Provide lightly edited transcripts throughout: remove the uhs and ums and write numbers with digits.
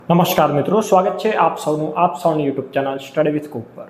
નમસ્કાર મિત્રો, સ્વાગત છે આપ સૌની YouTube channel study with Cook પર।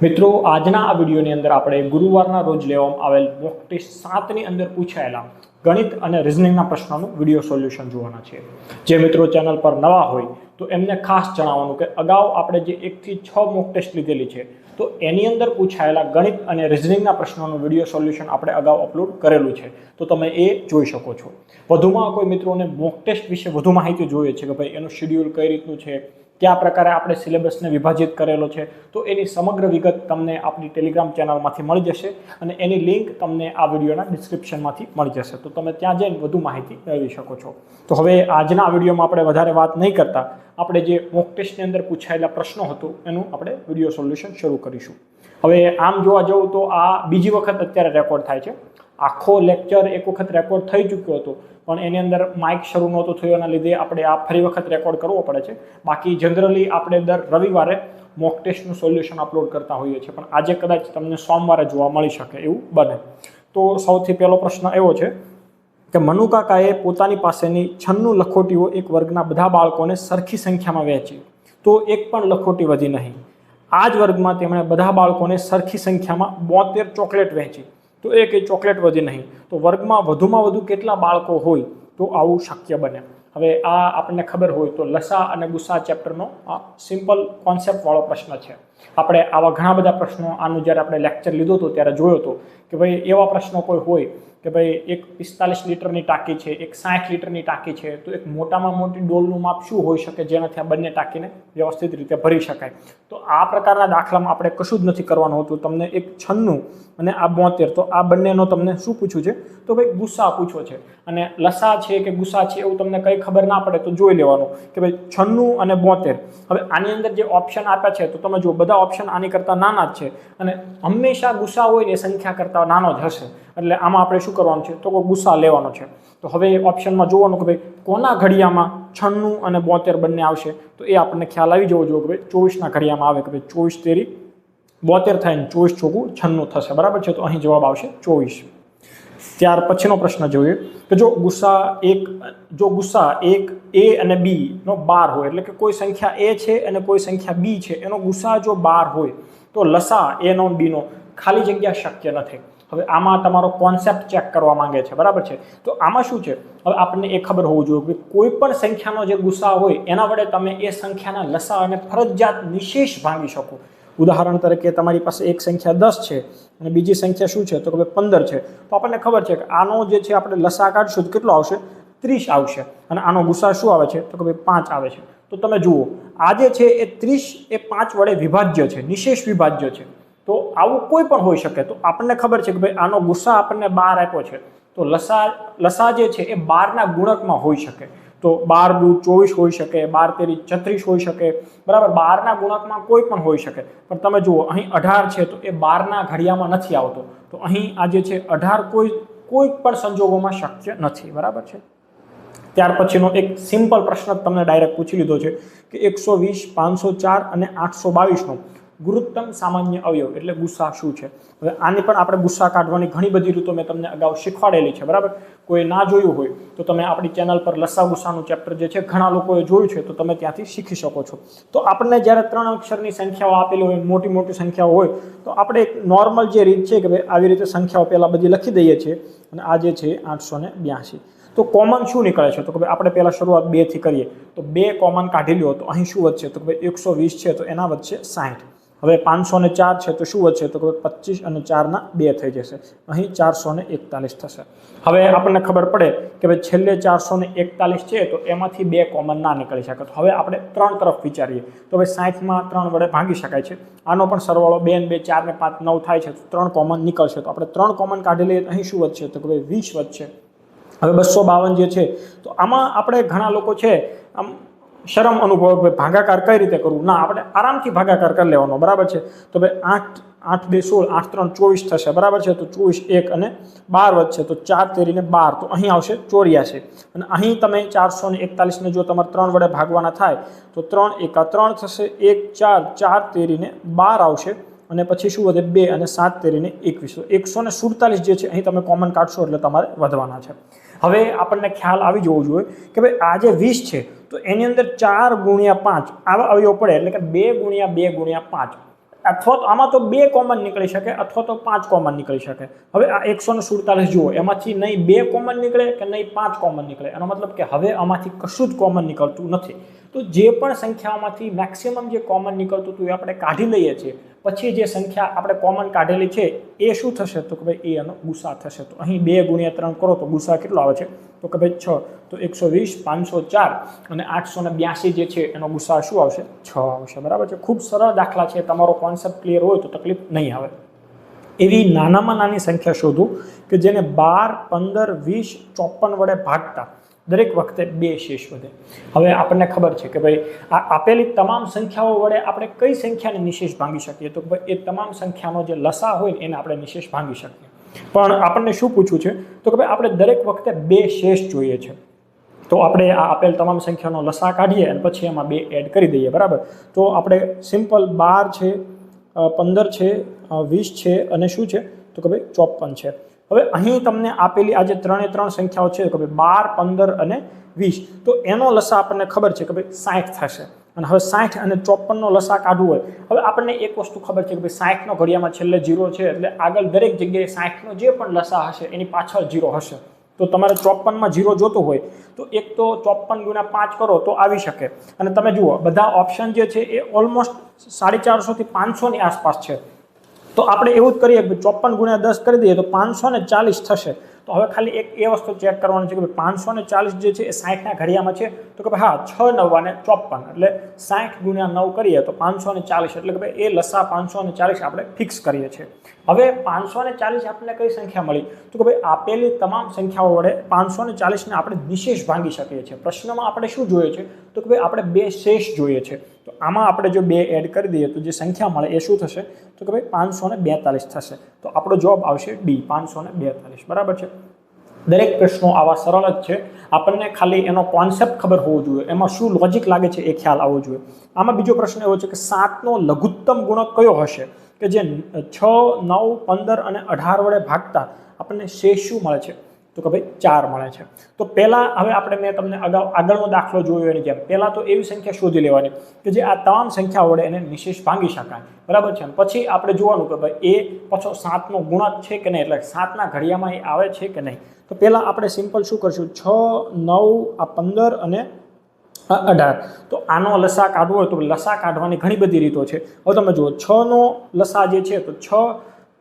મિત્રો, આજના આ વિડીયોની અંદર આપણે ગુરુવારના રોજ લેવામાં આવેલ મોક ટેસ્ટ 7ની અંદર પૂછાયેલા ગણિત અને રિઝનિંગના પ્રશ્નોનું વિડીયો સોલ્યુશન જોવાના છે। જે મિત્રો ચેનલ પર નવા હોય તો એમને ખાસ જણાવવાનું કે અગાઉ આપણે જે 1 થી 6 મોક ટેસ્ટ લીધેલી છે તો એની અંદર પૂછાયેલા ગણિત અને રિઝનિંગના પ્રશ્નોનું વિડીયો સોલ્યુશન આપણે અગાઉ અપલોડ કરેલું છે, તો તમે એ જોઈ શકો છો। વધુમાં કોઈ મિત્રોને મોક ટેસ્ટ વિશે વધુ માહિતી જોઈએ છે કે ભાઈ એનું શેડ્યુલ કઈ રીતનું છે, કયા પ્રકારે આપણે સિલેબસને વિભાજિત કરેલો છે, તો એની સમગ્ર વિગત તમને આપણી ટેલિગ્રામ ચેનલમાંથી મળી જશે અને એની લિંક તમને આ વિડીયોના ડિસ્ક્રિપ્શનમાંથી મળી જશે, તો તમે ત્યાં જઈને વધુ માહિતી મેળવી શકો છો। તો હવે આજના આ વિડીયોમાં આપણે વધારે વાત નહીં કરતા આપણે જે મોક ટેસ્ટની અંદર પૂછાયેલા પ્રશ્નો હતો એનું આપણે વિડીયો સોલ્યુશન શરૂ કરીશું। હવે આમ જોવા જવું તો આ બીજી વખત અત્યારે રેકોર્ડ થાય છે। આખો લેક્ચર એક વખત રેકોર્ડ થઈ ચૂક્યો હતો પણ એની અંદર માઇક શરૂ નહોતો થયો, એના લીધે આપણે આ ફરી વખત રેકોર્ડ કરવો પડે છે। બાકી જનરલી આપણે દર રવિવારે મોક ટેસ્ટનું સોલ્યુશન અપલોડ કરતા હોઈએ છીએ, પણ આજે કદાચ તમને સોમવારે જોવા મળી શકે એવું બને। તો સૌથી પહેલો પ્રશ્ન એવો છે કે મનુકાકાએ પોતાની પાસેની 96 લખોટીઓ એક વર્ગના બધા બાળકોને સરખી સંખ્યામાં વહેંચી તો એક પણ લખોટી વધી નહીં। આ જ વર્ગમાં તેમણે બધા બાળકોને સરખી સંખ્યામાં 72 ચોકલેટ વહેંચી તો એક ચોકલેટ વધી નહીં, તો વર્ગમાં વધુમાં વધુ કેટલા બાળકો હોય તો આવું શક્ય બને। હવે આ આપણને ખબર હોય તો લસા અને ગુસા ચેપ્ટરનો આ સિમ્પલ કોન્સેપ્ટવાળો પ્રશ્ન છે। આપણે આવા ઘણા બધા પ્રશ્નો આનું જ્યારે આપણે લેક્ચર લીધો હતો ત્યારે જોયો હતો કે ભાઈ એવા પ્રશ્નો કોઈ હોય કે ભાઈ એક 45 લીટરની ટાંકી છે, એક 60 લીટરની ટાંકી છે, તો એક મોટામાં મોટી ડોલનું માપ શું હોઈ શકે જેનાથી આ બંને ટાંકીને વ્યવસ્થિત રીતે ભરી શકાય। તો આ પ્રકારના દાખલામાં આપણે કશું જ નથી કરવાનું હોતું, તમને એક 96 અને આ 72 તો આ બંનેનો તમને શું પૂછ્યું છે તો ભાઈ ગુસ્સા પૂછ્યો છે, અને લસા છે કે ગુસ્સા છે એવું તમને કંઈ ખબર ના પડે તો જોઈ લેવાનું કે ભાઈ 96 અને 72। હવે આની અંદર જે ઓપ્શન આપ્યા છે તો તમે જુઓ બધા ઓપ્શન આની કરતાં નાના જ છે અને હંમેશા ગુસ્સા હોય ને એ સંખ્યા કરતાં નાનો જ હશે, એટલે આમાં આપણે શું કરવાનું છે તો ગુસ્સા લેવાનો છે। તો હવે ઓપ્શનમાં જોવાનું કે ભાઈ કોના ઘડિયામાં 96 અને 72 બંને આવશે, તો એ આપણને ખ્યાલ આવી જવો જોઈએ કે ભાઈ 24ના ઘડિયામાં આવે કે ભાઈ 24 તેરી 72 થાય ને 24 ચોકું 96 થશે, બરાબર છે। તો અહીં જવાબ આવશે 24। ત્યાર પછીનો પ્રશ્ન જોઈએ કે જો ગુસ્સા એક એ અને બી નો 12 હોય, એટલે કે કોઈ સંખ્યા એ છે અને કોઈ સંખ્યા બી છે, એનો ગુસ્સા જો 12 હોય તો લસા એ નો બી નો ખાલી જગ્યા શક્ય નથી। હવે આમાં તમારો કોન્સેપ્ટ ચેક કરવા માંગે છે, બરાબર છે। તો આમાં શું છે, હવે આપણને એ ખબર હોવું જોઈએ કે કોઈ પણ સંખ્યાનો જે ગુસ્સા હોય એના વડે તમે એ સંખ્યાના લસા અને ફરજિયાત નિશેષ ભાંગી શકો। ઉદાહરણ તરીકે તમારી પાસે એક સંખ્યા 10 છે અને બીજી સંખ્યા શું છે તો કે 15 છે, તો આપણને ખબર છે કે આનો જે છે આપણે લસા કાઢશું તો કેટલો આવશે 30 આવશે, અને આનો ગુસ્સા શું આવે છે તો કે 5 આવે છે। તો તમે જુઓ આ જે છે એ 30 એ 5 વડે વિભાજ્ય છે, નિશેષ વિભાજ્ય છે, તો આવું કોઈ પણ હોઈ શકે। તો આપણને ખબર છે કે ભાઈ આનો ગુસ્સા આપણને 12 આપ્યો છે તો લસા જે છે એ 12ના ગુણકમાં હોઈ શકે, તો 12 દુ 24 હોઈ શકે, 12 તેરી 36 હોઈ શકે, બરાબર। 12ના ગુણકમાં કોઈ પણ હોઈ શકે, પણ તમે જુઓ અહીં 18 છે તો એ 12ના ઘડિયામાં નથી આવતો, તો અહીં આ જે છે 18 કોઈ પણ સંજોગોમાં શક્ય નથી, બરાબર છે। ત્યાર પછીનો એક સિમ્પલ પ્રશ્ન તમને ડાયરેક્ટ પૂછી લીધો છે કે 120, 504 અને 822નો ગુરુત્તમ સામાન્ય અવયવ એટલે ગુસ્સા શું છે। હવે આની પણ આપણે ગુસ્સા કાઢવાની ઘણી બધી રીતો મેં તમને અગાઉ શીખવાડેલી છે, બરાબર। કોઈ ના જોયું હોય તો તમે આપણી ચેનલ પર લસા ગુસ્સાનું ચેપ્ટર જે છે ઘણા લોકોએ જોયું છે તો તમે ત્યાંથી શીખી શકો છો। તો આપણને જ્યારે 3 અક્ષરની સંખ્યાઓ આપેલી હોય, મોટી મોટી સંખ્યાઓ હોય, તો આપણે એક નોર્મલ જે રીત છે કે ભાઈ આવી રીતે સંખ્યાઓ પહેલાં બધી લખી દઈએ છીએ અને આ જે છે 882। તો કોમન શું નીકળે છે તો કે ભાઈ આપણે પહેલાં શરૂઆત 2 થી કરીએ તો 2 કોમન કાઢી લ્યો તો અહીં શું વધશે તો કે ભાઈ 120 છે તો એના વધશે 60। હવે 504 છે તો શું વધશે તો કે 25 અને 4ના 2 થઈ જશે, અહીં 441 થશે। હવે આપણને ખબર પડે કે ભાઈ છેલ્લે 441 છે તો એમાંથી 2 કોમન ના નીકળી શકે, તો હવે આપણે 3 તરફ વિચારીએ તો ભાઈ 60માં 3 વડે ભાગી શકાય છે, આનો પણ સરવાળો 2 ને 2 4 ને 5 9 થાય છે, તો 3 કોમન નીકળશે, તો આપણે 3 કોમન કાઢી લઈએ તો અહીં શું વધશે તો કે ભાઈ 20 વધશે। હવે 252 જે છે તો આમાં આપણે ઘણા લોકો છે આમ શરમ અનુભવ ભાગાકાર કઈ રીતે કરવું, ના આપણે આરામથી ભાગાકાર કરી લેવાનો, બરાબર છે। તો ભાઈ 8 8 2 16 8 3 24 થશે, બરાબર છે। તો 24 1 અને 12 વધશે તો 4 તેરીને 12, તો અહીં આવશે 84, અને અહીં તમે 441ને જો તમારે 3 વડે ભાગવાના થાય તો 3 એકા 3 થશે, 1 4 4 તેરીને 12 આવશે, અને પછી શું વધે 2 અને 7 તેરીને 21, 147 જે છે અહીં તમે કોમન કાઢશો એટલે તમારે વધવાના છે। હવે આપણને ખ્યાલ આવી જવો જોઈએ કે ભાઈ આ જે 20 છે તો એની અંદર 4 ગુણ્યા 5 આવા અવયવ પડે, એટલે કે 2 ગુણ્યા 2 ગુણ્યા 5, અથવા તો આમાં તો 2 કોમન નીકળી શકે અથવા તો 5 કોમન નીકળી શકે. હવે આ 147 જુઓ, એમાંથી નહીં 2 કોમન નીકળે કે નહીં 5 કોમન નીકળે, એનો મતલબ કે હવે આમાંથી કશું જ કોમન નીકળતું નથી. તો જે પણ સંખ્યાઓમાંથી મેક્સિમમ જે કોમન નીકળતું હતું એ આપણે કાઢી લઈએ છીએ. પછી જે સંખ્યા આપણે કોમન કાઢેલી છે એ શું થશે, તો કે ભાઈ એ એનો ગુસા થશે. તો અહીં 2 ગુણ્યા 3 કરો તો ગુસા કેટલો આવે છે, તો કે ભાઈ 6. તો 120, 504 અને 882 જે છે એનો ગુસા શું આવશે, 6 આવશે. બરાબર છે. ખૂબ સરળ દાખલા છે, તમારો કોન્સેપ્ટ ક્લિયર હોય તો તકલીફ નહીં આવે. એવી નાનામાં નાની સંખ્યા શોધો કે જેને 12, 15, 20, 54 વડે ભાગતા દરેક વખતે 2 શેષ વધે. હવે આપણને ખબર છે કે ભાઈ આ આપેલી તમામ સંખ્યાઓ વડે આપણે કઈ સંખ્યાને નિશેષ ભાંગી શકીએ, તો ભાઈ એ તમામ સંખ્યાનો જે લસા હોય એને આપણે નિશેષ ભાંગી શકીએ. પણ આપણને શું પૂછવું છે, તો કે ભાઈ આપણે દરેક વખતે 2 શેષ જોઈએ છે. તો આપણે આ આપેલ તમામ સંખ્યાનો લસા કાઢીએ અને પછી એમાં 2 એડ કરી દઈએ. બરાબર. તો આપણે સિમ્પલ 12 છે, 15 છે, 20 છે અને શું છે, તો કે ભાઈ 54 છે. હવે અહીં તમને આપેલી આ જે 3 સંખ્યાઓ છે કે ભાઈ 12, 15 અને 20, તો એનો લસા આપણને ખબર છે કે ભાઈ 60 થશે. અને હવે 60 અને 54 નો લસા કાઢવો હોય, હવે આપણને એક વસ્તુ ખબર છે કે ભાઈ 60 નો ઘડિયામાં છેલ્લે 0 છે, એટલે આગળ દરેક જગ્યાએ 60 નો જે પણ લસા હશે એની પાછળ 0 હશે. તો તમારે 54 માં 0 જોતો હોય તો એક તો 54 ગુણ્યા 5 કરો તો આવી શકે. અને તમે જુઓ બધા ઓપ્શન જે છે એ ઓલમોસ્ટ 450 થી 500 ની આસપાસ છે. તો આપણે એવું જ કરીએ કે 54 ગુણ્યા 10 કરી દઈએ તો 540 થશે. તો હવે ખાલી એક એ વસ્તુ ચેક કરવાની છે કે 540 જે છે એ 60 ના ઘડિયામાં છે, તો કે ભાઈ હા 6 9 અને 54, એટલે 60 ગુણ્યા 9 કરીએ તો 540, એટલે કે ભાઈ એ લસા 540 આપણે ફિક્સ કરીએ છીએ. હવે 540 આપણને કઈ સંખ્યા મળી, તો કે ભાઈ આપેલી તમામ સંખ્યાઓ વડે 540 ને આપણે નિશેષ ભાંગી શકીએ છીએ. પ્રશ્નમાં આપણે શું જોઈએ છે, તો કે ભાઈ આપણે 2 શેષ જોઈએ છે. તો આમાં આપણે જો 2 એડ કરી દઈએ તો જે સંખ્યા મળે એ શું થશે, તો કે ભાઈ 542 થશે. તો આપણો જવાબ આવશે ડી, 542. બરાબર છે. દરેક પ્રશ્નો આવા સરળ જ છે, આપણને ખાલી એનો કોન્સેપ્ટ ખબર હોવો જોઈએ, એમાં શું લોજિક લાગે છે એ ખ્યાલ આવવો જોઈએ. આમાં બીજો પ્રશ્ન એવો છે કે 7 નો લઘુત્તમ ગુણક કયો હશે કે જે 6, 9, 15 અને 18 વડે ભાગતા આપણને શેષ શું મળે છે, તો કે ભાઈ 4 મળે છે. તો પહેલા હવે આપણે મેં તમને અગાઉ આગળનો દાખલો જોયો એની જેમ પહેલા તો એવી સંખ્યા શોધી લેવાની કે જે આ તમામ સંખ્યા વડે એને નિશેષ ભાંગી શકાય. બરાબર છે. પછી આપણે જોવાનું કે ભાઈ એ પાછો 7 નો ગુણક છે કે નહીં, એટલે 7 ના ઘડિયામાં એ આવે છે કે નહીં. તો પહેલા આપણે સિમ્પલ શું કરશું, 6, 9, 15 અને 18. તો આનો લસા કાઢવો હોય તો લસા કાઢવાની ઘણી બધી રીતો છે. હવે તમે જુઓ 6 નો લસા જે છે તો 6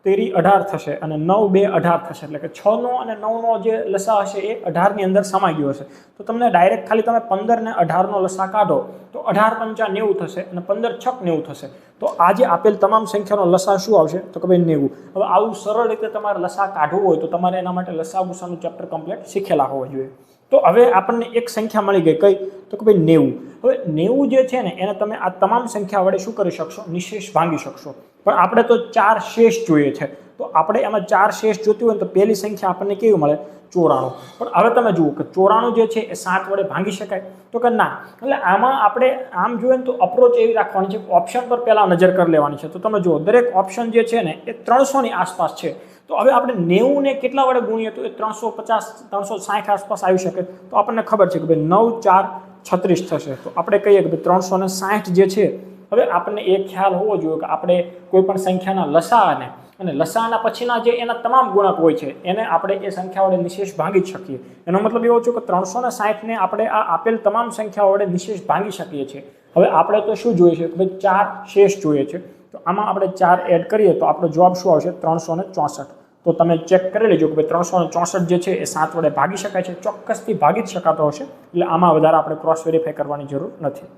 તેરી 18 થશે અને 9 2 18 થશે, એટલે કે 6 નો અને 9 નો જે લસા હશે એ 18 ની અંદર સમાઈ ગયો હશે. તો તમને ડાયરેક્ટ ખાલી તમે 15 ને 18 નો લસા કાઢો તો 18 પંચા 90 થશે અને 15 છક 90 થશે. તો આ જે આપેલ તમામ સંખ્યાનો લસા શું આવશે, તો કે ભાઈ 90. હવે આવું સરળ રીતે તમારે લસા કાઢવું હોય તો તમારે એના માટે લસા ગુસાનું ચેપ્ટર કમ્પ્લીટ શીખેલા હોવા જોઈએ. તો હવે આપણને એક સંખ્યા મળી ગઈ, કઈ, તો કે ભાઈ 90. હવે 90 જે છે ને એને તમે આ તમામ સંખ્યા વડે શું કરી શકશો, નિશેષ ભાંગી શકશો. પણ આપણે તો 4 શેષ જોઈએ છે. તો આપણે એમાં 4 શેષ જોતી હોય તો પહેલી સંખ્યા આપણને કેવી મળે, 94. પણ હવે તમે જુઓ કે 94 જે છે એ 7 વડે ભાંગી શકાય, તો કે ના. એટલે આમાં આપણે આમ જોઈએ તો અપ્રોચ એવી રાખવાની છે, ઓપ્શન પર પહેલા નજર કરી લેવાની છે. તો તમે જુઓ દરેક ઓપ્શન જે છે ને એ 300 ની આસપાસ છે. તો હવે આપણે 90 ને કેટલા વડે ગુણીએ તો એ 350, 360 આસપાસ આવી શકે. તો આપણને ખબર છે કે ભાઈ 9 4 36 થશે. તો આપણે કહીએ કે ભાઈ 360 જે છે, હવે આપણને એ ખ્યાલ હોવો જોઈએ કે આપણે કોઈ પણ સંખ્યાના લસા અને લસાના પછીના જે એના તમામ ગુણક હોય છે એને આપણે એ સંખ્યા વડે નિશેષ ભાંગી જ શકીએ. એનો મતલબ એવો છે કે 360 ને આપણે આ આપેલ તમામ સંખ્યાઓ વડે નિશેષ ભાંગી શકીએ છીએ. હવે આપણે તો શું જોઈએ છે કે ભાઈ 4 શેષ જોઈએ છે. તો આમાં આપણે 4 એડ કરીએ તો આપણો જવાબ શું આવશે, 364. તો તમે ચેક કરી લેજો કે ભાઈ 364 જે છે એ 7 વડે ભાગી શકાય છે, ચોક્કસથી ભાગી જ શકાતો હશે. એટલે આમાં વધારે આપણે ક્રોસ વેરીફાઈ કરવાની જરૂર નથી.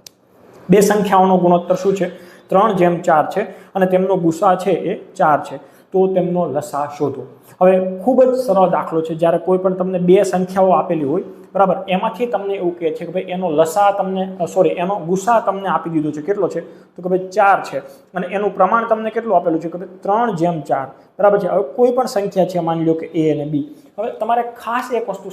બે સંખ્યાઓનો ગુણોત્તર શું છે, 3:4 છે અને તેમનો ગુસા છે એ 4 છે. તો તેમનો લસા શોધો. હવે ખૂબ જ સરળ દાખલો છે. જ્યારે કોઈ પણ તમને બે સંખ્યાઓ આપેલી હોય, બરાબર, એમાંથી તમને એવું કહે છે કે ભાઈ એનો લસા તમને એનો ગુસા તમને આપી દીધો છે, કેટલો છે, તો કે ભાઈ 4 છે અને એનું પ્રમાણ તમને કેટલું આપેલું છે કે ભાઈ 3:4. બરાબર છે. હવે કોઈ પણ સંખ્યા છે, માની લો કે a અને b. હવે તમારે ખાસ એક વસ્તુ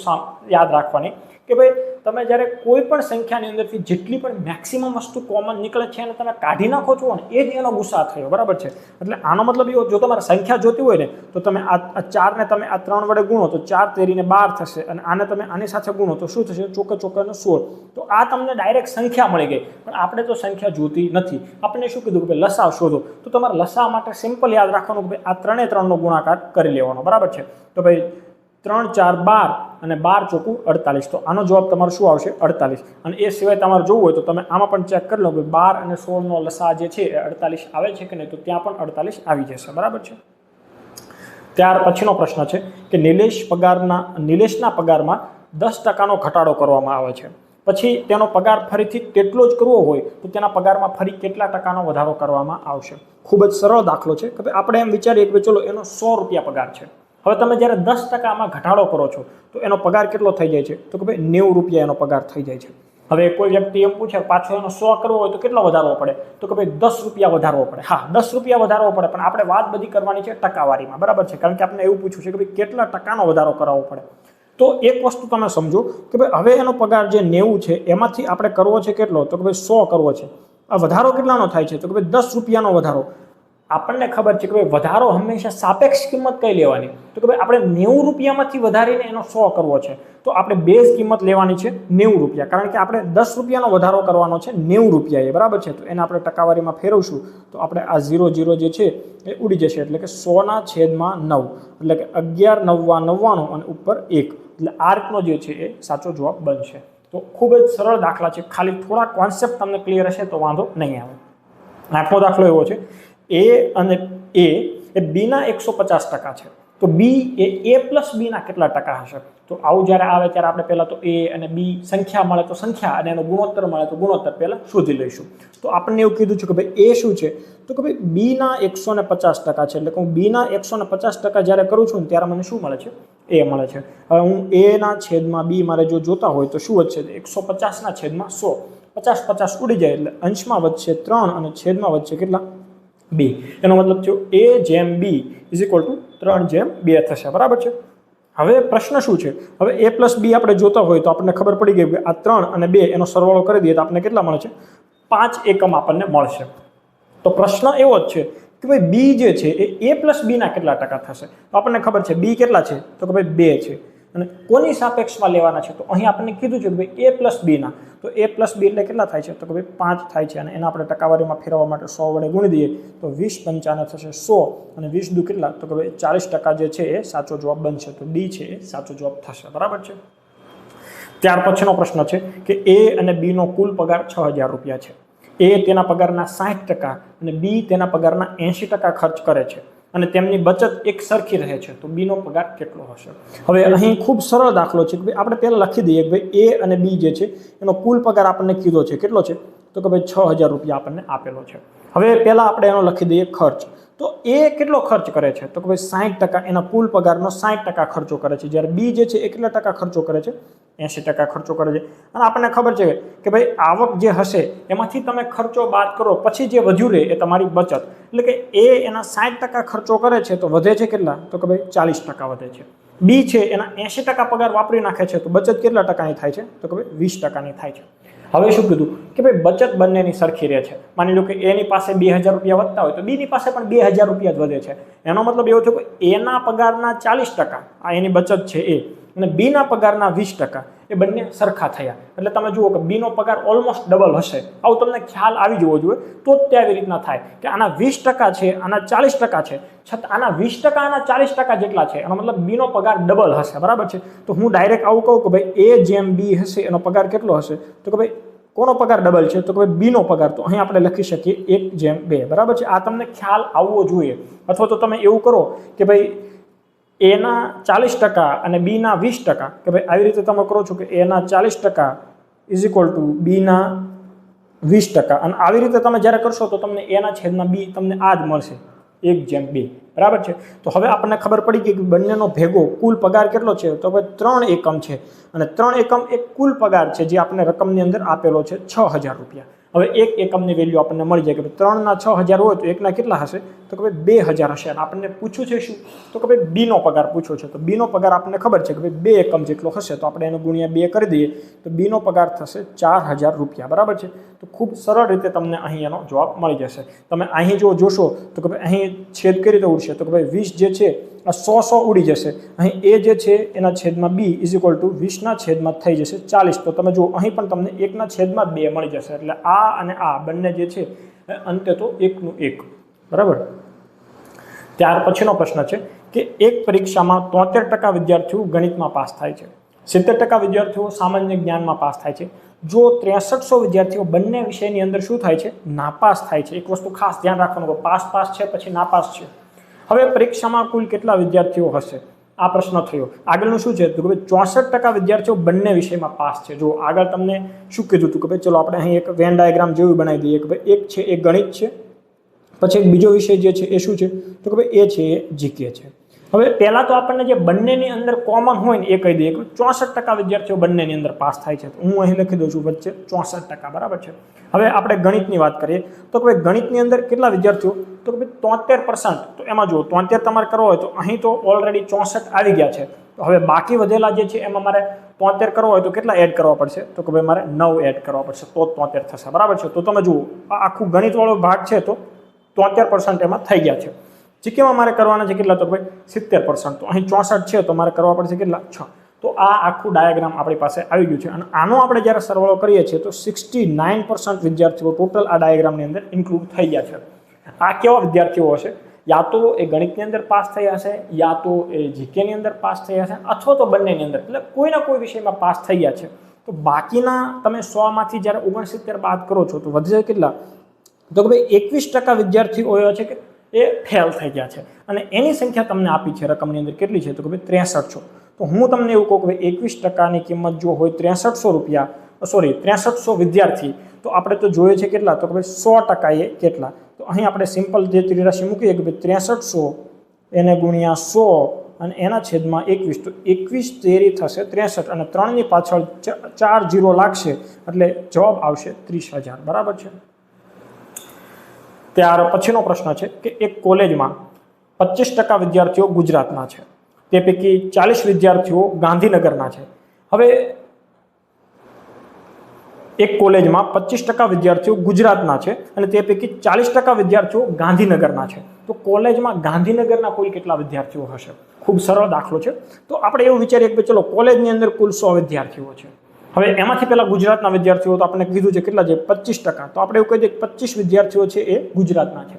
યાદ રાખવાની કે ભાઈ તમે જ્યારે કોઈ પણ સંખ્યાની અંદરથી જેટલી પણ મેક્સિમમ વસ્તુ કોમન નીકળે છે અને તમે કાઢી નાખો છો ને એ જ એનો ગુસા થયો, બરાબર છે। એટલે આનો મતલબ એવો, જો તમારે સંખ્યા જોતી હોય ને તો તમે આ 4 ને તમે આ 3 વડે ગુણો તો 4 તેરીને 12 થશે, અને આને તમે આની સાથે ગુણો તો શું થશે, ચોકે ચોકેને 16। તો આ તમને ડાયરેક્ટ સંખ્યા મળી ગઈ, પણ આપણે તો સંખ્યા જોતી નથી। આપણે શું કીધું કે ભાઈ લસાઅ શોધો, તો તમારે લસાઅ માટે સિમ્પલ યાદ રાખવાનું કે ભાઈ આ 3 એ 3 નો ગુણાકાર કરી લેવાનો, બરાબર છે। તો ભાઈ 3 4 12 અને 12 ચોકું 48, તો આનો જવાબ તમારો શું આવશે, 48। અને એ સિવાય તમારે જોવું હોય તો તમે આમાં પણ ચેક કરી લો કે 12 અને 16 નો લસાઅ જે છે એ 48 આવે છે કે નહીં, તો ત્યાં પણ 48 આવી જશે, બરાબર છે। ત્યાર પછીનો પ્રશ્ન છે કે નિલેશના પગારમાં 10% ઘટાડો કરવામાં આવે છે, પછી તેનો પગાર ફરીથી તેટલો જ કરવો હોય તો તેના પગારમાં ફરી કેટલા ટકાનો વધારો કરવામાં આવશે। ખૂબ જ સરળ દાખલો છે કે આપણે એમ વિચારીએ કે ચલો એનો 100 રૂપિયા પગાર છે, હવે તમે જ્યારે 10% આમાં ઘટાડો કરો છો તો એનો પગાર કેટલો થઈ જાય છે, તો કે ભાઈ 90 રૂપિયા એનો પગાર થઈ જાય છે। હવે કોઈ વ્યક્તિ એમ પૂછે પાછો એનો 100 કરવો હોય તો કેટલો વધારવો પડે, તો કે ભાઈ 10 રૂપિયા વધારવો પડે। હા, 10 રૂપિયા વધારવો પડે, પણ આપણે વાત બધી કરવાની છે ટકાવારીમાં, બરાબર છે, કારણ કે આપણે એવું પૂછ્યું છે કે ભાઈ કેટલા ટકાનો વધારો કરાવવો પડે। તો એક વસ્તુ તમે સમજો કે ભાઈ હવે એનો પગાર જે 90 છે એમાંથી આપણે કરવો છે કેટલો, તો કે ભાઈ 100 કરવો છે। આ વધારો કેટલાનો થાય છે, તો કે ભાઈ 10 રૂપિયાનો વધારો। આપણને ખબર છે કે ભાઈ વધારો હંમેશા સાપેક્ષ કિંમત કઈ લેવાની, તો કે ભાઈ આપણે 90 રૂપિયામાંથી વધારીને એનો 100 કરવો છે, તો આપણે બેઝ કિંમત લેવાની છે 90 રૂપિયા, કારણ કે આપણે 10 રૂપિયાનો વધારો કરવાનો છે 90 રૂપિયા, બરાબર છે। તો એને આપણે ટકાવારીમાં ફેરવશું તો આપણે આ 0 0 જે છે એ ઉડી જશે, એટલે કે 100/9, એટલે કે 11 9 99 અને ઉપર 1, એટલે આ રીતનો જે છે એ સાચો જવાબ બનશે। તો ખૂબ જ સરળ દાખલા છે, ખાલી થોડા કોન્સેપ્ટ તમને ક્લિયર હશે તો વાંધો નહીં આવે। 8મો દાખલો એવો છે, A અને A એ B ના 150% છે, તો B A A plus B ના કેટલા ટકા હશે। તો આવું જ્યારે આવે ત્યારે આપણે પહેલાં તો A અને B સંખ્યા મળે તો સંખ્યા અને એનો ગુણોત્તર મળે તો ગુણોત્તર પહેલાં શોધી લઈશું। તો આપણને એવું કીધું છે કે ભાઈ A શું છે, તો કે ભાઈ B ના 150% છે, એટલે કે હું B ના 150% જ્યારે કરું છું ને ત્યારે મને શું મળે છે, A મળે છે। હવે હું A ના છેદમાં B મારે જો જોતા હોય તો શું વધશે, 150 ના છેદમાં 100, 50 50 ઉડી જાય, એટલે અંશમાં વધશે 3 અને છેદમાં વધશે કેટલા, 2। એનો મતલબ થયો A/B = 3/2 થશે, બરાબર છે। હવે પ્રશ્ન શું છે, હવે A પ્લસ B આપણે જોતા હોય તો આપણને ખબર પડી ગઈ કે આ 3 અને 2 એનો સરવાળો કરી દઈએ તો આપણને કેટલા મળે છે, 5 એકમ આપણને મળશે। તો પ્રશ્ન એવો જ છે કે ભાઈ B જે છે એ A પ્લસ B ના કેટલા ટકા થશે, તો આપણને ખબર છે B કેટલા છે, તો કે ભાઈ 2 છે, અને કોની સાપેક્ષમાં લેવાના છે, તો અહીં આપણને કીધું છે કે ભાઈ A પ્લસ B ના, તો A પ્લસ B એટલે કેટલા થાય છે, તો કે ભાઈ 5 થાય છે, અને એના આપણે ટકાવારીમાં ફેરવવા માટે 100 વડે ગુણી દઈએ તો 20 × 5 થશે 100, અને 20 દુ કેટલા, તો કે ભાઈ 40% જે છે એ સાચો જવાબ બનશે। તો D છે એ સાચો જવાબ થશે, બરાબર છે। ત્યાર પછીનો પ્રશ્ન છે કે A અને B નો કુલ પગાર 6000 રૂપિયા છે, A તેના પગારના 60% અને B તેના પગારના 80% ખર્ચ કરે છે, અને તેમની બચત એક સરખી રહે છે, તો B નો પગાર કેટલો હશે। હવે અહીં ખૂબ સરળ દાખલો છે કે ભાઈ આપણે પહેલા લખી દઈએ કે ભાઈ A અને B જે છે એનો કુલ પગાર આપણને કીધો છે કેટલો છે, તો કે ભાઈ 6000 રૂપિયા આપણને આપેલો છે। હવે પહેલા આપણે એનો લખી દઈએ ખર્ચ, તો A કેટલો ખર્ચ કરે છે, તો કે ભાઈ 60%, એના કુલ પગારનો 60% ખર્ચો કરે છે, જ્યારે B જે છે એ કેટલા ટકા ખર્ચો કરે છે, 80% ખર્ચો કરે છે। અને આપણને ખબર છે કે ભાઈ આવક જે હશે એમાંથી તમે ખર્ચો બાદ કરો પછી જે વધ્યું રહે એ તમારી બચત, એટલે કે A એના 60% ખર્ચો કરે છે તો વધે છે કેટલા, તો કે ભાઈ 40% વધે છે। B છે એના 80% પગાર વાપરી નાખે છે તો બચત કેટલા ટકાની થાય છે, તો કે ભાઈ 20%ની થાય છે। હવે શું કીધું કે ભાઈ બચત બંનેની સરખી રહે છે, માની લો કે A ની પાસે 2000 રૂપિયા વધતા હોય તો B ની પાસે પણ 2000 રૂપિયા જ વધે છે। એનો મતલબ એવો થયો કે A ના પગારના 40%, આ એની બચત છે એ, અને B ના પગારના 20%, એ બંને સરખા થયા, એટલે તમે જુઓ કે B નો પગાર ઓલમોસ્ટ ડબલ હશે। આવું તમને ખ્યાલ આવી જવો જોઈએ, તો જ તે આવી રીતના થાય કે આના 20% છે, આના 40% છે, છતાં આના 20% આના 40% જેટલા છે, એનો મતલબ B નો પગાર ડબલ હશે, બરાબર છે। તો હું ડાયરેક્ટ આવું કહું કે ભાઈ A જેમ B હશે એનો પગાર કેટલો હશે, તો કે ભાઈ કોનો પગાર ડબલ છે, તો કે ભાઈ B નો પગાર, તો અહીં આપણે લખી શકીએ 1/2, બરાબર છે। આ તમને ખ્યાલ આવવો જોઈએ, અથવા તો તમે એવું કરો કે ભાઈ A ના 40% અને B ના 20%, કે ભાઈ આવી રીતે તમે કરો છો કે A ના 40% = B ના 20%, અને આવી રીતે તમે જ્યારે કરશો તો તમને A ના છેદમાં B તમને આ જ મળશે 1/2, બરાબર છે। તો હવે આપણને ખબર પડી ગઈ કે બંનેનો ભેગો કુલ પગાર કેટલો છે, તો ભાઈ 3 એકમ છે, અને 3 એકમ એક કુલ પગાર છે જે આપણે રકમની અંદર આપેલો છે 6000 રૂપિયા। હવે એક એકમની વેલ્યુ આપણને મળી જાય કે ભાઈ 3ના 6000 હોય તો એકના કેટલા હશે તો કે ભાઈ 2000 હશે અને આપણને પૂછ્યું છે શું તો કે ભાઈ બીનો પગાર પૂછ્યો છે તો બીનો પગાર આપણને ખબર છે કે ભાઈ 2 એકમ જેટલો હશે તો આપણે એને ગુણ્યા 2 કરી દઈએ તો બીનો પગાર થશે 4000 રૂપિયા બરાબર છે તો ખૂબ સરળ રીતે તમને અહીં એનો જવાબ મળી જશે તમે અહીં જો જોશો તો કે ભાઈ અહીં છેદ કઈ રીતે ઉડશે તો કે ભાઈ 20 જે છે આ 100 ઉડી જશે અહીં એ જે છે એના છેદમાં b = 20ના છેદમાં થઈ જશે 40 તો તમે જો અહીં પણ તમને 1ના છેદમાં 2 મળી જશે એટલે આ અને આ બંને જે છે અંતે તો 1નું 1 બરાબર ત્યાર પછીનો પ્રશ્ન છે કે એક પરીક્ષામાં 73% વિદ્યાર્થીઓ ગણિતમાં પાસ થાય છે 70% વિદ્યાર્થીઓ સામાન્ય જ્ઞાનમાં પાસ થાય છે જો 6300 વિદ્યાર્થીઓ બંને વિષયની અંદર શું થાય છે નાપાસ થાય છે એક વસ્તુ ખાસ ધ્યાન રાખવાનું કે પાસ છે પછી નાપાસ છે હવે પરીક્ષામાં કુલ કેટલા વિદ્યાર્થીઓ હશે આ પ્રશ્ન થયો આગળનું શું છે તો કે 64% વિદ્યાર્થીઓ બંને વિષયમાં પાસ છે જો આગળ તમને શું કીધું હતું કે ભાઈ ચલો આપણે અહીં એક વેન ડાયાગ્રામ જેવું બનાવી દઈએ કે ભાઈ એક છે એ ગણિત છે પછી એક બીજો વિષય જે છે એ શું છે તો કે ભાઈ એ છે એ જીકે છે હવે પહેલા તો આપણને જે બંનેની અંદર કોમન હોય ને એ કહી દઈએ કે 64% વિદ્યાર્થીઓ બંનેની અંદર પાસ થાય છે તો હું અહીં લખી દઉં છું વચ્ચે 64% બરાબર છે હવે આપણે ગણિતની વાત કરીએ તો કે ભાઈ ગણિતની અંદર કેટલા વિદ્યાર્થીઓ તો કે ભાઈ 73% તો એમાં જો 73 તમારે કરવો હોય તો અહીં તો ઓલરેડી 64 આવી ગયા છે તો હવે બાકી વધેલા જે છે એમાં મારે 73 કરવો હોય તો કેટલા એડ કરવા પડશે તો કે ભાઈ મારે 9 એડ કરવા પડશે તો 73 થશે બરાબર છે તો તમે જુઓ આ આખું ગણિતવાળો ભાગ છે તો 73% એમાં થઈ ગયા છે જીકેમાં મારે કરવાના છે કેટલા તો ભાઈ 70% તો અહીં 64 છે તો મારે કરવા પડશે કેટલા 6 તો આ આખું ડાયાગ્રામ આપણી પાસે આવી ગયું છે અને આનો આપણે જ્યારે સરવાળો કરીએ છીએ તો 69% વિદ્યાર્થીઓ ટોટલ આ ડાયાગ્રામની અંદર ઇન્ક્લુડ થઈ ગયા છે આ કેવા વિદ્યાર્થીઓ હશે યા તો એ ગણિતની અંદર પાસ થયા હશે યા તો એ જીકેની અંદર પાસ થયા હશે અથવા તો બંનેની અંદર એટલે કોઈના કોઈ વિષયમાં પાસ થઈ ગયા છે તો બાકીના તમે 100માંથી જ્યારે 69 બાદ કરો છો તો વધશે કેટલા તો કે ભાઈ 21% વિદ્યાર્થીઓ એવા છે કે એ ફેલ થઈ ગયા છે અને એની સંખ્યા તમને આપી છે રકમની અંદર કેટલી છે તો કે ભાઈ 6300 તો હું તમને એવું કહું કે ભાઈ 21%ની કિંમત જો હોય 6300 રૂપિયા સોરી 6300 વિદ્યાર્થી તો આપણે તો જોઈએ છે કેટલા તો કે ભાઈ 100% એ કેટલા તો અહીં આપણે સિમ્પલ જે ત્રિરાશી મૂકીએ કે ભાઈ 6300 એને ગુણ્યા 100 અને એના છેદમાં 21 તો 21 તેરી થશે 63 અને 3ની પાછળ 4 0 લાગશે એટલે જવાબ આવશે 30000 બરાબર છે ત્યાર પછીનો પ્રશ્ન છે કે એક કોલેજમાં 25% વિદ્યાર્થીઓ ગુજરાતના છે તે પૈકી 40 વિદ્યાર્થીઓ ગાંધીનગરના છે હવે એક કોલેજમાં 25% વિદ્યાર્થીઓ ગુજરાતના છે અને તે પૈકી 40% વિદ્યાર્થીઓ ગાંધીનગરના છે તો કોલેજમાં ગાંધીનગરના કુલ કેટલા વિદ્યાર્થીઓ હશે ખૂબ સરળ દાખલો છે તો આપણે એવું વિચારીએ કે ચલો કોલેજની અંદર કુલ 100 વિદ્યાર્થીઓ છે હવે એમાંથી પહેલા ગુજરાતના વિદ્યાર્થીઓ તો આપણે કીધું છે કેટલા છે 25% તો આપણે એવું કહી દઈએ કે 25 વિદ્યાર્થીઓ છે એ ગુજરાતના છે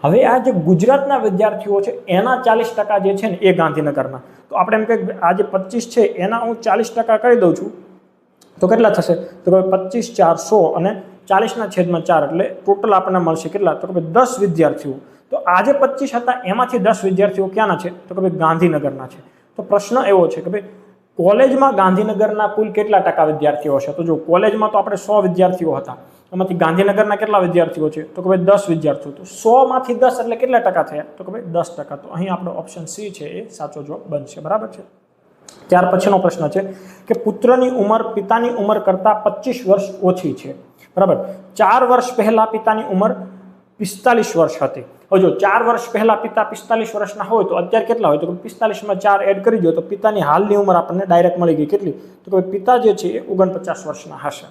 હવે આ જે ગુજરાતના વિદ્યાર્થીઓ છે એના 40% જે છે ને એ ગાંધીનગરના તો આપણે એમ કહીએ આ જે 25 છે એના હું 40% કરી દઉં છું તો કેટલા થશે તો કે 25 400 અને 40ના છેદમાં 4 એટલે ટોટલ આપણને મળશે કેટલા તો કે 10 વિદ્યાર્થીઓ તો આ જે 25 હતા એમાંથી 10 વિદ્યાર્થીઓ ક્યાંના છે તો કે ભાઈ ગાંધીનગરના છે તો પ્રશ્ન એવો છે કે ભાઈ કોલેજમાં ગાંધીનગરના કુલ કેટલા ટકા વિદ્યાર્થીઓ હશે તો જો કોલેજમાં તો આપણે 100 વિદ્યાર્થીઓ હતા એમાંથી ગાંધીનગરના કેટલા વિદ્યાર્થીઓ છે તો કે ભાઈ 10 વિદ્યાર્થીઓ તો 100માંથી 10 એટલે કેટલા ટકા થયા તો કે ભાઈ 10% તો અહીં આપણો ઓપ્શન સી છે એ સાચો જવાબ બનશે બરાબર છે ત્યાર પછીનો પ્રશ્ન છે કે પુત્રની ઉંમર પિતાની ઉંમર કરતાં 25 વર્ષ ઓછી છે બરાબર 4 વર્ષ પહેલા પિતાની ઉંમર 45 વર્ષ હતી હવે જો 4 વર્ષ પહેલા પિતા 45 વર્ષના હોય તો અત્યારે કેટલા હોય તો 45માં 4 એડ કરી દો તો પિતાની હાલની ઉંમર આપણને ડાયરેક્ટ મળી ગઈ કેટલી તો કે પિતા જે છે એ 49 વર્ષના હશે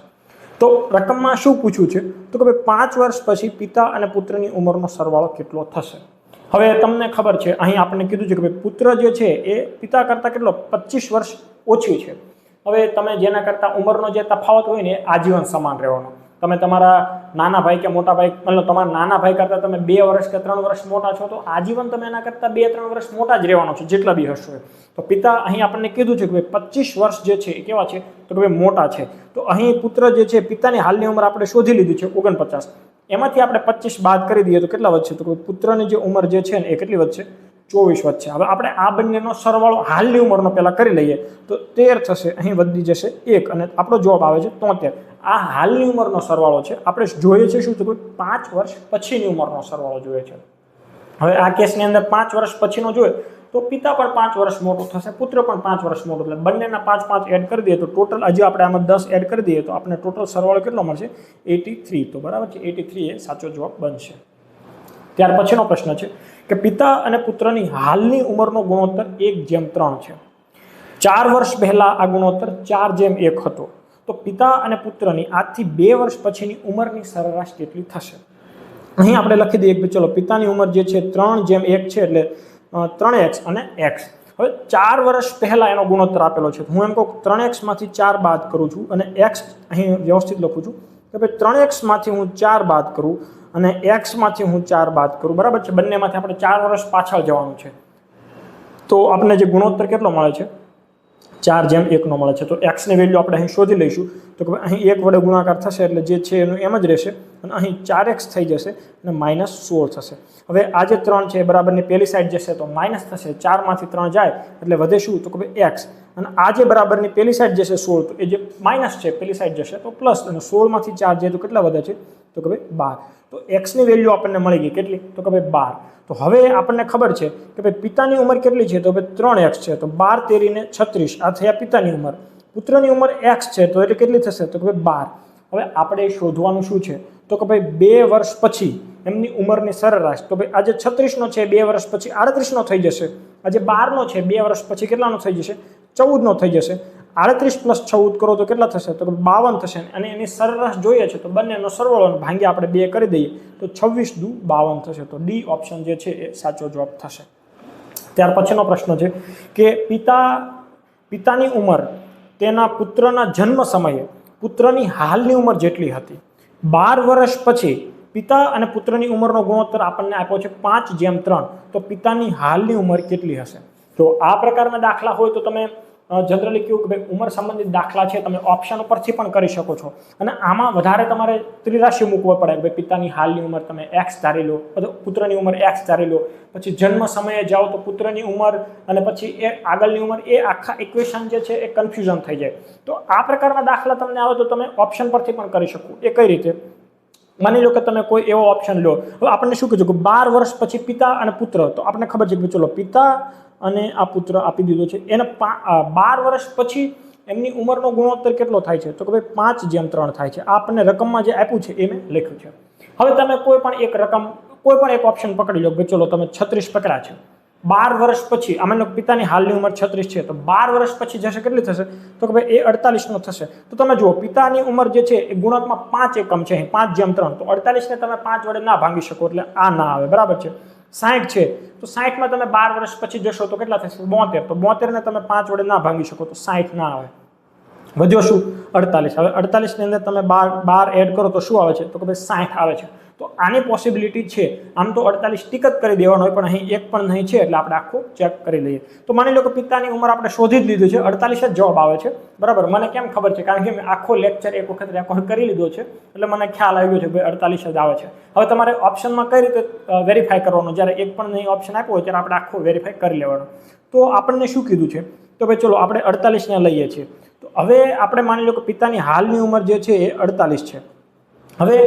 તો રકમમાં શું પૂછ્યું છે તો કે ભાઈ 5 વર્ષ પછી પિતા અને પુત્રની ઉંમરનો સરવાળો કેટલો થશે હવે તમને ખબર છે અહીં આપણે કીધું છે કે ભાઈ પુત્ર જે છે એ પિતા કરતાં કેટલો 25 વર્ષ ઓછી છે હવે તમે જેના કરતાં ઉંમરનો જે તફાવત હોય ને આજીવન સમાન રહેવાનો તમે તમારા નાના ભાઈ કે મોટા ભાઈ મતલબ તમારા નાના ભાઈ કરતાં તમે 2 વર્ષ કે 3 વર્ષ મોટા છો તો આજીવન તમે એના કરતાં 2-3 વર્ષ મોટા જ રહેવાનો છો જેટલા બી હશો તો પિતા અહીં આપણને કીધું છે કે ભાઈ 25 વર્ષ જે છે એ કેવા છે તો કે ભાઈ મોટા છે તો અહીં પુત્ર જે છે પિતાની હાલની ઉંમર આપણે શોધી લીધી છે 49 એમાંથી આપણે 25 બાદ કરી દઈએ તો કેટલા વધશે તો પુત્રની જે ઉંમર જે છે ને એ કેટલી વધશે 24 વધશે હવે આપણે આ બંનેનો સરવાળો હાલની ઉંમરનો પહેલાં કરી લઈએ તો 13 થશે અહીં વધી જશે 1 અને આપણો જવાબ આવે છે 73 આ હાલની ઉંમરનો સરવાળો છે આપણે જોઈએ છે શું તો 5 વર્ષ પછીની ઉંમરનો સરવાળો જોઈએ છે હવે આ કેસની અંદર 5 વર્ષ પછીનો જોઈએ તો પિતા પણ 5 વર્ષ મોટો થશે, પુત્ર પણ 5 વર્ષ મોટો, એટલે બંનેના 5 એડ કરી દઈએ તો ટોટલ હજી આપણે આમાં 10 એડ કરી દઈએ તો આપણે ટોટલ સરવાળો કેટલો મળશે? 83. તો બરાબર છે, 83 એ સાચો જવાબ બનશે. ત્યાર પછીનો પ્રશ્ન છે કે પિતા અને પુત્રની હાલની ઉંમરનો ગુણોત્તર 1:3 છે. 4 વર્ષ પહેલા આ ગુણોત્તર 4:1 હતો. તો પિતા અને પુત્રની આજથી 2 વર્ષ પછીની ઉંમરની સરેરાશ કેટલી થશે? અહીં આપણે લખી દઈએ કે ચલો પિતાની ઉંમર જે છે 3:1 છે, એટલે 3x અને x. હવે 4 વર્ષ પહેલા એનો ગુણોત્તર આપેલો છે, હું એમ કહું 3x માંથી 4 બાદ કરું છું અને x અહીં વ્યવસ્થિત લખું છું કે ભાઈ 3x માંથી હું 4 બાદ કરું અને x માંથી હું 4 બાદ કરું, બરાબર છે. બંનેમાંથી આપણે 4 વર્ષ પાછળ જવાનું છે, તો આપણને જે ગુણોત્તર કેટલો મળે છે? 4:1 નો મળે છે. તો x ની વેલ્યુ આપણે અહીં શોધી લઈશું. તો કે અહીં 1 વડે ગુણાકાર થશે એટલે જે છે એનું એમ જ રહેશે અને અહીં 4x થઈ જશે અને -16 થશે. હવે આ જે 3 છે એ બરાબરની પહેલી સાઈડ જશે તો માઇનસ થશે, 4 માંથી 3 જાય એટલે વધે શું? તો કે x. અને આ જે બરાબરની પહેલી સાઈડ જશે 16, તો એ જે માઇનસ છે પહેલી સાઈડ જશે તો પ્લસ, અને 16 માંથી 4 જાય તો કેટલા વધે છે? તો કે 12. તો x ની વેલ્યુ આપણને મળી ગઈ કેટલી? તો કે 12. તો હવે આપણને ખબર છે કે ભાઈ પિતાની ઉંમર કેટલી છે? તો ભાઈ 3x છે, તો 12 તેરીને 36 આ થયા પિતાની ઉંમર. પુત્રની ઉંમર x છે તો એટલે કેટલી થશે? તો કે ભાઈ 12. હવે આપણે શોધવાનું શું છે? તો કે ભાઈ 2 વર્ષ પછી એમની ઉંમરની સરેરાશ. તો ભાઈ આજે 36 નો છે 2 વર્ષ પછી 38 નો થઈ જશે, આજે 12 નો છે 2 વર્ષ પછી કેટલાનો થઈ જશે? 14 નો થઈ જશે. 38 + 14 કરો તો કેટલા થશે? તો 52 થશે. અને એની સરેરાશ જોઈએ છે તો બંનેનો સરવાળો ભાંગ્યા આપણે 2 કરી દઈએ તો 26 દુ 52 થશે. તો ડી ઓપ્શન જે છે એ સાચો જવાબ થશે. ત્યાર પછીનો પ્રશ્ન છે કે પિતાની ઉંમર તેના પુત્રના જન્મ સમયે પુત્રની હાલની ઉંમર જેટલી હતી. 12 વર્ષ પછી પિતા અને પુત્રની ઉંમરનો ગુણોત્તર આપણને આપ્યો છે 5:3. તો પિતાની હાલની ઉંમર કેટલી હશે? તો આ પ્રકારના દાખલા હોય તો તમે જનરલી કેવું કે ભાઈ ઉંમર સંબંધિત દાખલા છે તમે ઓપ્શન ઉપરથી પણ કરી શકો છો, અને આમાં વધારે તમારે ત્રિરાશિ મૂકવા પડે કે ભાઈ પિતાની હાલની ઉંમર તમે x ધારી લો, પુત્રની ઉંમર x ધારી લો, પછી જન્મ સમયે જાઓ તો પુત્રની ઉંમર અને પછી એ આગળની ઉંમર, એ આખા ઇક્વેશન જે છે એ કન્ફ્યુઝન થઈ જાય. તો આ પ્રકારના દાખલા તમને આવે તો તમે ઓપ્શન પરથી પણ કરી શકો. એ કઈ રીતે? માની લો કે તમે કોઈ એવો ઓપ્શન લો, હવે આપણને શું કીધું કે 12 વર્ષ પછી પિતા અને પુત્ર, તો આપણને ખબર છે કે ચલો પિતા અને આ પુત્ર આપી દીધો છે, એને 12 વર્ષ પછી એમની ઉંમરનો ગુણોત્તર કેટલો થાય છે? તો કે ભાઈ 5:3 થાય છે. આ આપણને રકમમાં જે આપ્યું છે એ મેં લખ્યું છે. હવે તમે કોઈ પણ એક રકમ, કોઈ પણ એક ઓપ્શન પકડી લો કે ચલો તમે 36 પકડ્યા છે, 12 વર્ષ પછી આમાં પિતાની હાલની ઉંમર 36 છે, તો 12 વર્ષ પછી જશે કેટલી થશે? તો કે ભાઈ એ 48 નો થશે. તો તમે જુઓ પિતાની ઉંમર જે છે એ ગુણકમાં 5 એકમ છે, 5:3, તો 48 ને તમે 5 વડે ના ભાંગી શકો એટલે આ ના આવે, બરાબર છે. 60 છે તો 60 માં તમે 12 વર્ષ પછી જશો તો કેટલા થશે? 72. તો 72 ને તમે 5 વડે ના ભાંગી શકો તો 60 ના આવે. વધ્યો શું? 48. હવે 48 ની અંદર તમે 12 એડ કરો તો શું આવે છે? તો કે ભાઈ 60 આવે છે. તો આની પોસિબિલિટી છે. આમ તો 48 ટીક જ કરી દેવાનો હોય, પણ અહીં એક પણ નહીં છે એટલે આપણે આખું ચેક કરી લઈએ. તો માની લો કે પિતાની ઉંમર આપણે શોધી જ લીધું છે, 48 જ જવાબ આવે છે, બરાબર. મને કેમ ખબર છે? કારણ કે મેં આખો લેક્ચર એક વખત રેકોર્ડ કરી લીધો છે એટલે મને ખ્યાલ આવ્યો છે કે 48 જ આવે છે. હવે તમારે ઓપ્શનમાં કઈ રીતે વેરીફાઈ કરવાનો? જ્યારે એક પણ નહીં ઓપ્શન આપ્યો હોય ત્યારે આપણે આખો વેરીફાઈ કરી લેવાનો. તો આપણને શું કીધું છે? તો ભાઈ ચલો આપણે 48 ને લઈએ છીએ. તો હવે આપણે માની લો કે પિતાની હાલની ઉંમર જે છે એ 48 છે. હવે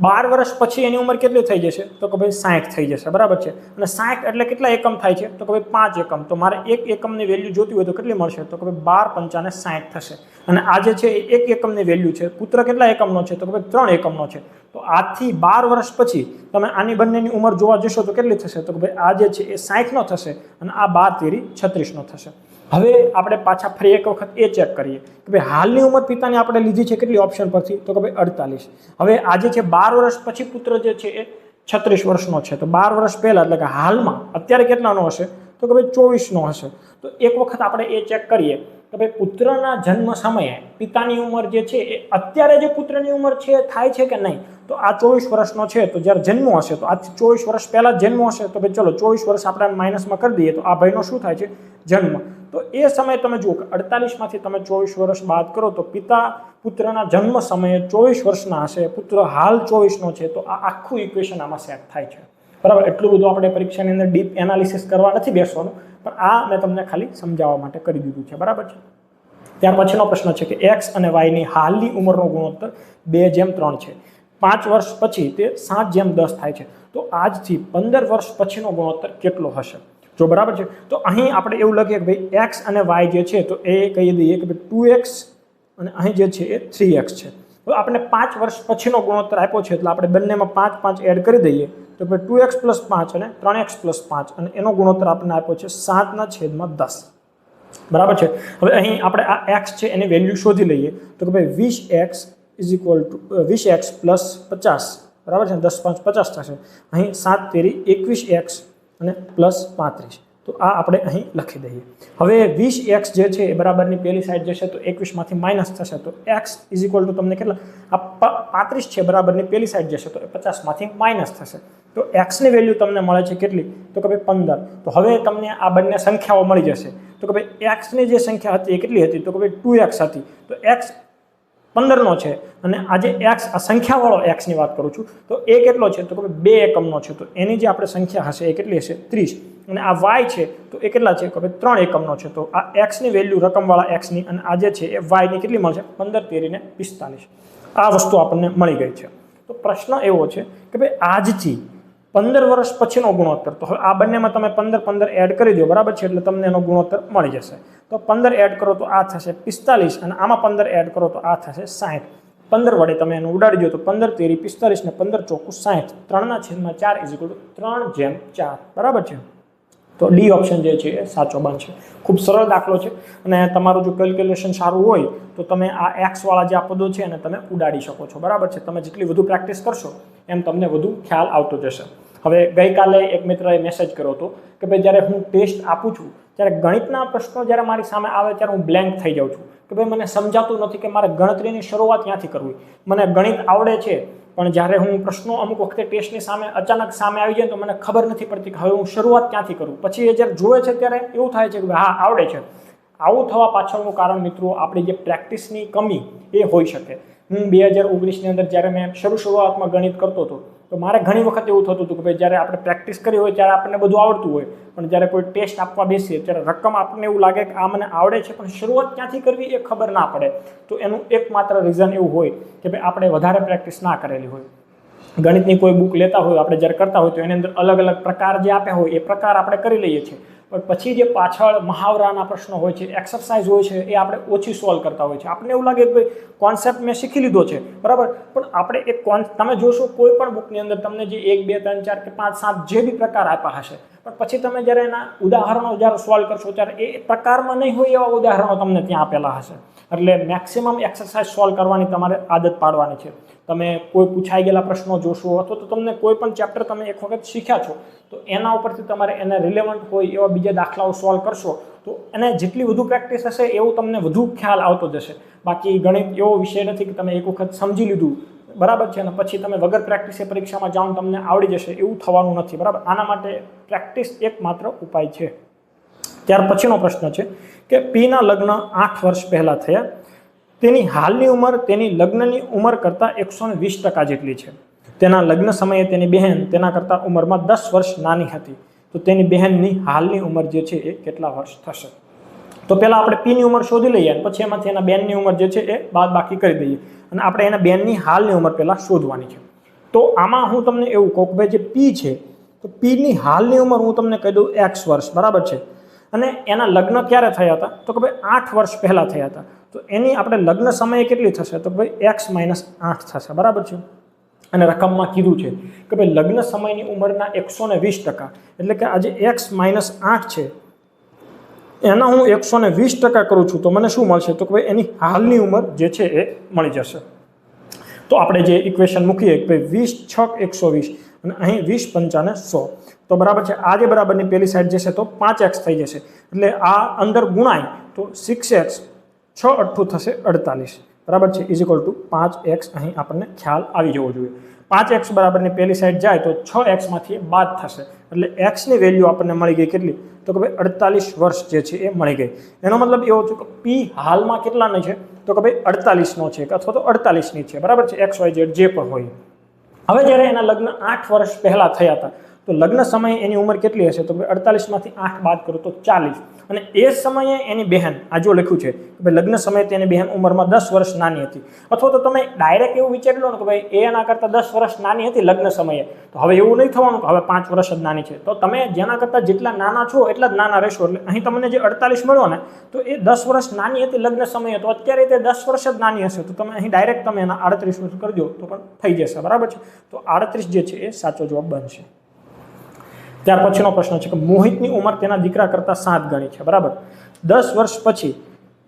12 વર્ષ પછી એની ઉંમર કેટલી થઈ જશે? તો કે ભાઈ 60 થઈ જશે, બરાબર છે. અને 60 એટલે કેટલા એકમ થાય છે? તો કે ભાઈ 5 એકમ. તો મારે 1 એકમની વેલ્યુ જોતી હોય તો કેટલી મળશે? તો કે ભાઈ 12 × 5 = 60 થશે. અને આ જે છે એ 1 એકમની વેલ્યુ છે. પુત્ર કેટલા એકમનો છે? તો કે ભાઈ 3 એકમનો છે. તો આજથી 12 વર્ષ પછી તમે આની બંનેની ઉંમર જોવા જશો તો કેટલી થશે? તો કે ભાઈ આ જે છે એ 60 નો થશે અને આ 12 તેરી 36 નો થશે. હવે આપણે પાછા ફરી એક વખત એ ચેક કરીએ કે ભાઈ હાલની ઉંમર પિતાની આપણે લીધી છે કેટલી ઓપ્શન પરથી? તો કે ભાઈ 48. હવે આજે છે 12 વર્ષ પછી પુત્ર જે છે એ 36 વર્ષનો છે, તો 12 વર્ષ પહેલા એટલે કે હાલમાં અત્યારે કેટલાનો હશે? તો કે ભાઈ 24 નો હશે. તો એક વખત આપણે એ ચેક કરીએ કે ભાઈ પુત્રના જન્મ સમયે પિતાની ઉંમર જે છે એ અત્યારે જે પુત્રની ઉંમર છે થાય છે કે નહીં? તો આ 24 વર્ષનો છે, તો જ્યારે જન્મ હશે તો આજથી 24 વર્ષ પહેલા જન્મ હશે, તો ભાઈ ચલો 24 વર્ષ આપણે માઇનસમાં કરી દઈએ તો આ ભાઈનો શું થાય છે? જન્મ. તો એ સમયે તમે જુઓ કે 48 માંથી તમે 24 વર્ષ બાદ કરો તો પિતા પુત્રના જન્મ સમયે 24 વર્ષના હશે, પુત્ર હાલ 24 નો છે, તો આ આખું ઇક્વેશન આમાં સેટ થાય છે, બરાબર. એટલું બધું આપણે પરીક્ષાની અંદર ડીપ એનાલિસિસ કરવા નથી બેસવાનું, પણ આ મેં તમને ખાલી સમજાવવા માટે કરી દીધું છે, બરાબર છે. ત્યાર પછીનો પ્રશ્ન છે કે x અને y ની હાલની ઉંમરનો ગુણોત્તર 2:3 છે. 5 વર્ષ પછી તે 7:10 થાય છે. તો આજથી 15 વર્ષ પછીનો ગુણોત્તર કેટલો હશે? જો બરાબર છે તો અહીં આપણે એવું લખીએ કે ભાઈ એક્સ અને વાય જે છે તો એ કહી દઈએ કે ભાઈ 2x અને અહીં જે છે એ 3x છે. તો આપણે 5 વર્ષ પછીનો ગુણોત્તર આપ્યો છે એટલે આપણે બંનેમાં 5 5 એડ કરી દઈએ તો ભાઈ 2x + 5 અને 3x + 5 અને એનો ગુણોત્તર આપણને આપ્યો છે 7/10. બરાબર છે. હવે અહીં આપણે આ x છે એની વેલ્યુ શોધી લઈએ તો કે ભાઈ 20x = 20x + 50 બરાબર છે 10 5 50 થશે. અહીં 7 તેરી 21x અને +35 તો આ આપણે અહીં લખી દઈએ. હવે 20x જે છે એ બરાબરની પહેલી સાઈડ જશે તો 21 માંથી માઇનસ થશે તો x = તમને કેટલા આ 35 છે બરાબરની પહેલી સાઈડ જશે તો 50 માંથી માઇનસ થશે તો x ની વેલ્યુ તમને મળે છે કેટલી તો કે ભાઈ 15. તો હવે તમને આ બંને સંખ્યાઓ મળી જશે તો કે ભાઈ x ની જે સંખ્યા હતી એ કેટલી હતી તો કે ભાઈ 2x હતી તો x 15 છે અને આજે x આ સંખ્યાવાળો x ની વાત કરું છું તો એ કેટલો છે તો કે 2 એકમનો છે તો એની જે આપણે સંખ્યા હશે એ કેટલી હશે 30 અને આ y છે તો એ કેટલા છે કે 3 એકમનો છે તો આ x ની વેલ્યુ રકમવાળા x ની અને આ જે છે એ y ની કેટલી મળશે 15 તેરીને 45 આ વસ્તુ આપણને મળી ગઈ છે. તો પ્રશ્ન એવો છે કે ભાઈ આજથી 15 વર્ષ પછીનો ગુણોત્તર તો હવે આ બંનેમાં તમે 15 એડ કરી દો બરાબર છે એટલે તમને એનો ગુણોત્તર મળી જશે. તો 15 એડ કરો તો આ થશે 45 અને આમાં 15 એડ કરો તો આ થશે 60. 15 વડે તમે એને ઉડાડી દો તો 15 તેરી 45 ને 15 ચોકું 60 3/4 = 3/4 બરાબર છે. તો ડી ઓપ્શન જે છે એ સાચો બનશે. ખૂબ સરળ દાખલો છે અને તમારું જો કેલ્ક્યુલેશન સારું હોય તો તમે આ x વાળા જે આ પદો છે એને તમે ઉડાડી શકો છો બરાબર છે. તમે જેટલી વધુ પ્રેક્ટિસ કરશો એમ તમને વધુ ખ્યાલ આવતો જશે. હવે ગઈકાલે એક મિત્રએ મેસેજ કર્યો હતો કે ભાઈ જ્યારે હું ટેસ્ટ આપું છું ત્યારે ગણિતના પ્રશ્નો જ્યારે મારી સામે આવે ત્યારે હું બ્લેન્ક થઈ જાઉં છું કે ભાઈ મને સમજાતું નથી કે મારે ગણતરીની શરૂઆત ક્યાંથી કરવી. મને ગણિત આવડે છે પણ જ્યારે હું પ્રશ્નો અમુક વખતે ટેસ્ટની સામે અચાનક સામે આવી જાય તો મને ખબર નથી પડતી કે હવે હું શરૂઆત ક્યાંથી કરું. પછી એ જ્યારે જોવે છે ત્યારે એવું થાય છે કે હા આવડે છે. આવું થવા પાછળનું કારણ મિત્રો આપણી જે પ્રેક્ટિસની કમી એ હોઈ શકે. હું 2019ની અંદર જ્યારે મેં શરૂઆતમાં ગણિત કરતો હતો તો મારે ઘણી વખત એવું થતું હતું કે ભાઈ જ્યારે આપણે પ્રેક્ટિસ કરી હોય ત્યારે આપણને બધું આવડતું હોય પણ જ્યારે કોઈ ટેસ્ટ આપવા બેસીએ ત્યારે રકમ આપણને એવું લાગે કે આ મને આવડે છે પણ શરૂઆત ક્યાંથી કરવી એ ખબર ના પડે. તો એનું એકમાત્ર રીઝન એવું હોય કે ભાઈ આપણે વધારે પ્રેક્ટિસ ના કરેલી હોય. ગણિતની કોઈ બુક લેતા હોય આપણે જ્યારે કરતા હોય તો એની અંદર અલગ અલગ પ્રકાર જે આપ્યા હોય એ પ્રકાર આપણે કરી લઈએ છીએ પણ પછી જે પાછળ મહાવરાના પ્રશ્નો હોય છે એક્સરસાઇઝ હોય છે એ આપણે ઓછી સોલ્વ કરતા હોય છે. આપણને એવું લાગે કે ભાઈ કોન્સેપ્ટ મેં શીખી લીધો છે બરાબર પણ આપણે એક તમે જોશો કોઈ પણ બુકની અંદર તમને જે 1 2 3 4 કે 5 7 જે બી પ્રકાર આપ્યા હશે પણ પછી તમે જ્યારે એના ઉદાહરણો જ્યારે સોલ્વ કરશો ત્યારે એ પ્રકારમાં નહીં હોય એવા ઉદાહરણો તમને ત્યાં આપેલા હશે. એટલે મેક્સિમમ એક્સરસાઇઝ સોલ્વ કરવાની તમારે આદત પાડવાની છે. તમે કોઈ પૂછાઈ ગયેલા પ્રશ્નો જોશો અથવા તો તમને કોઈ પણ ચેપ્ટર તમે એક વખત શીખ્યા છો તો એના ઉપરથી તમારે એને રિલેવન્ટ હોય એવા બીજા દાખલાઓ સોલ્વ કરશો તો એને જેટલી વધુ પ્રેક્ટિસ હશે એવું તમને વધુ ખ્યાલ આવતો જશે. બાકી ગણિત એવો વિષય નથી કે તમે એક વખત સમજી લીધું બરાબર છે અને પછી તમે વગર પ્રેક્ટિસે પરીક્ષામાં જાઓ તમને આવડી જશે એવું થવાનું નથી બરાબર. આના માટે પ્રેક્ટિસ એકમાત્ર ઉપાય છે. ત્યાર પછીનો પ્રશ્ન છે કે પીના લગ્ન 8 વર્ષ પહેલાં થયા. તેની હાલની ઉંમર તેની લગ્નની ઉંમર કરતાં 120% જેટલી છે. તેના લગ્ન સમયે તેની બહેન તેના કરતાં ઉંમરમાં 10 વર્ષ નાની હતી. તો તેની બહેનની હાલની ઉંમર જે છે એ કેટલા વર્ષ થશે? તો પહેલાં આપણે પીની ઉંમર શોધી લઈએ અને પછી એમાંથી એના બેનની ઉંમર જે છે એ બાદબાકી કરી દઈએ અને આપણે એના બેનની હાલની ઉંમર પહેલાં શોધવાની છે. તો આમાં હું તમને એવું કહું કે ભાઈ જે પી છે તો પીની હાલની ઉંમર હું તમને કહી દઉં x વર્ષ બરાબર છે અને એના લગ્ન ક્યારે થયા હતા તો કે ભાઈ 8 વર્ષ પહેલાં થયા હતા. તો એની આપણે લગ્ન સમયે કેટલી થશે તો ભાઈ x - 8 થશે બરાબર છે. અને રકમમાં કીધું છે કે ભાઈ લગ્ન સમયની ઉંમરના 120% એટલે કે આજે x - 8 છે એના હું 120% કરું છું તો મને શું મળશે તો કે ભાઈ એની હાલની ઉંમર જે છે એ મળી જશે. તો આપણે જે ઇક્વેશન મૂકીએ કે ભાઈ 20 × 6 = 120 અને અહીં 20 × 5 = 100 તો બરાબર છે. આ જે બરાબરની પહેલી સાઈડ જશે તો 5x થઈ જશે એટલે આ અંદર ગુણાય તો 6x 6 × 8 થશે 48 બરાબર છે = 5x. અહીં આપણને ખ્યાલ આવી જવો જોઈએ. 5x બરાબરની પહેલી સાઈડ જાય તો 6x માંથી બાદ થશે એટલે x ની વેલ્યુ આપણને મળી ગઈ કેટલી તો કે ભાઈ 48 વર્ષ જે છે એ મળી ગઈ. એનો મતલબ એવો છે કે p હાલમાં કેટલાનો છે તો કે ભાઈ 48નો છે અથવા તો 48ની છે બરાબર છે xyz જે પણ હોય. હવે જ્યારે એના લગ્ન 8 વર્ષ પહેલાં થયા હતા તો લગ્ન સમયે એની ઉંમર કેટલી હશે? તો 48માંથી 8 બાદ કરો તો 40. અને એ સમયે એની બહેન, આ જો લખ્યું છે કે ભાઈ લગ્ન સમયે તેની બહેન ઉંમરમાં 10 વર્ષ નાની હતી, અથવા તો તમે ડાયરેક્ટ એવું વિચારી લો ને કે ભાઈ એ એના કરતાં 10 વર્ષ નાની હતી લગ્ન સમયે, તો હવે એવું નહીં થવાનું કે હવે 5 વર્ષ જ નાની છે. તો તમે જેના કરતાં જેટલા નાના છો એટલા જ નાના રહેશો. એટલે અહીં તમને જે 48 મળ્યો ને, તો એ 10 વર્ષ નાની હતી લગ્ન સમયે, તો અત્યારે તે 10 વર્ષ જ નાની હશે. તો તમે અહીં ડાયરેક્ટ તમે એના 38 વર્ષ કરજો તો પણ થઈ જશે, બરાબર છે. તો 38 જે છે એ સાચો જવાબ બનશે. ત્યાર પછીનો પ્રશ્ન છે કે મોહિતની ઉંમર તેના દીકરા કરતાં 7 ગણી છે, બરાબર. 10 વર્ષ પછી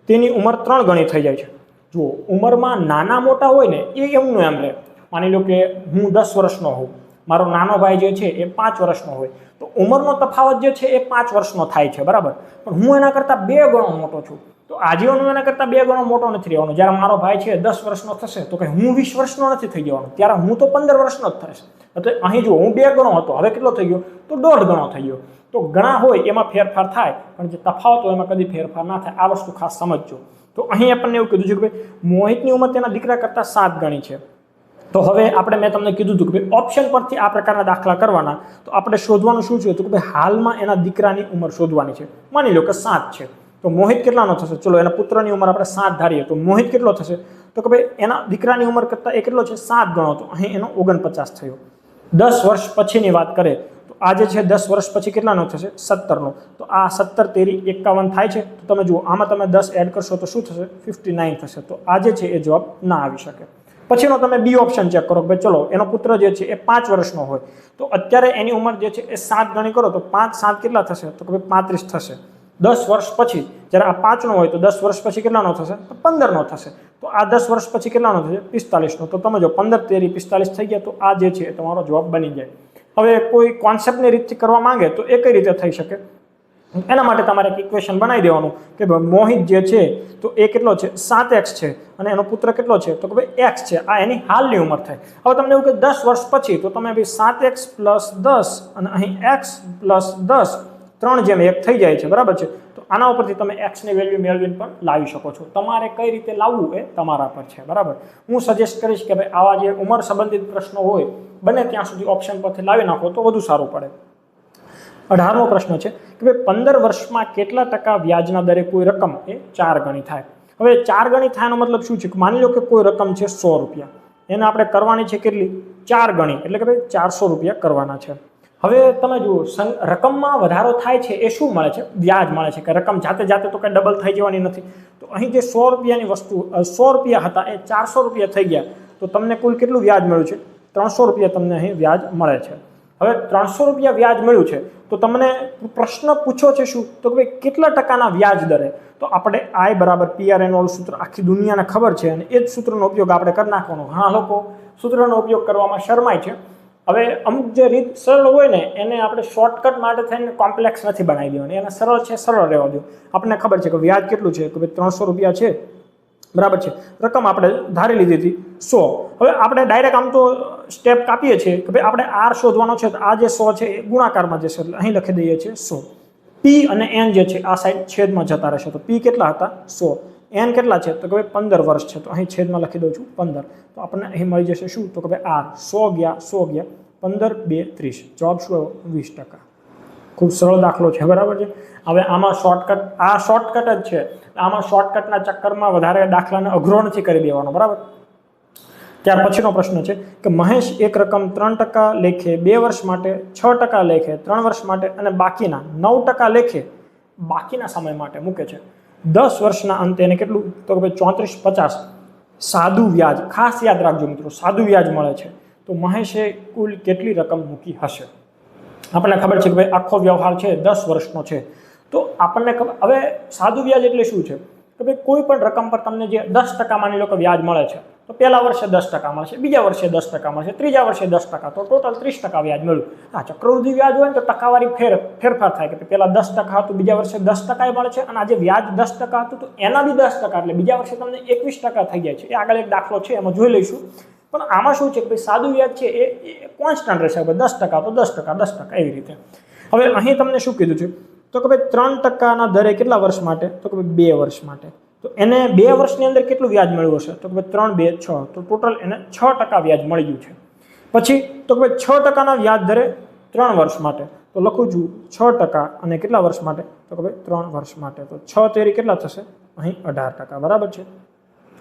તેની ઉંમર 3 ગણી થઈ જાય છે. જુઓ, ઉંમરમાં નાના મોટા હોય ને એ એમનું એમ રહે. માની લો કે હું 10 વર્ષનો હોઉં, મારો નાનો ભાઈ જે છે એ 5 વર્ષનો હોય, તો ઉંમરનો તફાવત જે છે એ 5 વર્ષનો થાય છે, બરાબર. પણ હું એના કરતાં 2 ગણો મોટો છું, તો આજીવન હું એના કરતાં 2 ગણો મોટો નથી રહેવાનો. જ્યારે મારો ભાઈ છે 10 વર્ષનો થશે તો કે હું 20 વર્ષનો નથી થઈ જવાનો, ત્યારે હું તો 15 વર્ષનો જ થશે. તો અહીં જો હું 2 ગણો હતો, હવે કેટલો થઈ ગયો? તો 1.5 ગણો થઈ ગયો. તો ગણા હોય એમાં ફેરફાર થાય, પણ જે તફાવત હોય એમાં કદી ફેરફાર ના થાય. આ વસ્તુ ખાસ સમજજો. તો અહીં આપણને એવું કીધું છે કે ભાઈ મોહિતની ઉંમર તેના દીકરા કરતાં 7 ગણી છે. તો હવે આપણે મેં તમને કીધું હતું કે ભાઈ ઓપ્શન પરથી આ પ્રકારના દાખલા કરવાના. તો આપણે શોધવાનું શું છે? તો કે ભાઈ હાલમાં એના દીકરાની ઉંમર શોધવાની છે. માની લો કે 7 છે, તો મોહિત કેટલાનો થશે? ચલો એના પુત્રની ઉંમર આપણે 7 ધારીએ, તો મોહિત કેટલો થશે? તો કે ભાઈ એના દીકરાની ઉંમર કરતાં એ કેટલો છે? 7 ગણો. તો અહીં એનો 49 થયો. 10 વર્ષ પછીની વાત કરે તો આ જે છે 10 વર્ષ પછી કેટલાનો થશે? 17નો. તો આ 17 તેરી 51 થાય છે. તો તમે જુઓ, આમાં તમે 10 એડ કરશો તો શું થશે? 59 થશે. તો આ જે છે એ જવાબ ના આવી શકે. પછીનો તમે બી ઓપ્શન ચેક કરો. ભાઈ ચલો, એનો પુત્ર જે છે એ 5 વર્ષનો હોય, તો અત્યારે એની ઉંમર જે છે એ 7 ગણી કરો તો 5 7 કેટલા થશે? તો કે ભાઈ 35 થશે. 10 વર્ષ પછી જ્યારે આ 5નો હોય તો 10 વર્ષ પછી કેટલાનો થશે? તો 15નો થશે. તો આ 10 વર્ષ પછી કેટલાનો થશે? 45નો. તો તમે જો 15 તેરી 45 થઈ ગયા. તો આ જે છે એ તમારો જવાબ બની જાય. હવે કોઈ કોન્સેપ્ટની રીતથી કરવા માંગે તો એ કઈ રીતે થઈ શકે? એના માટે તમારે એક ઇક્વેશન બનાવી દેવાનું કે ભાઈ મોહિત જે છે તો એ કેટલો છે? 7x છે, અને એનો પુત્ર કેટલો છે? તો કે ભાઈ x છે. આ એની હાલની ઉંમર થાય. હવે તમને એવું કે 10 વર્ષ પછી, તો તમે ભાઈ 7x + 10 અને અહીં x + 10 3:1 થઈ જાય છે, બરાબર છે. તો આના ઉપરથી તમે x ની વેલ્યુ મેળવીને પણ લાવી શકો છો. તમારે કઈ રીતે લાવવું એ તમારા પર છે, બરાબર. હું સજેસ્ટ કરીશ કે ભાઈ આવા જે ઉંમર સંબંધિત પ્રશ્નો હોય બને ત્યાં સુધી ઓપ્શન પરથી લાવી નાખો તો વધુ સારું પડે. 18મો પ્રશ્ન છે કે ભાઈ 15 વર્ષમાં કેટલા ટકા વ્યાજના દરે કોઈ રકમ એ 4 ગણી થાય? હવે 4 ગણી થાયનો મતલબ શું છે? માની લો કે કોઈ રકમ છે 100 રૂપિયા, એને આપણે કરવાની છે કેટલી? 4 ગણી, એટલે કે ભાઈ 400 રૂપિયા કરવાના છે. હવે તમે જુઓ, રકમમાં વધારો થાય છે એ શું મળે છે? વ્યાજ મળે છે. કે રકમ જાતે જાતે તો કંઈ ડબલ થઈ જવાની નથી. તો અહીં જે 100 રૂપિયાની વસ્તુ 100 રૂપિયા હતા એ 400 રૂપિયા થઈ ગયા, તો તમને કુલ કેટલું વ્યાજ મળ્યું છે? 300 રૂપિયા તમને અહીં વ્યાજ મળે છે. હવે 300 રૂપિયા વ્યાજ મળ્યું છે, તો તમને પ્રશ્ન પૂછો છે શું? તો કે ભાઈ કેટલા ટકાના વ્યાજ દરે? તો આપણે I = PRN વાળું સૂત્ર આખી દુનિયાને ખબર છે, અને એ જ સૂત્રનો ઉપયોગ આપણે કરી નાખવાનો. ઘણા લોકો સૂત્રનો ઉપયોગ કરવામાં શરમાય છે. હવે અમુક જે રીત સરળ હોય ને એને આપણે શોર્ટકટ માટે થઈને કોમ્પ્લેક્સ નથી બનાવી દેવાની. એને સરળ છે સરળ રહેવા દો. આપણને ખબર છે કે વ્યાજ કેટલું છે? કે ભાઈ 300 રૂપિયા છે, બરાબર છે. રકમ આપણે ધારી લીધી હતી 100. હવે આપણે ડાયરેક્ટ આમ તો સ્ટેપ કાપીએ છીએ કે ભાઈ આપણે R શોધવાનો છે, તો આ જે 100 છે એ ગુણાકારમાં જશે, એટલે અહીં લખી દઈએ છીએ 100. P અને N જે છે આ સાઈડ છેદમાં જતા રહેશે. તો P કેટલા હતા? 100. N કેટલા છે? તો કે ભાઈ 15 વર્ષ છે, તો અહીં છેદમાં લખી દઉં છું 15. તો આપણને અહીં મળી જશે શું? તો કે ભાઈ R 100 ગયા 15 2 30. જવાબ શું આવ્યો? 20%. ખૂબ સરળ દાખલો છે, બરાબર છે. હવે આમાં શોર્ટકટ, આ શોર્ટકટ જ છે. આમાં શોર્ટકટના ચક્કરમાં વધારે દાખલાને અઘરો નથી કરી દેવાનો, બરાબર. ત્યાર પછીનો પ્રશ્ન છે કે મહેશ એક રકમ 3% લેખે 2 વર્ષ માટે, 6% લેખે 3 વર્ષ માટે અને બાકીના 9% લેખે બાકીના સમય માટે મૂકે છે. 10 વર્ષના અંતે એને કેટલું? તો કે ભાઈ 34.50 સાદું વ્યાજ. ખાસ યાદ રાખજો મિત્રો, સાદું વ્યાજ મળે છે. તો મહેશે કુલ કેટલી રકમ મૂકી હશે? આપણને ખબર છે કે ભાઈ આખો વ્યવહાર છે 10 વર્ષનો છે. તો આપણને ખબર, હવે સાદું વ્યાજ એટલે શું છે? કે ભાઈ કોઈ પણ રકમ પર તમને જે 10% માની લો કે વ્યાજ મળે છે, તો પહેલા વર્ષે 10% મળશે, બીજા વર્ષે 10% મળશે, ત્રીજા વર્ષે 10%, તો ટોટલ 30% વ્યાજ મળ્યું. આ ચક્રવૃદ્ધિ વ્યાજ હોય ને તો ટકાવારી ફેરફાર થાય કે પહેલા 10% હતું, બીજા વર્ષે 10% મળે છે, અને આજે વ્યાજ 10% હતું તો એના બી 10%, એટલે બીજા વર્ષે તમને 21% થઈ જાય છે. એ આગળ એક દાખલો છે, એમાં જોઈ લઈશું. પણ આમાં શું છે કે ભાઈ સાદું વ્યાજ છે એ કોન્સ્ટન્ટ રહેશે. 10% તો 10%, 10% એવી રીતે. હવે અહીં તમને શું કીધું છે? તો કે ભાઈ 3%ના દરે કેટલા વર્ષ માટે? તો કે ભાઈ 2 વર્ષ માટે. તો એને 2 વર્ષની અંદર કેટલું વ્યાજ મળ્યું હશે? તો કે ભાઈ 3 2 6, તો ટોટલ એને 6% વ્યાજ મળી ગયું છે. પછી તો કે ભાઈ 6%ના વ્યાજ દરે 3 વર્ષ માટે, તો લખું છું 6% અને કેટલા વર્ષ માટે, તો કે ભાઈ 3 વર્ષ માટે, તો 6 તેરી કેટલા થશે, અહીં 18%, બરાબર છે।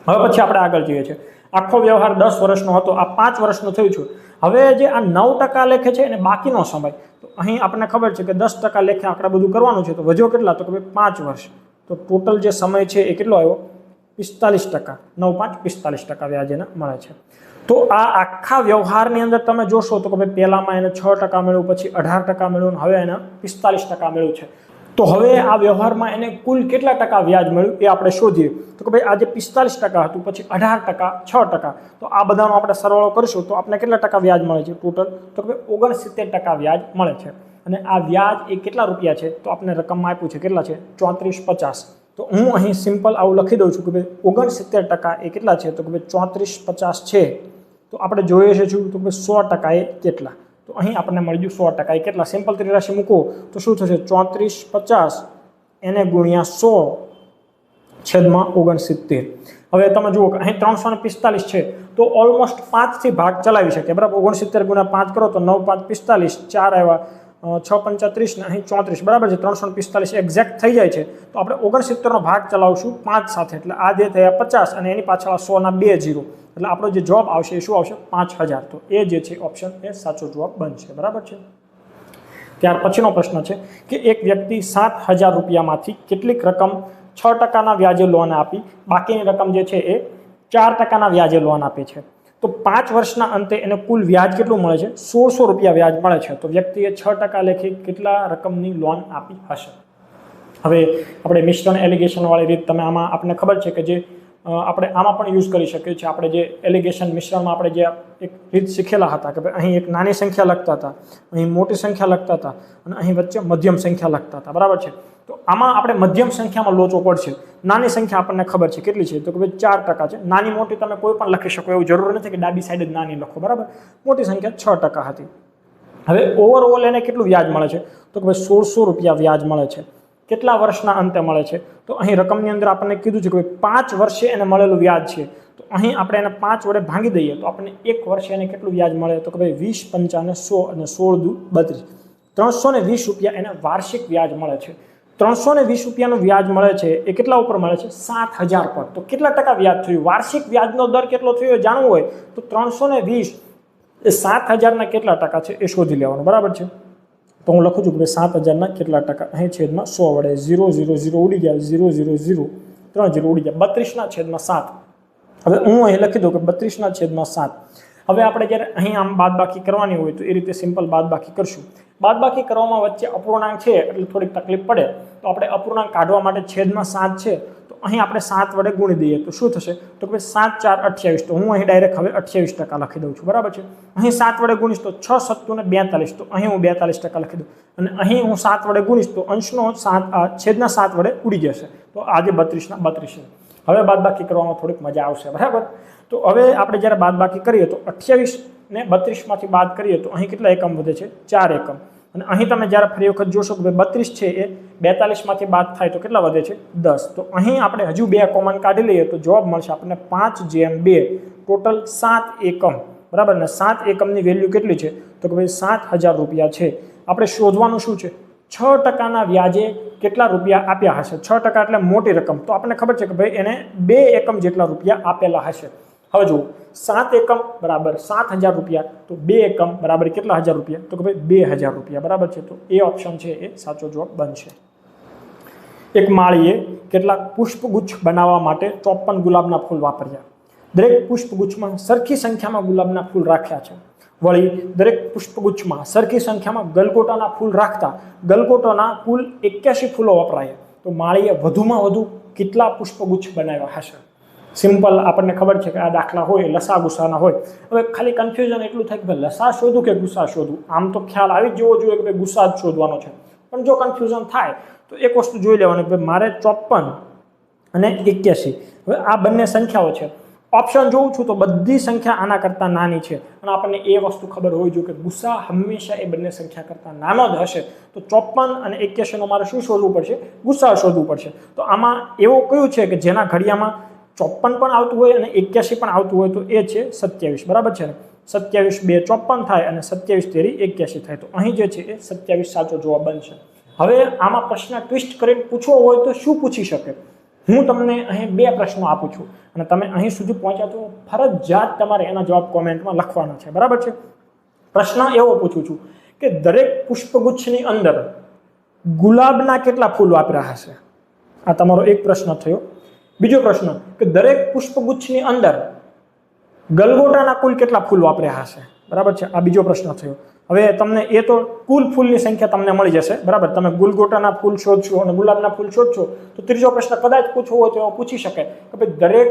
હવે પછી આપણે આગળ જઈએ છીએ, આખો વ્યવહાર 10 વર્ષનો હતો, આ 5 વર્ષનો થયું છે। હવે જે આ 9% લેખે છે એને બાકીનો સમય, તો અહીં આપણને ખબર છે કે 10% લેખે આંકડા બધું કરવાનું છે, તો વધ્યો કેટલા, તો કે ભાઈ 5 વર્ષ, તો ટોટલ જે સમય છે એ કેટલો આવ્યો, 45%, 9 5 45% વ્યાજ એને મળે છે। તો આ આખા વ્યવહારની અંદર તમે જોશો તો કે ભાઈ પહેલામાં એને 6% મળ્યું, પછી 18% મળ્યું, હવે એને 45% મળ્યું છે। તો હવે આ વ્યવહારમાં એને કુલ કેટલા ટકા વ્યાજ મળ્યું એ આપણે શોધીએ, તો કે ભાઈ આજે 45% હતું, પછી 18%, 6%, તો આ બધાનો આપણે સરવાળો કરીશું તો આપણે કેટલા ટકા વ્યાજ મળે છે ટોટલ, તો કે ભાઈ 69% વ્યાજ મળે છે। અને આ વ્યાજ એ કેટલા રૂપિયા છે, તો આપણે રકમમાં આપ્યું છે કેટલા છે, 3450। તો હું અહીં સિમ્પલ આવું લખી દઉં છું કે ભાઈ 69% એ કેટલા છે, તો કે ભાઈ 3450 છે। તો આપણે જોઈએ છે શું, તો કે 100% એ કેટલા, તો અહીં આપણને મળી ગયું 100% એ કેટલા, સિમ્પલ ત્રિરાશી મૂકો તો શું થશે, 3450 એને ગુણ્યા 100/69। હવે તમે જુઓ કે અહીં 345 છે, તો ઓલમોસ્ટ 5 થી ભાગ ચલાવી શકે, બરાબર। 69 ગુણ્યા 5 કરો તો 9 5 45, 4 આવ્યા, 6 5 30 ને અહીં 34, બરાબર છે। 345 એક્ઝેક્ટ થઈ જાય છે, તો આપણે 69નો ભાગ ચલાવશું 5 સાથે, એટલે આ જે થયા 50 અને એની પાછળ 100 ના 2 0, એટલે આપણો જે જવાબ આવશે એ શું આવશે, 5000। તો એ જે છે ઓપ્શન એ સાચો જવાબ બનશે, બરાબર છે। ત્યાર પછીનો પ્રશ્ન છે કે એક વ્યક્તિ 7000 રૂપિયામાંથી કેટલીક રકમ 6%ના વ્યાજે લોન આપી, બાકીની રકમ જે છે એ 4%ના વ્યાજે લોન આપે છે, તો 5 વર્ષના અંતે એને કુલ વ્યાજ કેટલું મળે છે, 1600 રૂપિયા વ્યાજ મળે છે। તો વ્યક્તિએ 6% લેખે કેટલા રકમની લોન આપી હશે। હવે આપણે મિશ્રણ એલિગેશન વાળી રીત, તમે આમાં આપણને ખબર છે કે જે આપણે આમાં પણ યુઝ કરી શકીએ છીએ, આપણે જે એલિગેશન મિશ્રણમાં આપણે જે એક રીત શીખેલા હતા કે ભાઈ અહીં એક નાની સંખ્યા લખતા હતા, અહીં મોટી સંખ્યા લખતા હતા અને અહીં વચ્ચે મધ્યમ સંખ્યા લખતા હતા, બરાબર છે। તો આમાં આપણે મધ્યમ સંખ્યામાં લોચો પડશે, નાની સંખ્યા આપણને ખબર છે કેટલી છે, તો કે ભાઈ 4% છે, નાની મોટી તમે કોઈ પણ લખી શકો, એવું જરૂર નથી કે ડાબી સાઈડ જ નાની લખો, બરાબર। મોટી સંખ્યા 6% હતી। હવે ઓવરઓલ એને કેટલું વ્યાજ મળે છે, તો કે ભાઈ 1600 રૂપિયા વ્યાજ મળે છે, કેટલા વર્ષના અંતે મળે છે, તો અહીં રકમની અંદર આપણને કીધું છે કે 5 વર્ષે એને મળેલું વ્યાજ છે, તો અહીં આપણે એને 5 વડે ભાંગી દઈએ તો આપણને 1 વર્ષે એને કેટલું વ્યાજ મળે, તો કે ભાઈ 20 5 100 અને 16 2 32, 320 રૂપિયા એને વાર્ષિક વ્યાજ મળે છે। 320 રૂપિયાનું વ્યાજ મળે છે એ કેટલા ઉપર મળે છે, 7000 પર। તો કેટલા ટકા વ્યાજ થયું, વાર્ષિક વ્યાજનો દર કેટલો થયો જાણવું હોય તો 320 એ 7000ના કેટલા ટકા છે એ શોધી લેવાનું, બરાબર છે। તો હું લખું છું કે 7000ના કેટલા ટકા, અહીં છેદમાં 100 વડે 0 0 0 ઉડી ગયા, 0 0 0 3 0 ઉડી ગયા, 32/7। હવે હું અહીં લખી દઉં કે 32/7। હવે આપણે જ્યારે અહીં આમ બાદબાકી કરવાની હોય તો એ રીતે સિમ્પલ બાદબાકી કરશું। બાદબાકી કરવામાં વચ્ચે અપૂર્ણાંક છે એટલે થોડીક તકલીફ પડે, તો આપણે અપૂર્ણાંક કાઢવા માટે છેદમાં 7 છે, તો અહીં આપણે 7 વડે ગુણી દઈએ તો શું થશે, તો કે 7 4 28, તો હું અહીં ડાયરેક્ટ હવે 28% લખી દઉં છું, બરાબર છે। અહીં 7 વડે ગુણીશ તો 6 7 ને 42, તો અહીં હું 42% લખી દઉં, અને અહીં હું 7 વડે ગુણીશ તો અંશનો 7 છેદના 7 વડે ઉડી જશે, તો આજે 32/32। હવે બાદબાકી કરવામાં થોડીક મજા આવશે, બરાબર। તો હવે આપણે જ્યારે બાદબાકી કરીએ તો 28 ને 32માંથી બાદ કરીએ તો અહીં કેટલા એકમ વધે છે, 4 એકમ, અને અહીં તમે જ્યારે ફરી વખત જોશો કે 32 છે એ 42માંથી બાદ થાય તો કેટલા વધે છે, 10, તો અહીં આપણે હજુ 2 કોમન કાઢી લઈએ તો જવાબ મળશે આપણને 5/2, ટોટલ 7 એકમ, બરાબર ને। 7 એકમની વેલ્યુ કેટલી છે, તો કે ભાઈ 7000 રૂપિયા છે। આપણે શોધવાનું શું છે, 6%ના વ્યાજે કેટલા રૂપિયા આપ્યા હશે, 6% એટલે મોટી રકમ, તો આપણને ખબર છે કે ભાઈ એને 2 એકમ જેટલા રૂપિયા આપેલા હશે। હવે જુઓ 7 એકમ બરાબર 7000 રૂપિયા, તો 2 એકમ બરાબર કેટલા હજાર રૂપિયા, તો કે ભાઈ 2000 રૂપિયા, બરાબર છે। તો એ ઓપ્શન છે એ સાચો જવાબ બનશે। એક માળીએ કેટલાક પુષ્પગુચ્છ બનાવવા માટે 54 ગુલાબના ફૂલ વાપર્યા, દરેક પુષ્પગુચ્છમાં સરખી સંખ્યામાં ગુલાબના ફૂલ રાખ્યા છે, વળી દરેક પુષ્પગુચ્છમાં સરખી સંખ્યામાં ગલગોટાના ફૂલ રાખતા ગલગોટાના કુલ 81 ફૂલો વપરાયા, તો માળીએ વધુમાં વધુ કેટલા પુષ્પગુચ્છ બનાવ્યા હશે। સિમ્પલ આપણને ખબર છે કે આ દાખલા હોય લસા ગુસાના હોય। હવે ખાલી કન્ફ્યુઝન એટલું થાય કે ભાઈ લસા શોધું કે ગુસા શોધું, આમ તો ખ્યાલ આવી જ જવો જોઈએ કે ભાઈ ગુસા જ શોધવાનો છે, પણ જો કન્ફ્યુઝન થાય તો એક વસ્તુ જોઈ લેવાની કે મારે 54 અને 81, હવે આ બંને સંખ્યાઓ છે, ઓપ્શન જોઉં છું તો બધી સંખ્યા આના કરતાં નાની છે, અને આપણને એ વસ્તુ ખબર હોવી જોઈએ કે ગુસા હંમેશા એ બંને સંખ્યા કરતાં નાનો જ હશે, તો 54 અને 81નો મારે શું શોધવું પડશે, ગુસા શોધવું પડશે। તો આમાં એવું કયું છે કે જેના ઘડિયામાં 54 પણ આવતું હોય અને 81 પણ આવતું હોય, તો એ છે 27, બરાબર છે ને। 27 2 54 થાય અને 27 તેરી 81 થાય. તો અહીં જે છે એ 27 સાચો જવાબ બનશે. હવે આમાં પ્રશ્ન ટ્વિસ્ટ કરીને પૂછવો હોય તો શું પૂછી શકે? હું તમને અહીં 2 પ્રશ્નો આપું છું અને તમે અહીં સુધી પહોંચ્યા તો ફરજિયાત તમારે એના જવાબ કોમેન્ટમાં લખવાના છે. બરાબર છે? પ્રશ્ન એવો પૂછું છું કે દરેક પુષ્પગુચ્છની અંદર ગુલાબના કેટલા ફૂલ વાપર્યા હશે? આ તમારો એક પ્રશ્ન થયો. બીજો પ્રશ્ન કે દરેક પુષ્પગુચ્છની અંદર ગલગોટાના કુલ કેટલા ફૂલ વાપર્યા હશે? બરાબર છે? આ બીજો પ્રશ્ન થયો. હવે તમને એ તો કુલ ફૂલની સંખ્યા તમને મળી જશે. બરાબર? તમે ગુલગોટાના ફૂલ શોધશો અને ગુલાબના ફૂલ શોધશો તો ત્રીજો પ્રશ્ન કદાચ પૂછવો હોય તો પૂછી શકે કે ભાઈ દરેક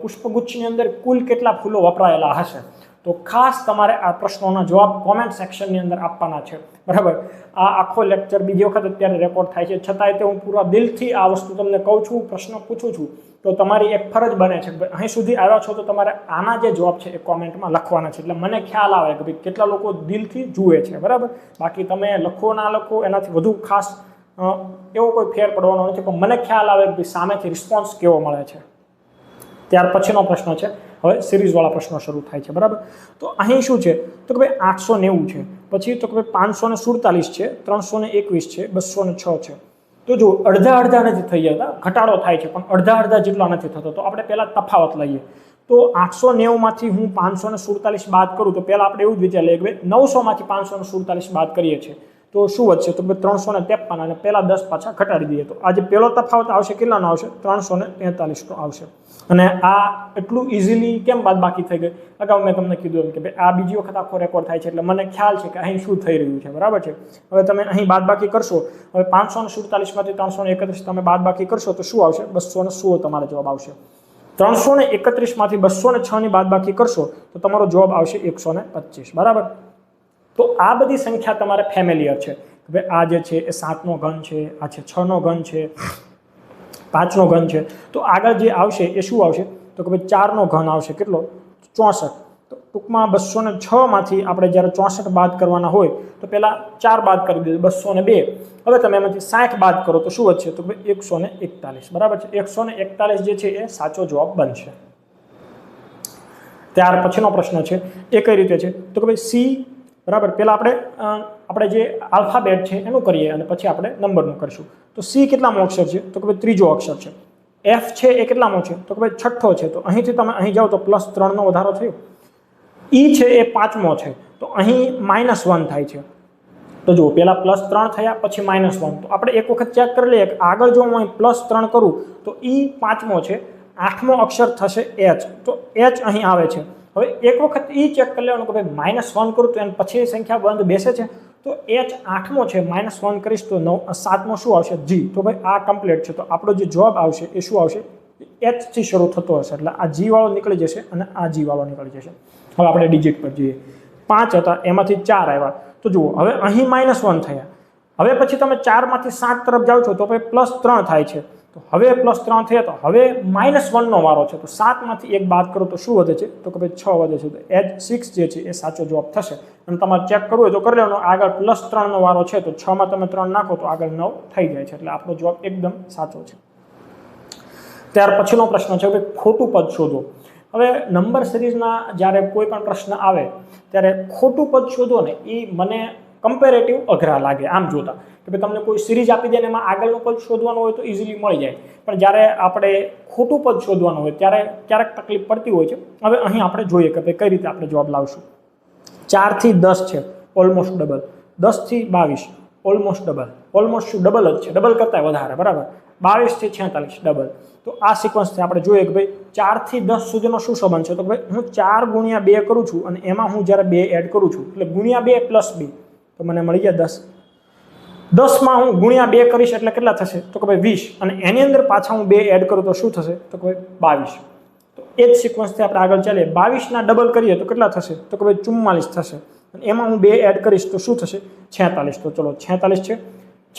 પુષ્પગુચ્છની અંદર કુલ કેટલા ફૂલો વપરાયેલા હશે? તો ખાસ તમારે આ પ્રશ્નોના જવાબ કોમેન્ટ સેક્શનની અંદર આપવાના છે. બરાબર? આ આખો લેક્ચર બીજી વખત અત્યારે રેકોર્ડ થાય છે, છતાંય તે હું પૂરા દિલથી આ વસ્તુ તમને કહું છું, પ્રશ્ન પૂછું છું. તો તમારી એક ફરજ બને છે કે અહીં સુધી આવ્યા છો તો તમારે આના જે જવાબ છે એ કોમેન્ટમાં લખવાના છે, એટલે મને ખ્યાલ આવે કે ભાઈ કેટલા લોકો દિલથી જુએ છે. બરાબર? બાકી તમે લખો ના લખો એનાથી વધુ ખાસ એવો કોઈ ફેર પડવાનો નથી, પણ મને ખ્યાલ આવે કે ભાઈ સામેથી રિસ્પોન્સ કેવો મળે છે. ત્યાર પછીનો પ્રશ્ન છે, હવે સિરીઝવાળા પ્રશ્નો શરૂ થાય છે. બરાબર? તો અહીં શું છે તો કે ભાઈ 890 છે, પછી તો કે ભાઈ 547 છે, 321 છે, 206 છે. તો જો અડધા અડધા નથી થઈ જતા, ઘટાડો થાય છે પણ અડધા અડધા જેટલા નથી થતો. તો આપણે પહેલાં તફાવત લઈએ. તો 890 માંથી હું 547 બાદ કરું તો પહેલાં આપણે એવું જ વિચાર લઈએ કે ભાઈ 900 માંથી 547 બાદ કરીએ છીએ તો શું વધશે? તો 353 અને પહેલા 10 પાછા ઘટાડી દઈએ તો આજે પહેલો તફાવત આવશે કેટલાનો આવશે? 343 નો આવશે. અને આ એટલું ઇઝીલી કેમ બાદબાકી થઈ ગઈ? અગાઉ મેં તમને કીધું કે ભાઈ આ બીજી વખત આખો રેકોર્ડ થાય છે એટલે મને ખ્યાલ છે કે અહીં શું થઈ રહ્યું છે. બરાબર છે? હવે તમે અહીં બાદબાકી કરશો, હવે 547 માંથી 331 તમે બાદબાકી કરશો તો શું આવશે? 216 તમારો જવાબ આવશે. 331 માંથી 206 ની બાદબાકી કરશો તો તમારો જવાબ આવશે 125. બરાબર? તો આ બધી સંખ્યા તમારે ફેમિલિયર છે. હવે આ જે છે એ 7નો ઘન છે, આ છે 6નો ઘન છે, 5નો ઘન છે. તો આગળ જે આવશે એ શું આવશે? તો કે ભાઈ 4નો ઘન આવશે. કેટલો? 64. તો ટૂંકમાં 206 માંથી આપણે જ્યારે 64 બાદ કરવાના હોય તો પહેલાં 4 બાદ કરી દીધું, 202. હવે તમે એમાંથી 60 બાદ કરો તો શું વધશે? તો ભાઈ 141. બરાબર છે? 141 જે છે એ સાચો જવાબ બનશે. ત્યાર પછીનો પ્રશ્ન છે એ કઈ રીતે છે? તો કે ભાઈ સી. બરાબર? પહેલાં આપણે જે આલ્ફાબેટ છે એનું કરીએ અને પછી આપણે નંબરનું કરીશું. તો સી કેટલામો અક્ષર છે? તો કે ભાઈ ત્રીજો અક્ષર છે. એફ છે એ કેટલામો છે? તો કે ભાઈ છઠ્ઠો છે. તો અહીંથી તમે અહીં જાઓ તો +3 નો વધારો થયો. ઈ છે એ 5મો છે તો અહીં -1 થાય છે. તો જુઓ પહેલાં +3 થયા પછી -1. તો આપણે એક વખત ચેક કરી લઈએ કે આગળ જો હું અહીં +3 કરું તો ઈ 5મો છે, 8મો અક્ષર થશે એચ. તો એચ અહીં આવે છે. હવે એક વખત ઈ ચેક કરી લેવાનું કે ભાઈ -1 કરું તો એની પછી સંખ્યા બંધ બેસે છે. તો એચ 8મો છે, -1 કરીશ તો 7મો શું આવશે? જી. તો ભાઈ આ કમ્પ્લીટ છે. તો આપણો જે જવાબ આવશે એ શું આવશે? એચ થી શરૂ થતો હશે એટલે આ જી વાળો નીકળી જશે અને આ જી વાળો નીકળી જશે. હવે આપણે ડિજિટ પર જઈએ. 5 હતા એમાંથી 4 આવ્યા. તો જુઓ હવે અહીં -1 થયા. હવે પછી તમે 4 માંથી 7 તરફ જાઓ છો તો ભાઈ +3 થાય છે. તો હવે +3 થયા તો હવે -1 નો વારો છે. તો 7 માંથી 1 બાદ કરો તો શું વધે છે? તો કે ભાઈ 6 વધે છે. તો એચ 6 જે છે એ સાચો જવાબ થશે. અને તમારે ચેક કરવું હોય તો કરી લેવાનો, આગળ +3 નો વારો છે તો 6 માં તમે 3 નાખો તો આગળ 9 થઈ જાય છે. એટલે આપણો જવાબ એકદમ સાચો છે. ત્યાર પછીનો પ્રશ્ન છે કે ખોટું પદ શોધો. હવે નંબર સિરીઝના જ્યારે કોઈ પણ પ્રશ્ન આવે ત્યારે ખોટું પદ શોધો ને એ મને કમ્પેરેટિવ અઘરા લાગે આમ જોતા. કે ભાઈ તમને કોઈ સિરીઝ આપી દે ને એમાં આગળનું પદ શોધવાનું હોય તો ઇઝીલી મળી જાય, પણ જ્યારે આપણે ખોટું પદ શોધવાનું હોય ત્યારે ક્યારેક તકલીફ પડતી હોય છે. હવે અહીં આપણે જોઈએ કે ભાઈ કઈ રીતે આપણે જવાબ લાવશું. 4 થી 10 છે, ઓલમોસ્ટ ડબલ. 10 થી 22 ઓલમોસ્ટ ડબલ. ઓલમોસ્ટ શું ડબલ જ છે, ડબલ કરતાં વધારે. બરાબર? 22 થી 46 ડબલ. તો આ સિક્વન્સથી આપણે જોઈએ કે ભાઈ 4 થી 10 સુધીનો શું સંબંધ છે? તો ભાઈ હું 4 ગુણ્યા 2 કરું છું અને એમાં હું જ્યારે 2 એડ કરું છું એટલે ગુણ્યા 2 + 2 તો મને મળી ગયા 10. 10માં હું ગુણ્યા 2 કરીશ એટલે કેટલા થશે? તો કે ભાઈ 20. અને એની અંદર પાછા હું 2 એડ કરું તો શું થશે? તો કે ભાઈ 22. તો એ જ સિક્વન્સથી આપણે આગળ ચાલીએ. 22ના ડબલ કરીએ તો કેટલા થશે? તો કે ભાઈ 44 થશે. અને એમાં હું 2 એડ કરીશ તો શું થશે? 46. તો ચલો 46 છે.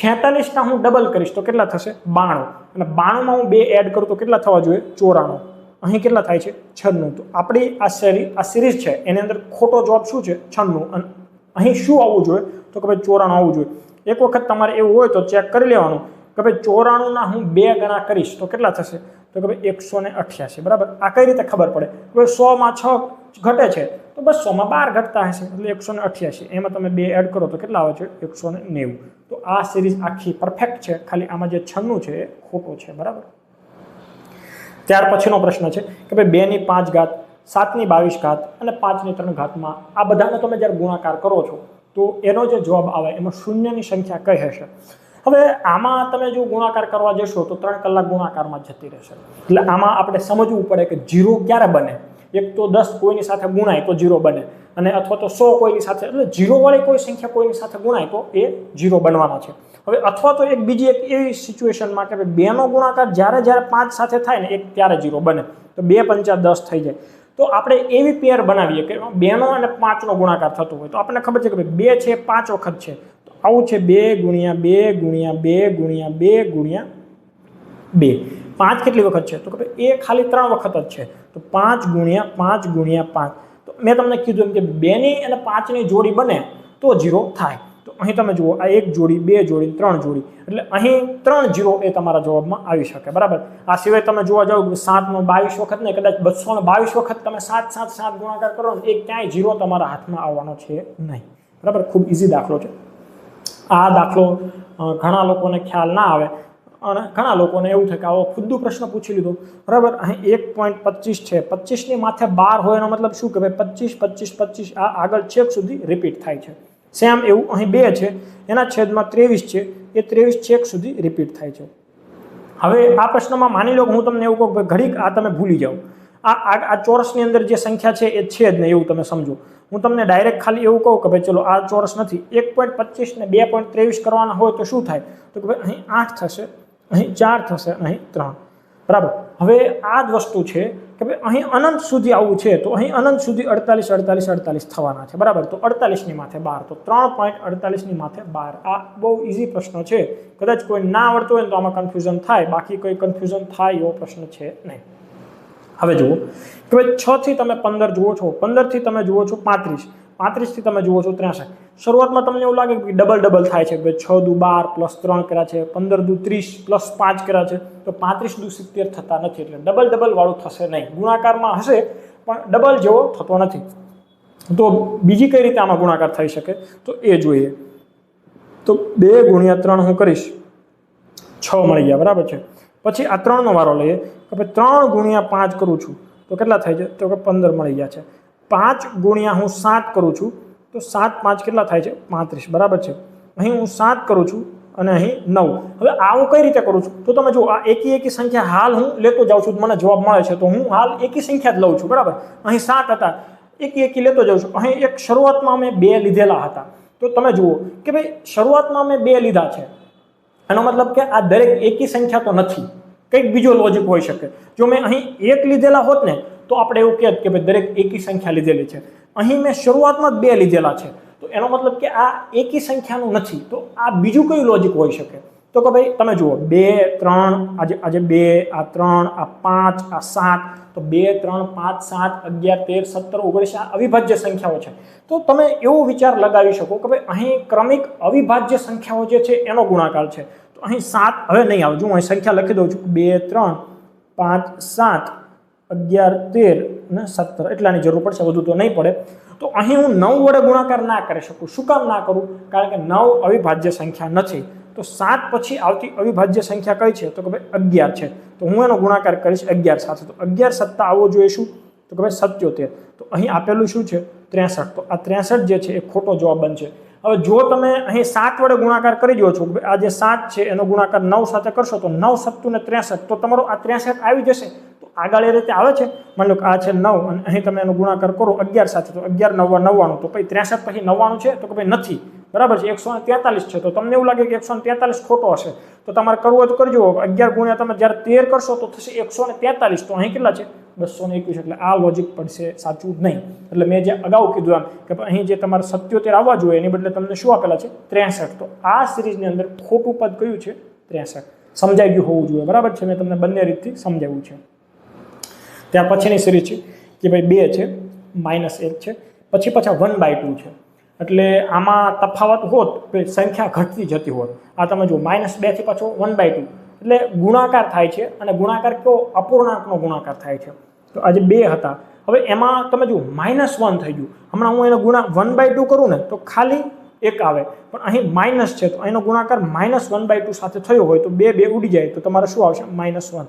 46ના હું ડબલ કરીશ તો કેટલા થશે? 92. અને 92માં હું 2 એડ કરું તો કેટલા થવા જોઈએ? 94. અહીં કેટલા થાય છે? 96. તો આપણી આ સિરીઝ છે એની અંદર ખોટો જવાબ શું છે? 96. અને અહીં શું આવવું જોઈએ? તો કે ભાઈ 94 આવવું જોઈએ. એક વખત તમારે એવું હોય તો ચેક કરી લેવાનું કે ભાઈ 94ના હું 2 ગણા કરીશ તો કેટલા થશે? તો કે ભાઈ 188, બરાબર. આ કઈ રીતે ખબર પડે? કે 100માં 6 ઘટે છે તો 200માં 12 ઘટતા હશે, એટલે 188. એમાં તમે 2 એડ કરો તો કેટલા આવે છે? 190. તો આ સિરીઝ આખી પરફેક્ટ છે, ખાલી આમાં જે 96 છે એ ખોટો છે, બરાબર. ત્યાર પછીનો પ્રશ્ન છે કે ભાઈ 2 ની 5 ઘાત, 7 ની 22 ઘાત અને 5 ની 3 ઘાતમાં આ બધાનો તમે જ્યારે ગુણાકાર કરો છો તો એનો જે જવાબ આવે એમાં શૂન્યની સંખ્યા કઈ હશે? હવે આમાં તમે જો ગુણાકાર કરવા જશો તો 3 કલાક ગુણાકારમાં જતી રહેશે. એટલે આમાં આપણે સમજવું પડે કે 0 ક્યારે બને. એક તો 10 કોઈની સાથે ગુણાય તો 0 બને, અને અથવા તો 100 કોઈની સાથે, એટલે 0 વાળી કોઈ સંખ્યા કોઈની સાથે ગુણાય તો એ 0 બનવાના છે. હવે અથવા તો બીજી એક એવી સિચ્યુએશનમાં કે 2 નો ગુણાકાર જ્યારે 5 સાથે થાય ને એક ત્યારે 0 બને, તો 2 પંચા 10 થઈ જાય. તો આપણે એવી પેર બનાવીએ કે 2 નો અને 5 નો ગુણાકાર થતો હોય તો આપણને ખબર છે કે 2 છે 5 વખત છે, તો આવું છે 2 ગુણ્યા 2 ગુણ્યા 2 ગુણ્યા 2 ગુણ્યા 2. 5 કેટલી વખત છે? તો કે એ ખાલી 3 વખત જ છે, તો 5 ગુણ્યા 5 ગુણ્યા 5. તો મેં તમને કીધું એમ કે 2 ની અને 5 ની જોડી બને તો 0 થાય. તો અહીં તમે જુઓ, આ 1 જોડી, 2 જોડી, 3 જોડી, એટલે અહીં 3 0 એ તમારા જવાબમાં આવી શકે, બરાબર. આ સિવાય તમે જોવા જાઓ 7 નો 22 વખત ને કદાચ 222 વખત તમે 7 7 7 ગુણાકાર કરો ને એ ક્યાંય 0 તમારા હાથમાં આવવાનો છે નહીં, બરાબર. ખૂબ ઇઝી દાખલો છે આ દાખલો. ઘણા લોકોને ખ્યાલ ના આવે અને ઘણા લોકોને એવું થાય કે આવો ખુદનો પ્રશ્ન પૂછી લીધો, બરાબર. અહીં 1.25 છે, 25 ની માથે 12 હોય એનો મતલબ શું કે ભાઈ 25 25 25 આ આગળ છેક સુધી રિપીટ થાય છે. સેમ એવું અહીં 2 છે એના છેદમાં 23 છે, એ 23 છેક સુધી રિપીટ થાય છે. હવે આ પ્રશ્નમાં માની લો કે હું તમને એવું કહું કે ઘડીક આ તમે ભૂલી જાઓ, આ ચોરસની અંદર જે સંખ્યા છે એ છે જ નહીં એવું તમે સમજો. હું તમને ડાયરેક્ટ ખાલી એવું કહું કે ભાઈ ચલો આ ચોરસ નથી, 1.25 ને 2.23 કરવાના હોય તો શું થાય? તો કે ભાઈ અહીં 8 થશે, અહીં 4 થશે, અહીં 3, બરાબર. હવે આ જ વસ્તુ છે કે ભાઈ અહીં અનંત સુધી આવવું છે તો અહીં અનંત સુધી 48 48 48 થવાના છે, બરાબર. તો 48 ની માથે 12, તો 3.48 ની માથે 12. આ બહુ ઇઝી પ્રશ્ન છે. કદાચ કોઈ ના આવડતું હોય તો આમાં કન્ફ્યુઝન થાય, બાકી કોઈ કન્ફ્યુઝન થાય એવો પ્રશ્ન છે નહીં. હવે જુઓ કે ભાઈ 6 થી તમે 15 જુઓ છો, 15 થી તમે જુઓ છો 35, 35 થી તમે જુઓ છો 63. શરૂઆતમાં તમને એવું લાગે કે ડબલ થાય છે, ભાઈ 6 દુ 12 પ્લસ 3 કર્યા છે, 15 દુ 30 પ્લસ 5 કર્યા છે, તો 35 દુ 70 થતા નથી. એટલે ડબલ વાળું થશે નહીં. ગુણાકારમાં હશે પણ ડબલ જેવો થતો નથી. તો બીજી કઈ રીતે આમાં ગુણાકાર થઈ શકે તો એ જોઈએ. તો 2 ગુણ્યા 3 હું કરીશ, 6 મળી ગયા, બરાબર છે. પછી આ 3 નો વારો લઈએ કે ભાઈ 3 ગુણ્યા 5 કરું છું તો કેટલા થાય છે? તો કે 15 મળી ગયા છે. 5 ગુણ્યા હું 7 કરું છું તો 7 5 કેટલા થાય છે? 35, બરાબર છે. અહીં હું 7 કરું છું અને અહીં 9. હવે આ હું કઈ રીતે કરું છું તો તમે જુઓ, આ એકી સંખ્યા હાલ હું લેતો જાઉં છું, મને જવાબ મળે છે તો હું હાલ એકી સંખ્યા જ લઉં છું, બરાબર. અહીં 7 હતા, એકી લેતો જાઉં છું. અહીં એક શરૂઆતમાં મેં 2 લીધેલા હતા, તો તમે જુઓ કે ભાઈ શરૂઆતમાં મેં 2 લીધા છે, એનો મતલબ કે આ દરેક એકી સંખ્યા તો નથી, કંઈક બીજો લોજિક હોઈ શકે. જો મેં અહીં 1 લીધેલા હોત ને તો આપણે એવું કહેત કે ભાઈ દરેક એકી સંખ્યા લીધેલી છે. અહીં મેં શરૂઆતમાં 2 લીધેલા છે તો એનો મતલબ કે આ એકી સંખ્યાનું નથી, તો આ બીજું કયું લોજિક હોઈ શકે? તો કે ભાઈ તમે જુઓ 2 3 આજે 2, આ 3, આ 5, આ 7, તો 2 3 5 7 11 13 17 19 આ અવિભાજ્ય સંખ્યાઓ છે. તો તમે એવો વિચાર લગાવી શકો કે ભાઈ અહીં ક્રમિક અવિભાજ્ય સંખ્યાઓ જે છે એનો ગુણાકાર છે. તો અહીં 7 હવે નહીં આવે. જો હું અહીં સંખ્યા લખી દઉં છું 2 3 5 7 11 13 અને 17, એટલાની જરૂર પડશે, વધુ તો નહીં પડે. તો અહીં હું 9 વડે ગુણાકાર ના કરી શકું. શું કામ ના કરું? કારણ કે 9 અવિભાજ્ય સંખ્યા નથી. તો 7 પછી આવતી અવિભાજ્ય સંખ્યા કઈ છે? તો કે ભાઈ 11 છે. તો હું એનો ગુણાકાર કરીશ 11 સાથે. તો 11 સત્તા આવવો જોઈએ શું? તો કે ભાઈ 77. તો અહીં આપેલું શું છે? 63. તો આ 63 જે છે એ ખોટો જવાબ બનશે. હવે જો તમે અહીં 7 વડે ગુણાકાર કરી દો છો, આ જે 7 છે એનો ગુણાકાર 9 સાથે કરશો તો 9 7 ને 63, તો તમારો આ 63 આવી જશે. તો આગળ એ રીતે આવે છે. માની લો કે આ છે 9 અને અહીં તમે એનો ગુણાકાર કરો 11 સાથે, તો 11 9 99. તો પછી 63 પછી 99 છે? તો કે ભાઈ નથી, બરાબર છે. 143 છે. તો તમને એવું લાગે કે 143 ખોટો હશે, તો તમારે કરવું હોય તો કરજો. 11 ગુણ્યા તમે જ્યારે 13 કરશો તો થશે 143. તો અહીં કેટલા છે? 221. એટલે આ લોજિક પડશે સાચું નહીં. એટલે મેં જે અગાઉ કીધું એમ કે અહીં જે તમારે 77 આવવા જોઈએ એની બદલે તમને શું આપેલા છે? 63. તો આ સિરીઝની અંદર ખોટું પદ કયું છે? 63. સમજાઈ ગયું હોવું જોઈએ, બરાબર છે. મેં તમને બંને રીતથી સમજાવ્યું છે. ત્યાર પછીની સિરીઝ છે કે ભાઈ 2 છે, -1 છે, પછી પાછા 1/2 છે. એટલે આમાં તફાવત હોત, સંખ્યા ઘટતી જતી હોત. આ તમે જુઓ -2 થી પાછો 1/2, એટલે ગુણાકાર થાય છે અને ગુણાકાર કેવો અપૂર્ણાંકનો ગુણાકાર થાય છે. તો આજે 2 હતા. હવે એમાં તમે જુઓ -1 થઈ ગયું. હમણાં હું એનો ગુણા 1/2 કરું ને તો ખાલી 1 આવે, પણ અહીં માઇનસ છે તો એનો ગુણાકાર -1/2 સાથે થયો હોય તો 2 ઉડી જાય તો તમારે શું આવશે? -1.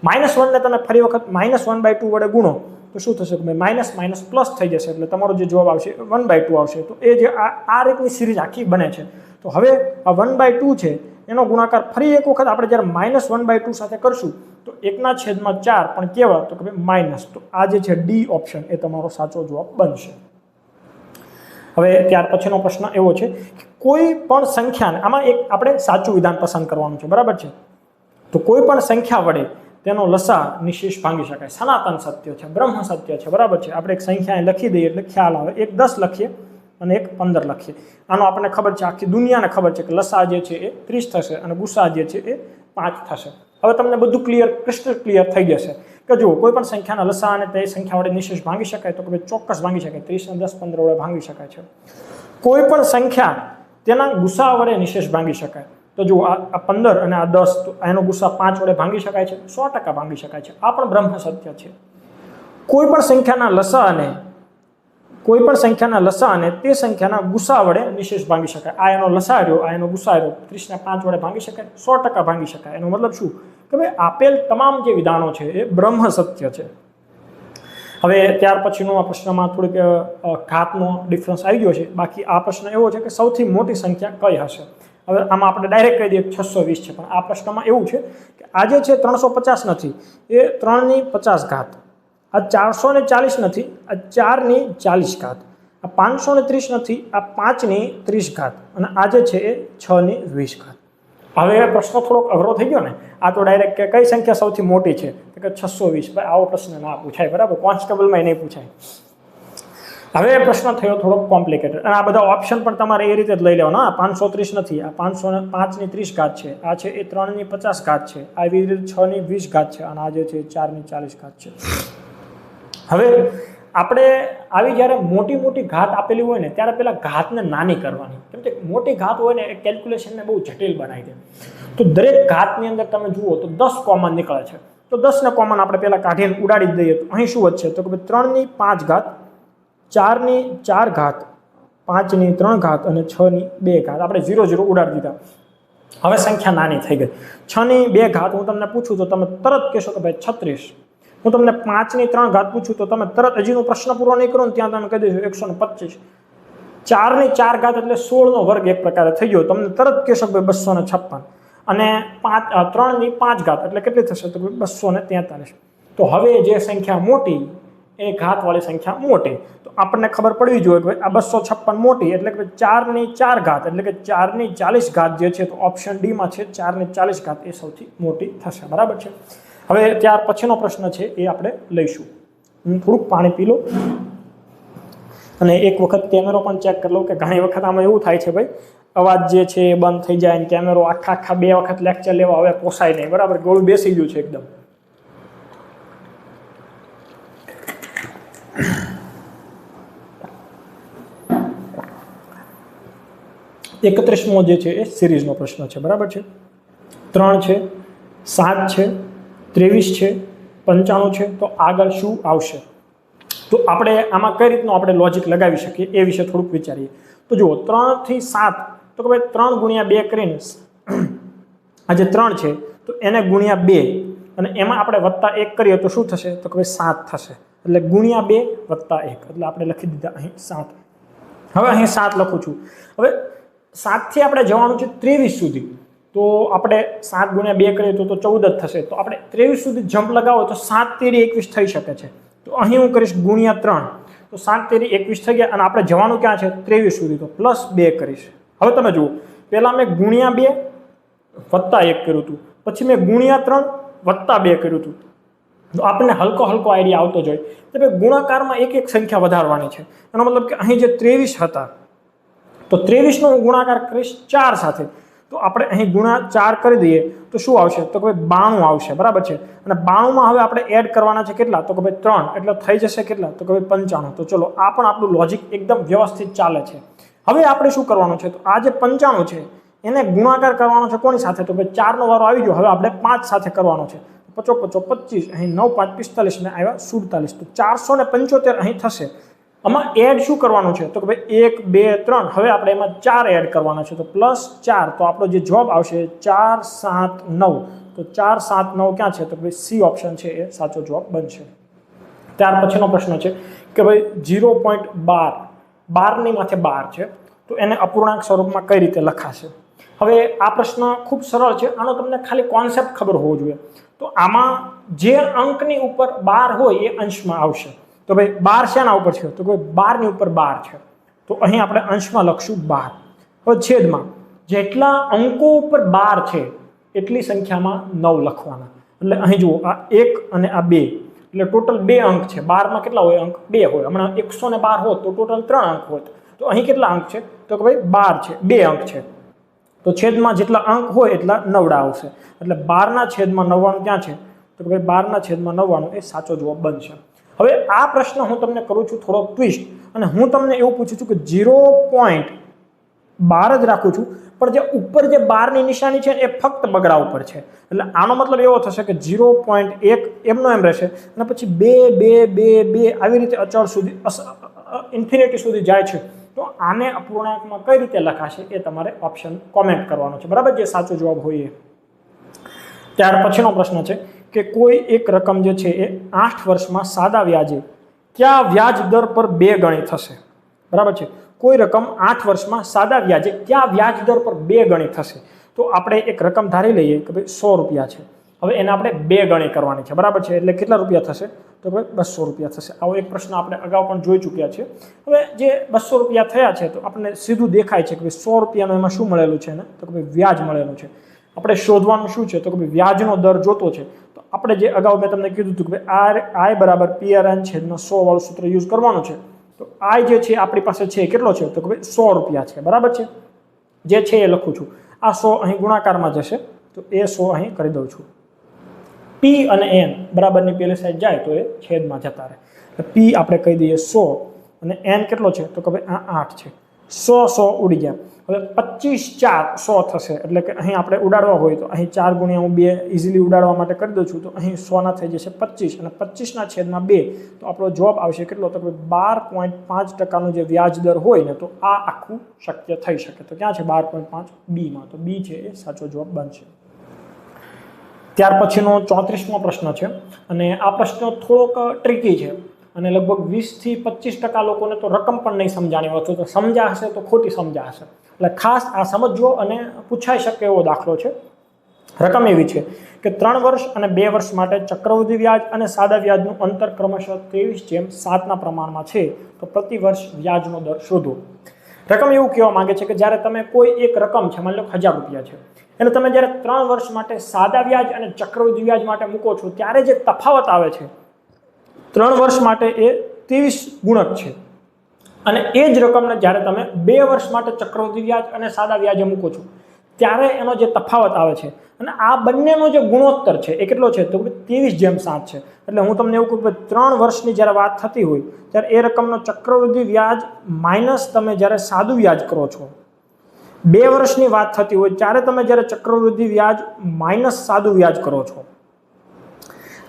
-1 ને તમે ફરી વખત -1/2 વડે ગુણો તો શું થશે કે માઇનસ માઇનસ પ્લસ થઈ જશે, એટલે તમારો જે જવાબ આવશે 1/2 આવશે. તો એ જે આ રીતની સિરીઝ આખી બને છે. તો હવે આ 1/2 છે એનો ગુણાકાર ફરી એક વખત આપણે જ્યારે -1/2 સાથે કરશું તો 1/4 પણ કેવા તો કે માઇનસ. તો આ જે છે ડી ઓપ્શન એ તમારો સાચો જવાબ બનશે. હવે ત્યાર પછીનો પ્રશ્ન એવો છે કે કોઈ પણ સંખ્યાને, આમાં એક આપણે સાચું વિધાન પસંદ કરવાનું છે, બરાબર છે. તો કોઈ પણ સંખ્યા વડે તેનો લસા નિશેષ ભાંગી શકાય. સનાતન સત્ય છે, બ્રહ્મ સત્ય છે, બરાબર છે. આપણે એક સંખ્યા લખી દઈએ એટલે ખ્યાલ આવે. એક 10 લખીએ અને એક 15 લખીએ. આનો આપણને ખબર છે, આખી દુનિયાને ખબર છે કે લસા જે છે એ 30 થશે અને ગુસા જે છે એ 5 થશે. હવે તમને બધું ક્રિસ્ટલ ક્લિયર થઈ જશે કે જુઓ કોઈ પણ સંખ્યાના લસા અને તે સંખ્યા વડે નિશેષ ભાંગી શકાય તો કે ચોક્કસ ભાંગી શકાય. 30 ને 10 15 વડે ભાંગી શકાય છે. કોઈ પણ સંખ્યા તેના ગુસા વડે નિશેષ ભાંગી શકાય. તો જુઓ આ 15 અને આ 10, તો એનો ગુસા 5 વડે ભાંગી શકાય છે, 100% ભાંગી શકાય છે. આ પણ બ્રહ્મ સત્ય છે. કોઈ પણ સંખ્યાના લસા અને તે સંખ્યાના ગુસા વડે નિશેષ ભાંગી શકાય. આ એનો લસા રહ્યો, આ એનો ગુસા રહ્યો. 30 ને 5 વડે ભાંગી શકાય, 100% ભાંગી શકાય. એનો મતલબ શું કે ભાઈ આપેલ તમામ જે વિધાનો છે એ બ્રહ્મ સત્ય છે. હવે ત્યાર પછીનો આ પ્રશ્નમાં થોડીક ઘાતનો ડિફરન્સ આવી ગયો છે. બાકી આ પ્રશ્ન એવો છે કે સૌથી મોટી સંખ્યા કઈ હશે. હવે આમાં આપણે ડાયરેક્ટ કહી દઈએ 620 છે, પણ આ પ્રશ્નમાં એવું છે કે આ જે છે 350 નથી, એ 3/50 ઘાત. આ 440 નથી, આ 4/40 ઘાત. આ 530 નથી, આ 5/30 ઘાત. અને આ જે છે એ 6/20 ઘાત. હવે પ્રશ્ન થોડોક અઘરો થઈ ગયો ને. આ તો ડાયરેક્ટ કે કઈ સંખ્યા સૌથી મોટી છે કે 620. ભાઈ આવો પ્રશ્ન ના પૂછાય, બરાબર. કોન્સ્ટેબલમાં નહીં પૂછાય. હવે પ્રશ્ન થયો થોડોક કોમ્પ્લિકેટેડ. અને આ બધા ઓપ્શન પણ તમારે એ રીતે જ લઈ લેવાના. 530 નથી, આ 5/30 ઘાત છે, આ છે એ 3/50 ઘાત છે, આવી રીતે 6/20 ઘાત છે, અને આ જે છે 4/40 ઘાત છે. હવે આપણે આવી જ્યારે મોટી મોટી ઘાત આપેલી હોય ને ત્યારે પેલા ઘાતને નાની કરવાની. કેમ કે મોટી ઘાત હોય ને એ કેલ્ક્યુલેશનને બહુ જટિલ બનાવી દે. તો દરેક ઘાતની અંદર તમે જુઓ તો 10 કોમન નીકળે છે. તો 10 ને કોમન આપણે પહેલા કાઢીને ઉડાડી જ દઈએ. તો અહીં શું વધશે તો કે 3/5 ઘાત, 4/4 ઘાત, 5/3 ઘાત અને 6/2 ઘાત. આપણે 0 0 ઉડાડી દીધા. હવે સંખ્યા નાની થઈ ગઈ. 6/2 ઘાત હું તમને પૂછું તો તમે તરત કહેશો કે ભાઈ 36. હું તમને 5/3 ઘાત પૂછું તો તમે તરત હજીનો પ્રશ્ન પૂરો નહીં કરો ને ત્યાં તમે કહી દેશો 125. 4/4 ઘાત એટલે 16 નો વર્ગ એક પ્રકારે થઈ ગયો. તમને તરત કહેશો કે 256. અને 3/5 ઘાત એટલે કેટલી થશે તો 243. તો હવે જે સંખ્યા મોટી એ ઘાતવાળી સંખ્યા મોટી. તો આપણને ખબર પડવી જોઈએ કે આ 256 મોટી એટલે કે 4/4 ઘાત એટલે કે 4/40 ઘાત જે છે તો ઓપ્શન ડી માં છે 4/40 ઘાત એ સૌથી મોટી થશે, બરાબર છે. હવે ત્યાર પછીનો પ્રશ્ન છે એ આપણે લઈશું. હું થોડુંક પાણી પી લઉં અને એક વખત કેમેરો પણ ચેક કરી લઉં કે ઘણી વખત આમાં એવું થાય છે ભાઈ અવાજ જે છે એ બંધ થઈ જાય અને કેમેરો આખા 2 વખત લેક્ચર લેવા હવે પોસાય નહીં, બરાબર. ગોળું બેસી ગયું છે એકદમ. એકત્રીસમો જે છે એ સિરીઝનો પ્રશ્ન છે, બરાબર છે. 3 છે, 7 છે, 23 છે, 95 છે. તો આગળ શું આવશે? તો આપણે આમાં કઈ રીતનું આપણે લોજિક લગાવી શકીએ એ વિશે થોડુંક વિચારીએ. તો જુઓ 3 થી 7 તો કે ભાઈ 3 ગુણ્યા 2 કરીને આ જે 3 છે તો એને ગુણ્યા 2 અને એમાં આપણે +1 કરીએ તો શું થશે તો કે ભાઈ 7 થશે. એટલે ગુણ્યા 2 +1 એટલે આપણે લખી દીધા અહીં 7. હવે અહીં 7 લખું છું. હવે 7 થી આપણે જવાનું છે 23 સુધી. તો આપણે 7 ગુણ્યા 2 કરીએ તો 14 જ થશે. તો આપણે 23 સુધી જમ્પ લગાવો તો 7 તેરી 21 થઈ શકે છે. તો અહીં હું કરીશ ગુણ્યા 3 તો 7 તેરી 21 થઈ ગયા અને આપણે જવાનું ક્યાં છે 23 સુધી. તો +2 કરીશ. હવે તમે જુઓ પહેલાં મેં ગુણ્યા 2 +1 કર્યું હતું, પછી મેં ગુણ્યા 3 +2 કર્યું હતું. તો આપણને હલકો આઈડિયા આવતો જોઈએ કે ભાઈ ગુણાકારમાં એક સંખ્યા વધારવાની છે. એનો મતલબ કે અહીં જે 23 હતા તો 23નો હું ગુણાકાર કરીશ 4 સાથે. તો આપણે અહીં ગુણા 4 કરી દઈએ તો શું આવશે તો કે ભાઈ 92 આવશે, બરાબર છે. અને 92માં હવે આપણે એડ કરવાના છે કેટલા તો કે ભાઈ 3 એટલે થઈ જશે કેટલા તો કે ભાઈ 95. તો ચલો આ પણ આપણું લોજિક એકદમ વ્યવસ્થિત ચાલે છે. હવે આપણે શું કરવાનું છે તો આ જે 95 છે એને ગુણાકાર કરવાનો છે કોની સાથે? તો ભાઈ 4 નો વારો આવી ગયો, હવે આપણે 5 સાથે કરવાનો છે. 5 5 25, અહીં 9 5 45 ને આવ્યા 47, તો 475 અહીં થશે. આમાં એડ શું કરવાનું છે? તો કે ભાઈ 1 2 3, હવે આપણે એમાં 4 એડ કરવાના છે, તો +4, તો આપણો જે જવાબ આવશે 4 7 9, તો 4 7 9 ક્યાં છે? તો ભાઈ સી ઓપ્શન છે એ સાચો જવાબ બનશે. ત્યાર પછીનો પ્રશ્ન છે કે ભાઈ 0.12, 12 ની માથે 12 છે, તો એને અપૂર્ણાંક સ્વરૂપમાં કઈ રીતે લખાશે? હવે આ પ્રશ્ન ખૂબ સરળ છે, આનો તમને ખાલી કોન્સેપ્ટ ખબર હોવો જોઈએ. તો આમાં જે અંકની ઉપર 12 હોય એ અંશમાં આવશે. તો ભાઈ 12 શેના ઉપર છે? તો ભાઈ 12 ની ઉપર 12 છે, તો અહીં આપણે અંશમાં લખશું 12. હવે છેદમાં જેટલા અંકો ઉપર 12 છે એટલી સંખ્યામાં 9 લખવાના. એટલે અહીં જુઓ, આ 1 અને આ 2, એટલે ટોટલ 2 અંક છે. 12 માં કેટલા હોય અંક? 2 હોય. હમણાં 112 હોત તો ટોટલ 3 અંક હોત, તો અહીં કેટલા અંક છે? તો કે ભાઈ 12 છે, 2 અંક છે, તો છેદમાં જેટલા અંક હોય એટલા 9 આવશે. એટલે 12 ના છેદમાં 99 ક્યાં છે? તો કે ભાઈ 12 ના છેદમાં 99 એ સાચો જવાબ બનશે. હવે આ પ્રશ્ન હું તમને કરું છું થોડો ટ્વિસ્ટ, અને હું તમને એવું પૂછું છું કે 0.12 જ રાખું છું, પણ જે ઉપર જે 12 ની નિશાની છે એ ફક્ત બગડા ઉપર છે. એટલે આનો મતલબ એવો થશે કે 0.1 એમનો એમ રહેશે, અને પછી 2 2 2 2 આવી રીતે અચળ સુધી, ઇન્ફિનિટી સુધી જાય છે. તો આને અપૂર્ણાંકમાં કઈ રીતે લખાશે એ તમારે ઓપ્શન કોમેન્ટ કરવાનો છે, બરાબર, જે સાચો જવાબ હોય એ. ત્યાર પછીનો પ્રશ્ન છે કે કોઈ એક રકમ જે છે એ 8 વર્ષમાં સાદા વ્યાજે કયા વ્યાજ દર પર 2 ગણી થશે? બરાબર છે, કોઈ રકમ 8 વર્ષમાં સાદા વ્યાજે કયા વ્યાજ દર પર 2 ગણી થશે? તો આપણે એક રકમ ધારી લઈએ કે ભાઈ 100 રૂપિયા છે. હવે એને આપણે 2 ગણી કરવાની છે, બરાબર છે, એટલે કેટલા રૂપિયા થશે? તો ભાઈ 200 રૂપિયા થશે. આવો એક પ્રશ્ન આપણે અગાઉ પણ જોઈ ચૂક્યા છે. હવે જે 200 રૂપિયા થયા છે, તો આપણને સીધું દેખાય છે કે ભાઈ 100 રૂપિયાનો એમાં શું મળેલું છે ને? તો કે ભાઈ વ્યાજ મળેલું છે. આપણે શોધવાનું શું છે? તો કે ભાઈ વ્યાજનો દર જોતો છે. તો આપણે જે અગાઉ મેં તમને કીધું હતું કે ભાઈ I = PRN છેદમાં 100 વાળું સૂત્ર યુઝ કરવાનું છે. તો I જે છે આપણી પાસે છે કેટલો છે? તો કે ભાઈ 100 રૂપિયા છે, બરાબર છે, જે છે એ લખું છું. આ 100 અહીં ગુણાકારમાં જશે, તો એ 100 અહીં કરી દઉં છું. P અને N બરાબરની પેલી સાઈડ જાય તો એ છેદમાં જતા રહે. P આપણે કહી દઈએ 100, અને N કેટલો છે? તો કે ભાઈ આ 8 છે. 100 100 ઉડી ગયા. હવે 25 4 100 થશે, એટલે કે અહીં આપણે ઉડાડવા હોય તો અહીં 4 ગુણ્યા હું 2 ઇઝીલી ઉડાડવા માટે કરી દઉં છું, તો અહીં 100 ના થઈ જશે 25, અને 25 ના છેદમાં 2, તો આપણો જવાબ આવશે કેટલો? તો કે 12.5% જે વ્યાજ દર હોય ને, તો આ આખું શક્ય થઈ શકે. તો ક્યાં છે 12.5? B માં, તો B છે એ સાચો જવાબ બનશે. ત્યાર પછીનો 34મો પ્રશ્ન છે, અને આ પ્રશ્ન થોડોક ટ્રિકી છે, અને લગભગ 20 થી 25% લોકોને તો રકમ પણ નહીં સમજાણી હોય, તો સમજ્યા હશે તો ખોટી સમજ્યા હશે. એટલે ખાસ આ સમજજો, અને પૂછાઈ શકે એવો દાખલો છે. રકમ એવી છે કે 3 વર્ષ અને 2 વર્ષ માટે ચક્રવૃદ્ધિ વ્યાજ અને સાદા વ્યાજનું અંતર ક્રમશઃ 23:7 ના પ્રમાણમાં છે, તો પ્રતિ વર્ષ વ્યાજનો દર શોધો. રકમ એવું કહેવા માંગે છે કે જ્યારે તમે કોઈ એક રકમ છે, માની લો 1000 રૂપિયા છે, એને તમે જ્યારે 3 વર્ષ માટે સાદા વ્યાજ અને ચક્રવૃદ્ધિ વ્યાજ માટે મૂકો છો, ત્યારે જે તફાવત આવે છે 3 વર્ષ માટે એ 23 ગુણક છે, અને એ જ રકમને જ્યારે તમે 2 વર્ષ માટે ચક્રવૃદ્ધિ વ્યાજ અને સાદા વ્યાજે મૂકો છો, ત્યારે એનો જે તફાવત આવે છે, અને આ બંનેનો જે ગુણોત્તર છે એ કેટલો છે? તો 23:7 છે. એટલે હું તમને એવું કહું કે 3 વર્ષની જ્યારે વાત થતી હોય ત્યારે એ રકમનો ચક્રવૃદ્ધિ વ્યાજ માઇનસ તમે જ્યારે સાદું વ્યાજ કરો છો, 2 વર્ષની વાત થતી હોય ત્યારે તમે જ્યારે ચક્રવૃદ્ધિ વ્યાજ માઇનસ સાદું વ્યાજ કરો છો,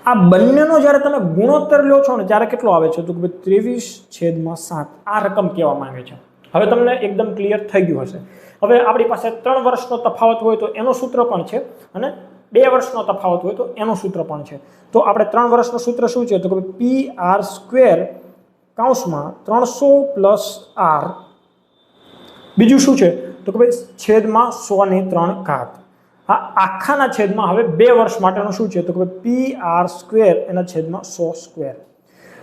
આ બંનેનો જ્યારે તમે ગુણોત્તર લો છો ને, ત્યારે કેટલો આવે છે? તો 23/7 આ રકમ કહેવા માંગે છે. હવે તમને એકદમ ક્લિયર થઈ ગયું હશે. હવે આપણી પાસે 3 વર્ષનો તફાવત હોય તો એનું સૂત્ર પણ છે, અને 2 વર્ષનો તફાવત હોય તો એનું સૂત્ર પણ છે. તો આપણે 3 વર્ષનું સૂત્ર શું છે? તો કે PR² કૌંસમાં 300 + R, બીજું શું છે? તો કે ભાઈ છેદમાં 100⁵. આ આખાના છેદમાં હવે 2 વર્ષ માટેનું શું છે? તો કે PR² એના છેદમાં 100².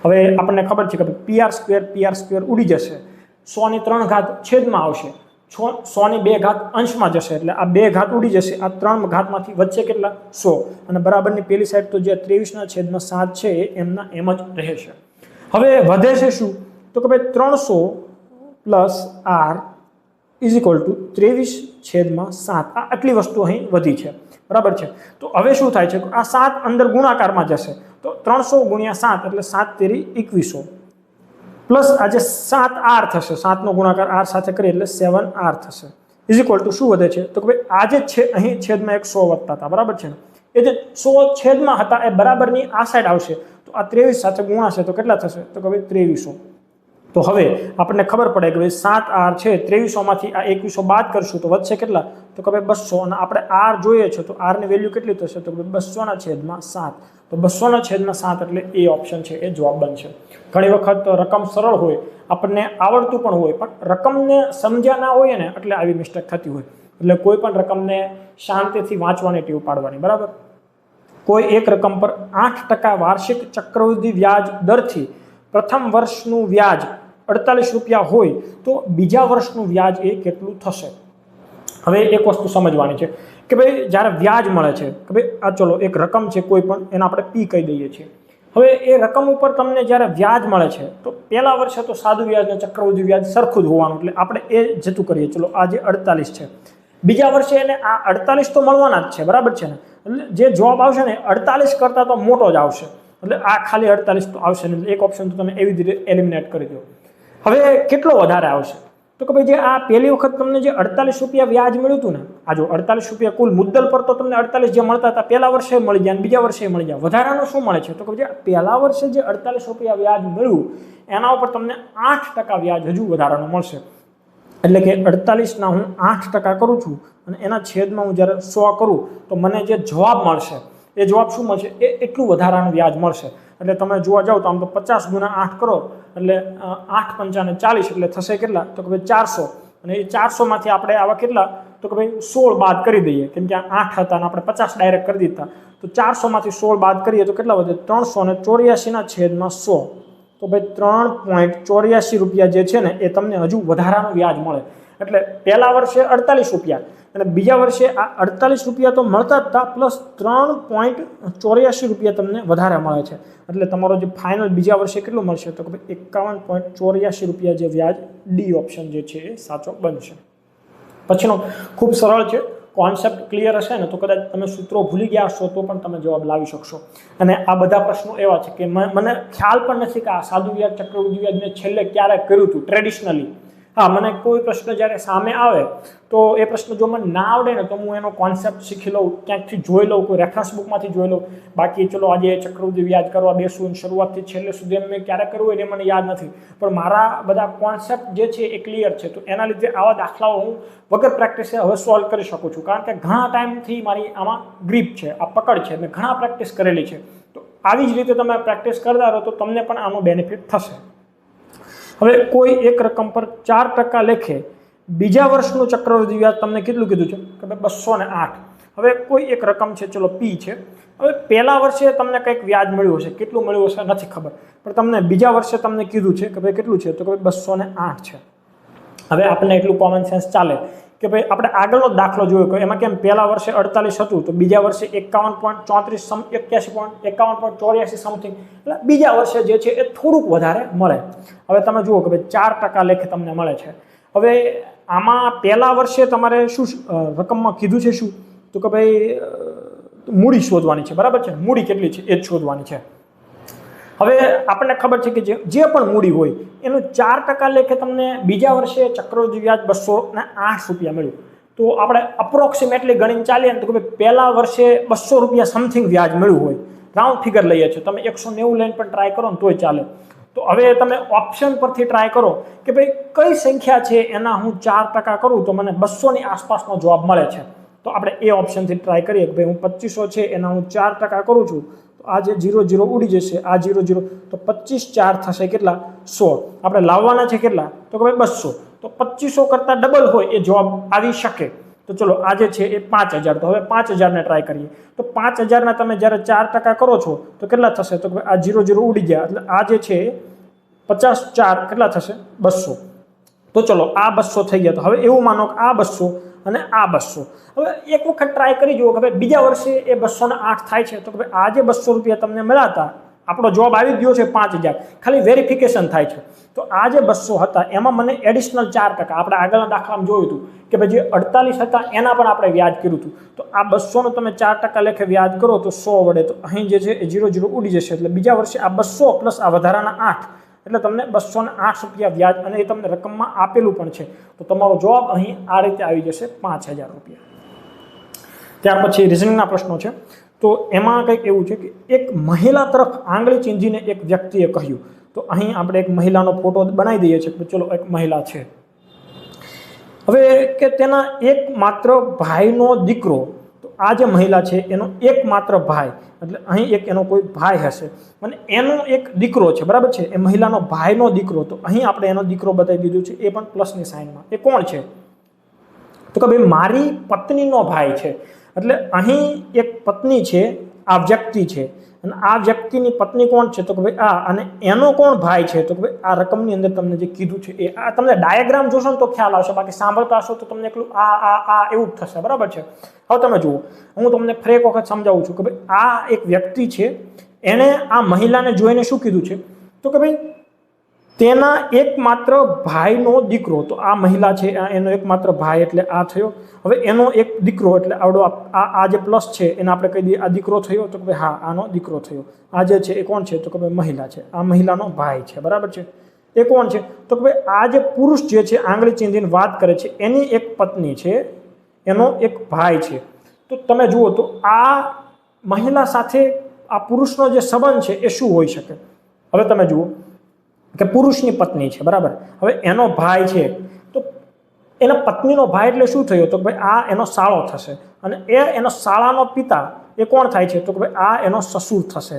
હવે આપણને ખબર છે કે PR² ઉડી જશે, 100⁵ છેદમાં આવશે, 100² અંશમાં જશે, એટલે આ 2 ઘાત ઉડી જશે, આ 3 ઘાતમાંથી વચ્ચે કેટલા? 100, અને બરાબરની પેલી સાઈડ તો જે 23/7 છે એમના એમ જ રહેશે. હવે વધે છે શું? તો કે ભાઈ 300 + R = 23/7. આ આટલી વસ્તુ અહીં વધી છે, બરાબર છે. તો હવે શું થાય છે? આ 7 અંદર ગુણાકારમાં જશે, તો 300 × 7 એટલે 7 તેરી 2100, પ્લસ આ જે 7R થશે, 7નો ગુણાકાર R સાથે કરીએ એટલે 7R થશે, ઇઝ ઇક્વલ ટુ શું વધે છે તો કે ભાઈ આ જે છે અહીં છેદમાં એક 100 વધતા હતા, બરાબર છે ને, એ જે 100 છેદમાં હતા એ બરાબરની આ સાઈડ આવશે તો આ 23 સાથે ગુણાશે તો કેટલા થશે તો કે ભાઈ 2300. તો હવે આપણને ખબર પડે કે ભાઈ 7r છે 2300 માંથી આ 2100 બાદ કરશું તો વધશે કેટલા તો કે ભાઈ 200, અને આપણે r જોઈએ છે તો r ની વેલ્યુ કેટલી થશે તો કે 200/7. તો 200/7 એટલે એ ઓપ્શન છે એ જવાબ બનશે. ઘણી વખત રકમ સરળ હોય, આપણને આવડતું પણ હોય, પણ રકમને સમજ્યા ના હોય ને એટલે આવી મિસ્ટેક થતી હોય. એટલે કોઈ પણ રકમને શાંતિથી વાંચવાની ટેવ પાડવાની, બરાબર. કોઈ એક રકમ પર 8% વાર્ષિક ચક્રવૃદ્ધિ વ્યાજ દરથી પ્રથમ વર્ષનું વ્યાજ 48 રૂપિયા હોય તો બીજા વર્ષનું વ્યાજ એ કેટલું થશે. હવે એક વસ્તુ સમજવાની છે કે ભાઈ જ્યારે વ્યાજ મળે છે કે ભાઈ આ ચલો એક રકમ છે કોઈ પણ, એને આપણે પી કહી દઈએ છીએ. હવે એ રકમ ઉપર તમને જ્યારે વ્યાજ મળે છે તો પહેલા વર્ષે તો સાદું વ્યાજ અને ચક્રવૃદ્ધિ વ્યાજ સરખું જ હોવાનું, એટલે આપણે એ જતું કરીએ. ચલો આ જે 48 છે, બીજા વર્ષે એને આ 48 તો મળવાના જ છે, બરાબર છે ને. એટલે જે જવાબ આવશે ને 48 કરતાં તો મોટો જ આવશે, એટલે આ ખાલી 48 તો આવશે ને. એક ઓપ્શન તો તમે એવી રીતે એલિમિનેટ કરી દો. હવે કેટલો વધારે આવશે તો કે ભાઈ જે આ પહેલી વખત તમને જે 48 રૂપિયા વ્યાજ મળ્યું હતું ને, આ જો 48 રૂપિયા કુલ મુદ્દલ પર તો તમને 48 જે મળતા હતા પહેલા વર્ષે મળી ગયા અને બીજા વર્ષે મળી ગયા. વધારાનું શું મળે છે તો કે જે પહેલા વર્ષે જે 48 રૂપિયા વ્યાજ મળ્યું એના ઉપર તમને 8% વ્યાજ હજુ વધારાનું મળશે. એટલે કે 48 ના હું 8% કરું છું અને એના છેદમાં હું જ્યારે 100 કરું તો મને જે જવાબ મળશે એ જવાબ શું મળશે એ એટલું વધારાનું વ્યાજ મળશે. એટલે તમે જોવા જાઓ તો આમ તો 50 ગુણ્યા 8 કરો એટલે 8 પંચાને 40 એટલે થશે કેટલા તો કે ભાઈ 400, અને એ 400 માંથી આપણે આવા કેટલા તો કે ભાઈ 16 બાદ કરી દઈએ, કેમ કે 8 હતા અને આપણે 50 ડાયરેક્ટ કરી દીધા. તો 400 માંથી 16 બાદ કરીએ તો કેટલા વધે 384/100. તો ભાઈ 3.84 રૂપિયા જે છે ને એ તમને હજુ વધારાનું વ્યાજ મળે. એટલે પહેલા વર્ષે 48 રૂપિયા અને બીજા વર્ષે આ 48 રૂપિયા તો મળતા જ હતા, પ્લસ 3.84 રૂપિયા તમને વધારે મળે છે. એટલે તમારો જે ફાઇનલ બીજા વર્ષે કેટલું મળશે તો કે ભાઈ 51.84 રૂપિયા જે વ્યાજ ડી ઓપ્શન જે છે એ સાચો બનશે. પછીનો ખૂબ સરળ છે, કોન્સેપ્ટ ક્લિયર હશે ને તો કદાચ તમે સૂત્રો ભૂલી ગયા હશો તો પણ તમે જવાબ લાવી શકશો. અને આ બધા પ્રશ્નો એવા છે કે મને ખ્યાલ પણ નથી કે આ સાદું વ્યાજ ચક્રવૃદ્ધિ વ્યાજ મેં છેલ્લે ક્યારે કર્યું હતું ટ્રેડિશનલી. હા, મને કોઈ પ્રશ્ન જ્યારે સામે આવે તો એ પ્રશ્ન જો મને ના આવડે ને તો હું એનો કોન્સેપ્ટ શીખી લઉં, ક્યાંકથી જોઈ લઉં, કોઈ રેફરન્સ બુકમાંથી જોઈ લઉં. બાકી ચલો આજે ચક્રવૃદ્ધિ વ્યાજ કરવા બેસું શરૂઆતથી છેલ્લે સુધી મેં ક્યારે કર્યું હોય એ મને યાદ નથી, પણ મારા બધા કોન્સેપ્ટ જે છે એ ક્લિયર છે. તો એના લીધે આવા દાખલાઓ હું વગર પ્રેક્ટિસે હવે સોલ્વ કરી શકું છું, કારણ કે ઘણા ટાઈમથી મારી આમાં ગ્રીપ છે, આ પકડ છે, મેં ઘણા પ્રેક્ટિસ કરેલી છે. તો આવી જ રીતે તમે પ્રેક્ટિસ કરતા રહો તો તમને પણ આનો બેનિફિટ થશે. હવે કોઈ એક રકમ પર 4% લેખે બીજા વર્ષનું ચક્રવૃદ્ધિ વ્યાજ તમને કેટલું કીધું છે કે ભાઈ 208. હવે કોઈ એક રકમ છે, ચલો પી છે. હવે પહેલા વર્ષે તમને કંઈક વ્યાજ મળ્યું હશે, કેટલું મળ્યું હશે નથી ખબર, પણ તમને બીજા વર્ષે તમને કીધું છે કે ભાઈ કેટલું છે તો કે ભાઈ 208 છે. હવે આપણને એટલું કોમન સેન્સ ચાલે કે ભાઈ આપણે આગળનો દાખલો જોયો કે એમાં કેમ પહેલા વર્ષે 48 હતું તો બીજા વર્ષે 51.84 સમથિંગ, એટલે બીજા વર્ષે જે છે એ થોડુંક વધારે મળે. હવે તમે જુઓ કે ભાઈ 4% લેખે તમને મળે છે. હવે આમાં પહેલા વર્ષે તમારે શું રકમમાં કીધું છે શું તો કે ભાઈ મૂડી શોધવાની છે, બરાબર છે. મૂડી કેટલી છે એ જ શોધવાની છે. હવે આપણને ખબર છે કે જે પણ મૂડી હોય એનું 4% લેખે તમને બીજા વર્ષે ચક્રવૃદ્ધિ વ્યાજ 208 રૂપિયા મળ્યું. તો આપણે અપ્રોક્સિમેટલી ગણીને ચાલીએ ને તો કે ભાઈ પહેલા વર્ષે 200 રૂપિયા સમથિંગ વ્યાજ મળ્યું હોય, રાઉન્ડ ફિગર લઈએ છીએ. તમે 190 લઈને પણ ટ્રાય કરો ને તોય ચાલે. તો હવે તમે ઓપ્શન પરથી ટ્રાય કરો કે ભાઈ કઈ સંખ્યા છે એના હું 4% કરું તો મને 200 ની આસપાસનો જવાબ મળે છે. તો આપણે એ ઓપ્શનથી ટ્રાય કરીએ કે ભાઈ હું 2500 છે એના હું 4% કરું છું તો આ જે 0 ઉડી જશે, આ 0 તો 25 4 થશે કેટલા 100. આપણે લાવવાના છે કેટલા તો કે ભાઈ 200. તો 2500 કરતાં ડબલ હોય એ જવાબ આવી શકે. તો ચલો આ જે છે એ 5000. તો હવે 5000ને ટ્રાય કરીએ તો 5000ના તમે જ્યારે 4% કરો છો તો કેટલા થશે તો આ 0 ઉડી ગયા, એટલે આ જે છે 54 કેટલા થશે 200. તો ચલો આ 200 થઈ ગયા. તો હવે એવું માનો કે આ 200 અને આ 200. હવે એક વખત ટ્રાય કરી જુઓ કે ભાઈ બીજા વર્ષે એ 208 થાય છે તો કે ભાઈ આ જે 200 રૂપિયા તમને મળ્યા હતા આપણો જવાબ આવી ગયો છે 5000, ખાલી વેરિફિકેશન થાય છે. તો આ જે 200 હતા એમાં મને એડિશનલ 4% આપણે આગળના દાખલામાં જોયું હતું કે ભાઈ જે 48 હતા એના પણ આપણે વ્યાજ કર્યું હતું. તો આ 200 નો તમે 4% લેખે વ્યાજ કરો તો 100 વડે તો અહીં જે છે એ 0 ઉડી જશે. એટલે બીજા વર્ષે આ 200 પ્લસ આ વધારાના 8 એટલે તમને 208 રૂપિયા વ્યાજ અને એ તમને રકમમાં આપેલું પણ છે. તો તમારો જવાબ અહીં આ રીતે આવી જશે 5000 રૂપિયા. ત્યાર પછી રિઝનિંગના પ્રશ્નો છે. તો એમાં કંઈક એવું છે કે એક મહિલા તરફ આંગળી ચીંધીને એક વ્યક્તિએ કહ્યું. તો અહીં આપણે એક મહિલાનો ફોટો બનાવી દઈએ છીએ. ચલો એક મહિલા છે. હવે કે તેના એકમાત્ર ભાઈનો દીકરો, તો આ જે મહિલા છે એનો એકમાત્ર ભાઈ, એટલે અહીં એક એનો કોઈ ભાઈ હશે અને એનો એક દીકરો છે, બરાબર છે, એ મહિલાનો ભાઈનો દીકરો. તો અહીં આપણે એનો દીકરો બતાવી દીધું છે, એ પણ પ્લસની સાઇનમાં. એ કોણ છે? તો કે ભાઈ મારી પત્નીનો ભાઈ છે. એટલે અહીં એક પત્ની છે, આ વ્યક્તિ છે, અને આ વ્યક્તિની પત્ની કોણ છે? તો કે ભાઈ આ. અને એનો કોણ ભાઈ છે? તો કે ભાઈ આ રકમની અંદર તમને જે કીધું છે એ. આ તમને ડાયાગ્રામ જોશો ને તો ખ્યાલ આવશે, બાકી સાંભળતા હશો તો તમને એકલું આ એવું જ થશે, બરાબર છે. હવે તમે જુઓ, હું તમને ફરી એક વખત સમજાવું છું કે ભાઈ આ એક વ્યક્તિ છે, એણે આ મહિલાને જોઈને શું કીધું છે? તો કે ભાઈ તેના એકમાત્ર ભાઈનો દીકરો. તો આ મહિલા છે, એનો એકમાત્ર ભાઈ એટલે આ થયો. હવે એનો એક દીકરો એટલે આવડો આ જે પ્લસ છે એને આપણે કહી દઈએ આ દીકરો થયો. તો કે ભાઈ હા, આનો દીકરો થયો. આ જે છે એ કોણ છે? તો કે ભાઈ મહિલા છે, આ મહિલાનો ભાઈ છે, બરાબર છે. એ કોણ છે? તો કે ભાઈ આ જે પુરુષ જે છે આંગળી ચીંધીને વાત કરે છે એની એક પત્ની છે, એનો એક ભાઈ છે. તો તમે જુઓ તો આ મહિલા સાથે આ પુરુષનો જે સંબંધ છે એ શું હોઈ શકે? હવે તમે જુઓ કે પુરુષની પત્ની છે, બરાબર. હવે એનો ભાઈ છે, તો એના પત્નીનો ભાઈ એટલે શું થયો? તો ભાઈ આ એનો સાળો થશે. અને એનો સાળાનો પિતા એ કોણ થાય છે? તો કે ભાઈ આ એનો સસુર થશે,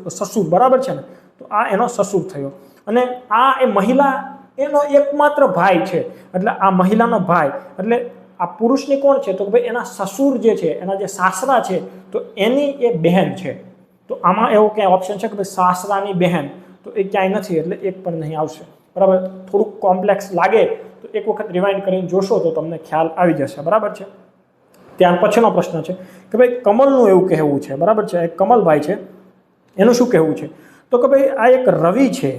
સસુર, બરાબર છે ને. તો આ એનો સસુર થયો. અને આ એ મહિલા એનો એકમાત્ર ભાઈ છે, એટલે આ મહિલાનો ભાઈ. એટલે આ પુરુષની કોણ છે? તો કે ભાઈ એના સસુર જે છે, એના જે સાસરા છે, તો એની એ બહેન છે. તો આમાં એવો ક્યાંય ઓપ્શન છે કે ભાઈ સાસરાની બહેન? તો એ ક્યાંય નથી, એટલે એક પણ નહીં આવશે, બરાબર. થોડુંક કોમ્પ્લેક્સ લાગે તો એક વખત રિવાઇન્ડ કરીને જોશો તો તમને ખ્યાલ આવી જશે, બરાબર છે. ત્યાર પછીનો પ્રશ્ન છે કે ભાઈ કમલનું એવું કહેવું છે, બરાબર છે, એક કમલભાઈ છે, એનું શું કહેવું છે? તો કે ભાઈ આ એક રવિ છે,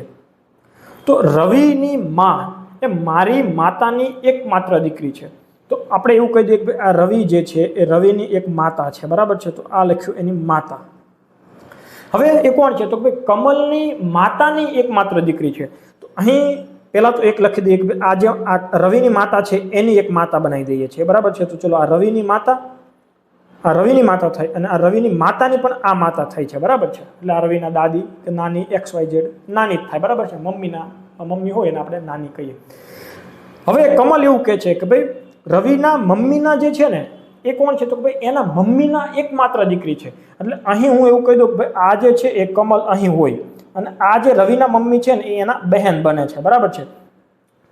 તો રવિની માં એ મારી માતાની એકમાત્ર દીકરી છે. તો આપણે એવું કહી દઈએ કે ભાઈ આ રવિ જે છે એ રવિની એક માતા છે, બરાબર છે. તો આ લખ્યું એની માતા. હવે એ કોણ છે? તો ભાઈ કમલની માતાની એકમાત્ર દીકરી છે. તો અહીં પહેલા તો એક લખી દઈએ કે આ જે આ રવિની માતા છે એની એક માતા બનાવી દઈએ છીએ, બરાબર છે. તો ચલો આ રવિની માતા થઈ, અને આ રવિની માતાની પણ આ માતા થઈ છે, બરાબર છે. એટલે આ રવિના દાદી કે નાની XYZ નાની જ થાય, બરાબર છે. મમ્મી હોય એને આપણે નાની કહીએ. હવે કમલ એવું કહે છે કે ભાઈ રવિના મમ્મીના જે છે ને એ કોણ છે? તો ભાઈ એના મમ્મીના એકમાત્ર દીકરી છે. એટલે અહીં હું એવું કહી દઉં કે ભાઈ આ જે છે એ કમલ અહીં હોય અને આ જે રવિના મમ્મી છે ને એ એના બહેન બને છે, બરાબર છે.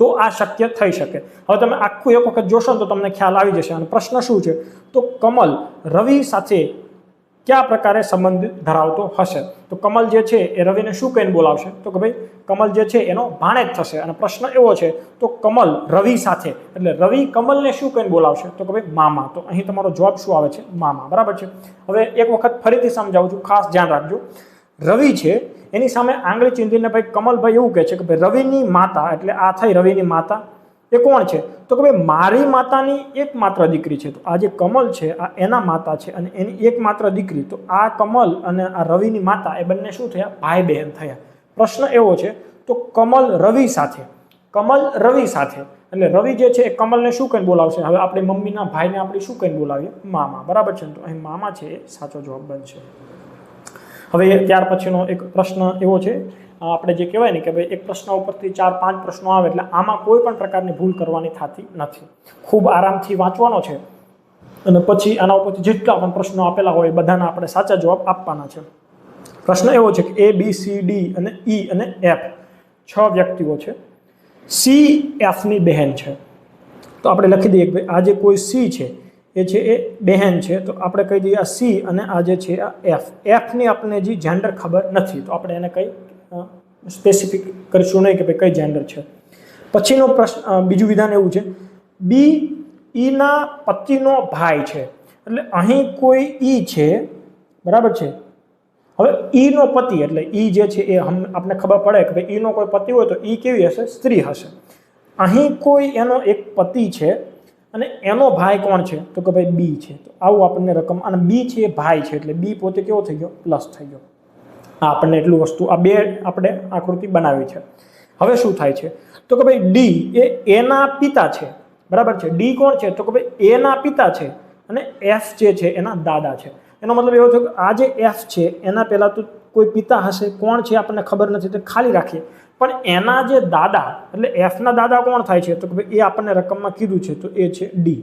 તો આ શક્ય થઈ શકે. હવે તમે આખું એક વખત જોશો તો તમને ખ્યાલ આવી જશે. અને પ્રશ્ન શું છે? તો કમલ રવિ સાથે કયા પ્રકારે સંબંધ ધરાવતો હશે? તો કમલ જે છે એ રવિને શું કહીને બોલાવશે? તો કે ભાઈ કમલ જે છે એનો ભાણેજ થશે. અને પ્રશ્ન એવો છે તો કમલ રવિ સાથે, એટલે રવિ કમલને શું કહીને બોલાવશે? તો કે ભાઈ મામા. તો અહીં તમારો જવાબ શું આવે છે? મામા, બરાબર છે. હવે એક વખત ફરીથી સમજાવું છું, ખાસ ધ્યાન રાખજો. રવિ છે એની સામે આંગળી ચીંધીને ભાઈ કમલભાઈ એવું કહે છે કે ભાઈ રવિની માતા, એટલે આ થઈ રવિની માતા, એ કોણ છે? તો કે ભાઈ મારી માતાની એકમાત્ર દીકરી છે. તો આ જે કમલ છે આ એના માતા છે અને એની એકમાત્ર દીકરી. તો આ કમલ અને આ રવિની માતા એ બંને શું થયા? ભાઈ બહેન થયા. પ્રશ્ન એવો છે તો કમલ રવિ સાથે, એટલે રવિ જે છે એ કમલને શું કહીને બોલાવશે? હવે આપણે મમ્મીના ભાઈને આપણે શું કહીને બોલાવીએ? મામા, બરાબર છે. તો અહીં મામા છે એ સાચો જવાબ બનશે. હવે ત્યાર પછીનો એક પ્રશ્ન એવો છે, આપણે જે કહેવાય ને કે ભાઈ એક પ્રશ્ન ઉપરથી 4-5 પ્રશ્નો આવે એટલે આમાં કોઈ પણ પ્રકારની ભૂલ કરવાની થતી નથી. ખૂબ આરામથી વાંચવાનો છે અને પછી આના ઉપરથી જેટલા પણ પ્રશ્નો આપેલા હોય બધાના આપણે સાચા જવાબ આપવાના છે. પ્રશ્ન એવો છે કે ABCD અને E અને F 6 વ્યક્તિઓ છે. C F ની બહેન છે. તો આપણે લખી દઈએ કે ભાઈ આ જે કોઈ C છે એ છે એ બહેન છે. તો આપણે કહી દઈએ આ C અને આ જે છે આ Fની આપણને જે જેન્ડર ખબર નથી, તો આપણે એને કંઈ સ્પેસિફિક કરીશું નહીં કે ભાઈ કઈ જેન્ડર છે. પછીનો પ્રશ્ન, બીજું વિધાન એવું છે B E ના પતિનો ભાઈ છે. એટલે અહીં કોઈ E છે, બરાબર છે. હવે E નો પતિ એટલે E જે છે એ આપણે ખબર પડે કે ભાઈ E નો કોઈ પતિ હોય તો E કેવી હશે? સ્ત્રી હશે. અહીં કોઈ એનો એક પતિ છે અને એનો ભાઈ કોણ છે? તો કે ભાઈ B છે. તો આવું આપણને રકમ, અને B છે એ ભાઈ છે એટલે B પોતે કેવો થઈ ગયો? પ્લસ થઈ ગયો. આપણને એટલું વસ્તુ આ બે આપણે આકૃતિ બનાવી છે. હવે શું થાય છે તો કે ભાઈ ડી એ એના પિતા છે, બરાબર છે. ડી કોણ છે તો કે ભાઈ એના પિતા છે અને એફ જે છે એના દાદા છે. એનો મતલબ એવો થયો કે આ જે એફ છે એના પહેલાં તો કોઈ પિતા હશે, કોણ છે આપણને ખબર નથી તો ખાલી રાખીએ. પણ એના જે દાદા એટલે એફના દાદા કોણ થાય છે તો કે ભાઈ એ આપણને રકમમાં કીધું છે તો એ છે ડી.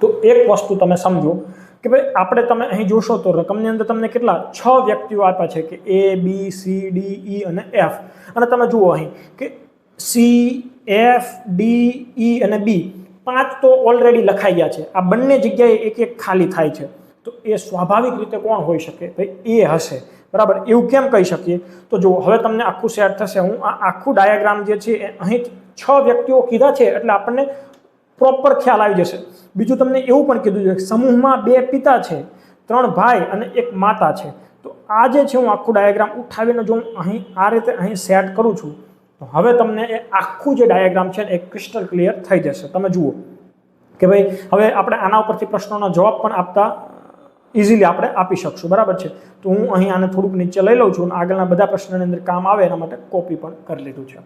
તો એક વસ્તુ તમે સમજો કે ભાઈ આપણે તમે અહીં જોશો તો રકમની અંદર તમને કેટલા 6 વ્યક્તિઓ આપ્યા છે કે એ બી સી ડી ઈ અને એફ. અને તમે જુઓ અહીં કે સી એફ ડી ઈ અને બી 5 તો ઓલરેડી લખાઈ ગયા છે. આ બંને જગ્યાએ એક એક ખાલી થાય છે તો એ સ્વાભાવિક રીતે કોણ હોઈ શકે ભાઈ એ હશે, બરાબર. એવું કેમ કહી શકીએ તો જુઓ હવે તમને આખું સેટ થશે. હું આ આખું ડાયાગ્રામ જે છે અહીં 6 વ્યક્તિઓ કીધા છે એટલે આપણને પ્રોપર ખ્યાલ આવી જશે. બીજું તમને એવું પણ કીધું છે કે સમૂહમાં 2 પિતા છે, 3 ભાઈ અને 1 માતા છે. તો આ જે છે હું આખું ડાયાગ્રામ ઉઠાવીને જો હું અહીં આ રીતે અહીં સેટ કરું છું તો હવે તમને એ આખું જે ડાયાગ્રામ છે એ ક્રિસ્ટલ ક્લિયર થઈ જશે. તમે જુઓ કે ભાઈ હવે આપણે આના ઉપરથી પ્રશ્નોના જવાબ પણ આપતા ઇઝીલી આપણે આપી શકશું, બરાબર છે. તો હું અહીં આને થોડુંક નીચે લઈ લઉં છું અને આગળના બધા પ્રશ્નોની અંદર કામ આવે એના માટે કોપી પણ કરી લીધું છે.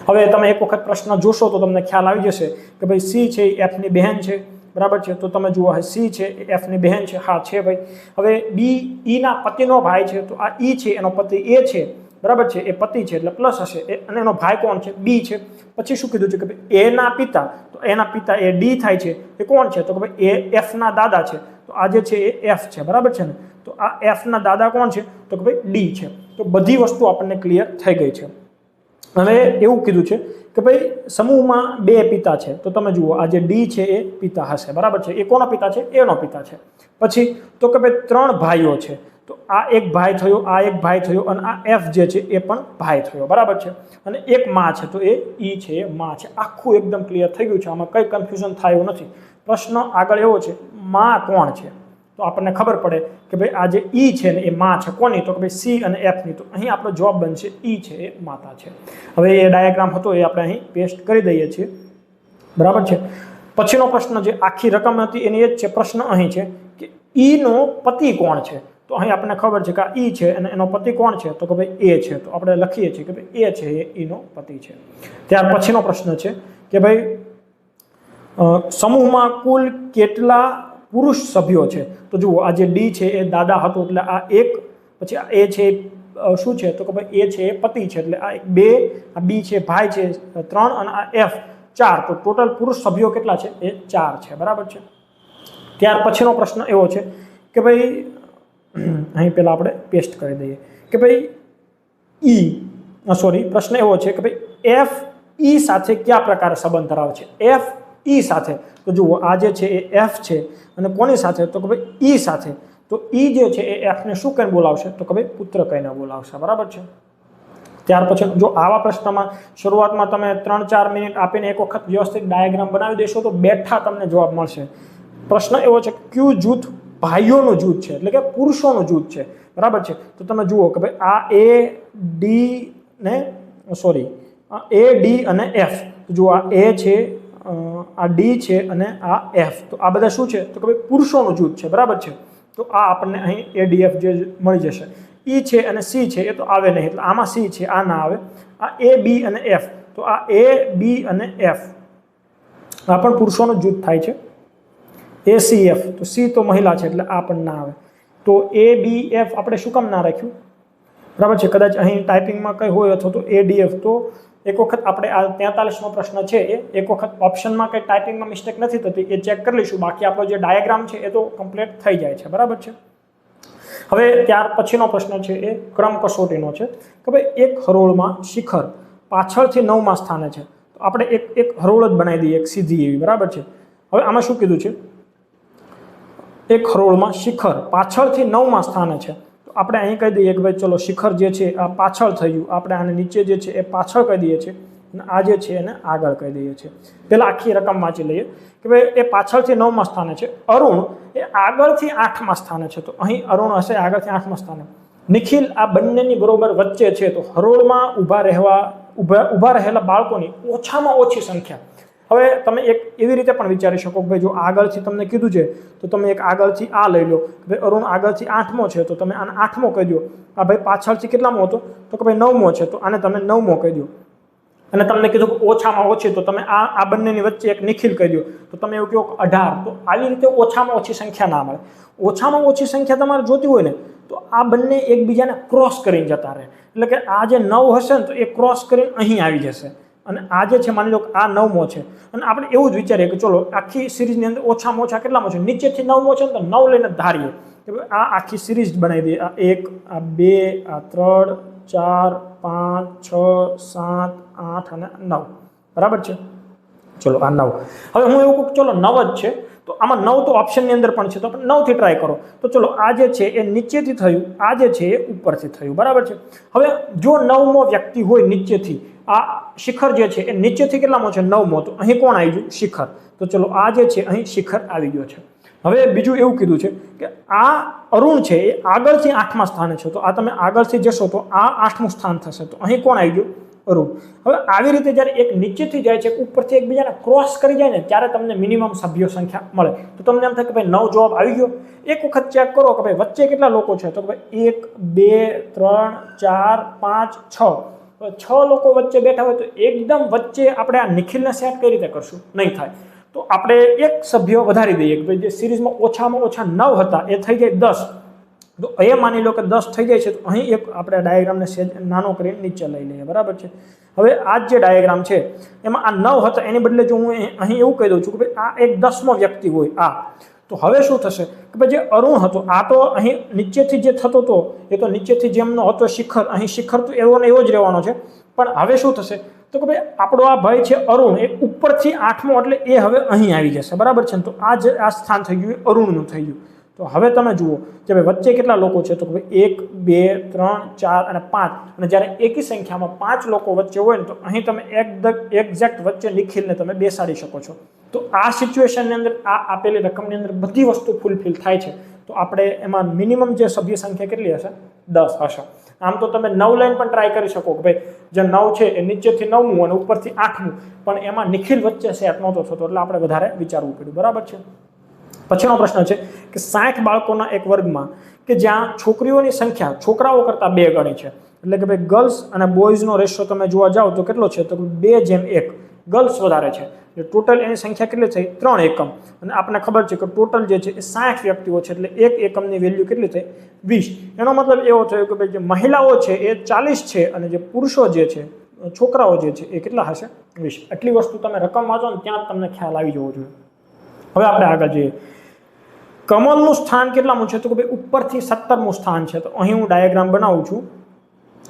હવે તમે એક વખત પ્રશ્ન જોશો તો તમને ખ્યાલ આવી જશે કે ભાઈ સી છે એ એફની બહેન છે, બરાબર છે. તો તમે જુઓ સી છે એ એફની બહેન છે, હા છે ભાઈ. હવે બી ઈના પતિનો ભાઈ છે તો આ ઈ છે એનો પતિ એ છે, બરાબર છે. એ પતિ છે એટલે પ્લસ હશે અને એનો ભાઈ કોણ છે બી છે. પછી શું કીધું છે કે ભાઈ એના પિતા, તો એના પિતા એ ડી થાય છે એ કોણ છે તો કે ભાઈ એ એફના દાદા છે. તો આ જે છે એ એફ છે, બરાબર છે ને. તો આ એફના દાદા કોણ છે તો કે ભાઈ ડી છે. તો બધી વસ્તુ આપણને ક્લિયર થઈ ગઈ છે. હવે એવું કીધું છે કે ભાઈ સમૂહમાં 2 પિતા છે તો તમે જુઓ આ જે ડી છે એ પિતા હશે, બરાબર છે. એ કોનો પિતા છે? એનો પિતા છે. પછી તો કે ભાઈ 3 ભાઈઓ છે તો આ એક ભાઈ થયો, આ એક ભાઈ થયો અને આ એફ જે છે એ પણ ભાઈ થયો, બરાબર છે. અને એક માં છે તો એ ઈ છે એ માં છે. આખું એકદમ ક્લિયર થઈ ગયું છે. આમાં કંઈ કન્ફ્યુઝન થાય એવું નથી. પ્રશ્ન આગળ એવો છે માં કોણ છે તો આપણને ખબર પડે કે ભાઈ આ જે ઈ છે ને એ માં છે કોની તો કે ભાઈ સી અને એફની. તો અહીં આપણો જવાબ બનશે ઈ છે એ માતા છે. હવે એ ડાયાગ્રામ હતો એ આપણે અહીં પેસ્ટ કરી દઈએ છીએ, બરાબર છે. પછીનો પ્રશ્ન જે આખી રકમ હતી એની એ જ છે. પ્રશ્ન અહીં છે કે ઈનો પતિ કોણ છે. તો અહીં આપણને ખબર છે કે આ ઈ છે અને એનો પતિ કોણ છે તો કે ભાઈ એ છે. તો આપણે લખીએ છીએ કે ભાઈ એ છે એ ઈનો પતિ છે. ત્યાર પછીનો પ્રશ્ન છે કે ભાઈ સમૂહમાં કુલ કેટલા પુરુષ સભ્યો છે. તો જુઓ આ જે ડી છે એ દાદા હતો એટલે આ 1, પછી આ એ છે શું છે તો કે ભાઈ એ છે એ પતિ છે એટલે આ 2, આ બી છે ભાઈ છે 3 અને આ એફ 4. તો ટોટલ પુરુષ સભ્યો કેટલા છે એ 4 છે, બરાબર છે. ત્યાર પછીનો પ્રશ્ન એવો છે કે ભાઈ અહીં પહેલાં આપણે પેસ્ટ કરી દઈએ કે ભાઈ પ્રશ્ન એવો છે કે ભાઈ એફ ઈ સાથે કયા પ્રકારે સંબંધ ધરાવે છે. એફ ઈ સાથે તો જુઓ આ જે છે એ એફ છે અને કોની સાથે તો કે ભાઈ ઈ સાથે. તો ઈ જે છે એ એફને શું કહીને બોલાવશે તો કે ભાઈ પુત્ર કહીને બોલાવશે, બરાબર છે. ત્યાર પછી જો આવા પ્રશ્નમાં શરૂઆતમાં તમે 3-4 મિનિટ આપીને એક વખત વ્યવસ્થિત ડાયાગ્રામ બનાવી દેશો તો બેઠા તમને જવાબ મળશે. પ્રશ્ન એવો છે ક્યુ જૂથ ભાઈઓનું જૂથ છે એટલે કે પુરુષોનું જૂથ છે, બરાબર છે. તો તમે જુઓ કે ભાઈ આ એ ડી અને એફ. જુઓ આ એ છે, આ ડી છે અને આ એફ. તો આ બધા શું છે તો કે ભાઈ પુરુષોનું જૂથ છે, બરાબર છે. તો આ આપણને અહીં એડીએફ જે મળી જશે. ઈ છે અને સી છે એ તો આવે નહીં એટલે આમાં સી છે આ ના આવે. આ એ બી અને એફ તો આ એ બી અને એફ આ પણ પુરુષોનું જૂથ થાય છે. એ સી એફ તો સી તો મહિલા છે એટલે આ પણ ના આવે. તો એ બી એફ આપણે શું કામ ના રાખ્યું, બરાબર છે. કદાચ અહીં ટાઈપિંગમાં કંઈ હોય અથવા તો એડીએફ તો એક વખત આપણે આ 43મો પ્રશ્ન છે એ એક વખત ઓપ્શનમાં કંઈ ટાઈપિંગમાં મિસ્ટેક નથી થતી એ ચેક કરી લઈશું. બાકી આપણો જે ડાયાગ્રામ છે એ તો કમ્પ્લીટ થઈ જાય છે, બરાબર છે. હવે ત્યાર પછીનો પ્રશ્ન છે એ ક્રમ કસોટીનો છે કે ભાઈ એક હરોળમાં શિખર પાછળથી 9મા સ્થાને છે. તો આપણે એક હરોળ જ બનાવી દઈએ, એક સીધી એવી, બરાબર છે. હવે આમાં શું કીધું છે એક હરોળમાં શિખર પાછળથી 9મા સ્થાને છે. આપણે અહીં કહી દઈએ કે ભાઈ ચલો શિખર જે છે આ પાછળ થઈ ગયું, આપણે આને નીચે જે છે એ પાછળ કહી દઈએ છીએ અને આ જે છે એને આગળ કહી દઈએ છીએ. પહેલાં આખી રકમ વાંચી લઈએ કે ભાઈ એ પાછળથી 9મા સ્થાને છે. અરુણ એ આગળથી 8મા સ્થાને છે. તો અહીં અરુણ હશે આગળથી 8મા સ્થાને. નિખિલ આ બંનેની બરોબર વચ્ચે છે. તો હરોળમાં ઊભા રહેલા બાળકોની ઓછામાં ઓછી સંખ્યા. હવે તમે એક એવી રીતે પણ વિચારી શકો કે ભાઈ જો આગળથી તમને કીધું છે તો તમે એક આગળથી આ લઈ લો કે ભાઈ અરુણ આગળથી 8મો છે તો તમે આને 8મો કહી દો, આ ભાઈ પાછળથી કેટલામો હતો તો કે ભાઈ 9મો છે તો આને તમે 9મો કહી દો, અને તમને કીધું કે ઓછામાં ઓછી તો તમે આ બંનેની વચ્ચે એક નિખિલ કહી દો તો તમે એવું કહો 18, તો આવી રીતે ઓછામાં ઓછી સંખ્યા ના મળે. ઓછામાં ઓછી સંખ્યા તમારે જોતી હોય ને તો આ બંને એકબીજાને ક્રોસ કરીને જતા રહે, એટલે કે આ જે 9 હશે ને તો એ ક્રોસ કરીને અહીં આવી જશે, અને આ જે છે માની લો કે આ 9મો છે, અને આપણે એવું જ વિચારીએ કે ચલો આખી સિરીઝની અંદર ઓછામાં ઓછા કેટલામો છે, નીચેથી 9મો છે ને તો 9 લઈને ધારીએ કે આ આખી સિરીઝ બનાવી દઈએ, આ 1, આ 2, આ 3, 4, 5, 6, 7, 8 અને 9, બરાબર છે. ચલો આ 9. હવે હું એવું કહું ચલો 9 જ છે તો આમાં 9 તો ઓપ્શનની અંદર પણ છે તો આપણે 9 થી ટ્રાય કરો. તો ચલો આ જે છે એ નીચેથી થયું, આ જે છે એ ઉપરથી થયું, બરાબર છે. હવે જો 9મો વ્યક્તિ હોય નીચેથી, આ શિખર જે છે એ નીચેથી કેટલામો છે 9મો, તો અહીં કોણ આવી ગયું શિખર, તો ચલો આ જે છે અહીં શિખર આવી ગયો છે. હવે બીજું એવું કીધું છે કે આ અરુણ છે એ આગળથી 8મા સ્થાને છે, તો આ તમે આગળથી જશો તો આ 8મું સ્થાન થશે, તો અહીં કોણ આવી ગયું અરુણ. હવે આવી રીતે જ્યારે એક નીચેથી જાય છે ઉપરથી એકબીજાને ક્રોસ કરી જાય ને ત્યારે તમને મિનિમમ સભ્યો સંખ્યા મળે, તો તમને એમ થાય કે ભાઈ 9 જવાબ આવી ગયો. એક વખત ચેક કરો કે ભાઈ વચ્ચે કેટલા લોકો છે, તો ભાઈ 1, 2, 3, 4, 5, 6, 6 લોકો વચ્ચે બેઠા હોય તો એકદમ વચ્ચે આપણે આ નિખિલને સેટ કઈ રીતે કરશું, નહીં થાય. તો આપણે એક સભ્યો વધારી દઈએ કે ભાઈ જે સિરીઝમાં ઓછામાં ઓછા 9 હતા એ થઈ જાય 10, તો એ માની લો કે 10 થઈ જાય છે તો અહીં એક આપણે ડાયાગ્રામને નાનો કરીને નીચે લઈ લઈએ, બરાબર છે. હવે આ જે ડાયાગ્રામ છે એમાં આ 9 હતા એની બદલે જો હું અહીં એવું કહી દઉં છું કે ભાઈ આ એક 10મો વ્યક્તિ હોય આ, તો હવે શું થશે કે ભાઈ જે અરુણ હતો આ તો અહીં નીચેથી જે થતો હતો એ તો નીચેથી જેમનો હતો શિખર, અહીં શિખર તો એવો ને એવો જ રહેવાનો છે, પણ હવે શું થશે તો કે ભાઈ આપણો આ ભાઈ છે અરુણ એ ઉપરથી 8મો એટલે એ હવે અહીં આવી જશે, બરાબર છે. તો આ સ્થાન થઈ ગયું અરુણનું થઈ ગયું. તો હવે તમે જુઓ કે ભાઈ વચ્ચે કેટલા લોકો છે, તો કે ભાઈ 1, 2, 3, 4 અને 5, અને જ્યારે એકી સંખ્યામાં 5 લોકો વચ્ચે હોય ને તો અહીં તમે એક્ઝેક્ટ વચ્ચે નિખિલને તમે બેસાડી શકો છો. તો આ સિચ્યુએશનની અંદર આ આપેલી રકમની અંદર બધી વસ્તુ ફૂલફિલ થાય છે, તો આપણે એમાં મિનિમમ જે સભ્ય સંખ્યા કેટલી હશે 10 હશે. આમ તો તમે 9 લાઈન પણ ટ્રાય કરી શકો કે ભાઈ જે 9 છે એ નીચેથી 9મું અને ઉપરથી 8મું, પણ એમાં નિખિલ વચ્ચે સેટ નહોતો થતો એટલે આપણે વધારે વિચારવું પડ્યું, બરાબર છે. પછીનો પ્રશ્ન છે કે 60 બાળકોના એક વર્ગમાં કે જ્યાં છોકરીઓની સંખ્યા છોકરાઓ કરતાં 2 ગણી છે, એટલે કે ભાઈ ગર્લ્સ અને બોયઝનો રેશિયો તમે જોવા જાઓ તો કેટલો છે, તો 2:1, ગર્લ્સ વધારે છે. ટોટલ એની સંખ્યા કેટલી થઈ 3 એકમ, અને આપણને ખબર છે કે ટોટલ જે છે એ 60 વ્યક્તિઓ છે એટલે 1 એકમની વેલ્યુ કેટલી થઈ 20. એનો મતલબ એવો થયો કે ભાઈ જે મહિલાઓ છે એ 40 છે અને જે પુરુષો જે છે છોકરાઓ જે છે એ કેટલા હશે 20. આટલી વસ્તુ તમે રકમ વાંચો ને ત્યાં તમને ખ્યાલ આવી જવો જોઈએ. હવે આપણે આગળ જોઈએ. કમલનું સ્થાન કેટલામું છે, તો કે ભાઈ ઉપરથી 17મું સ્થાન છે. તો અહીં હું ડાયાગ્રામ બનાવું છું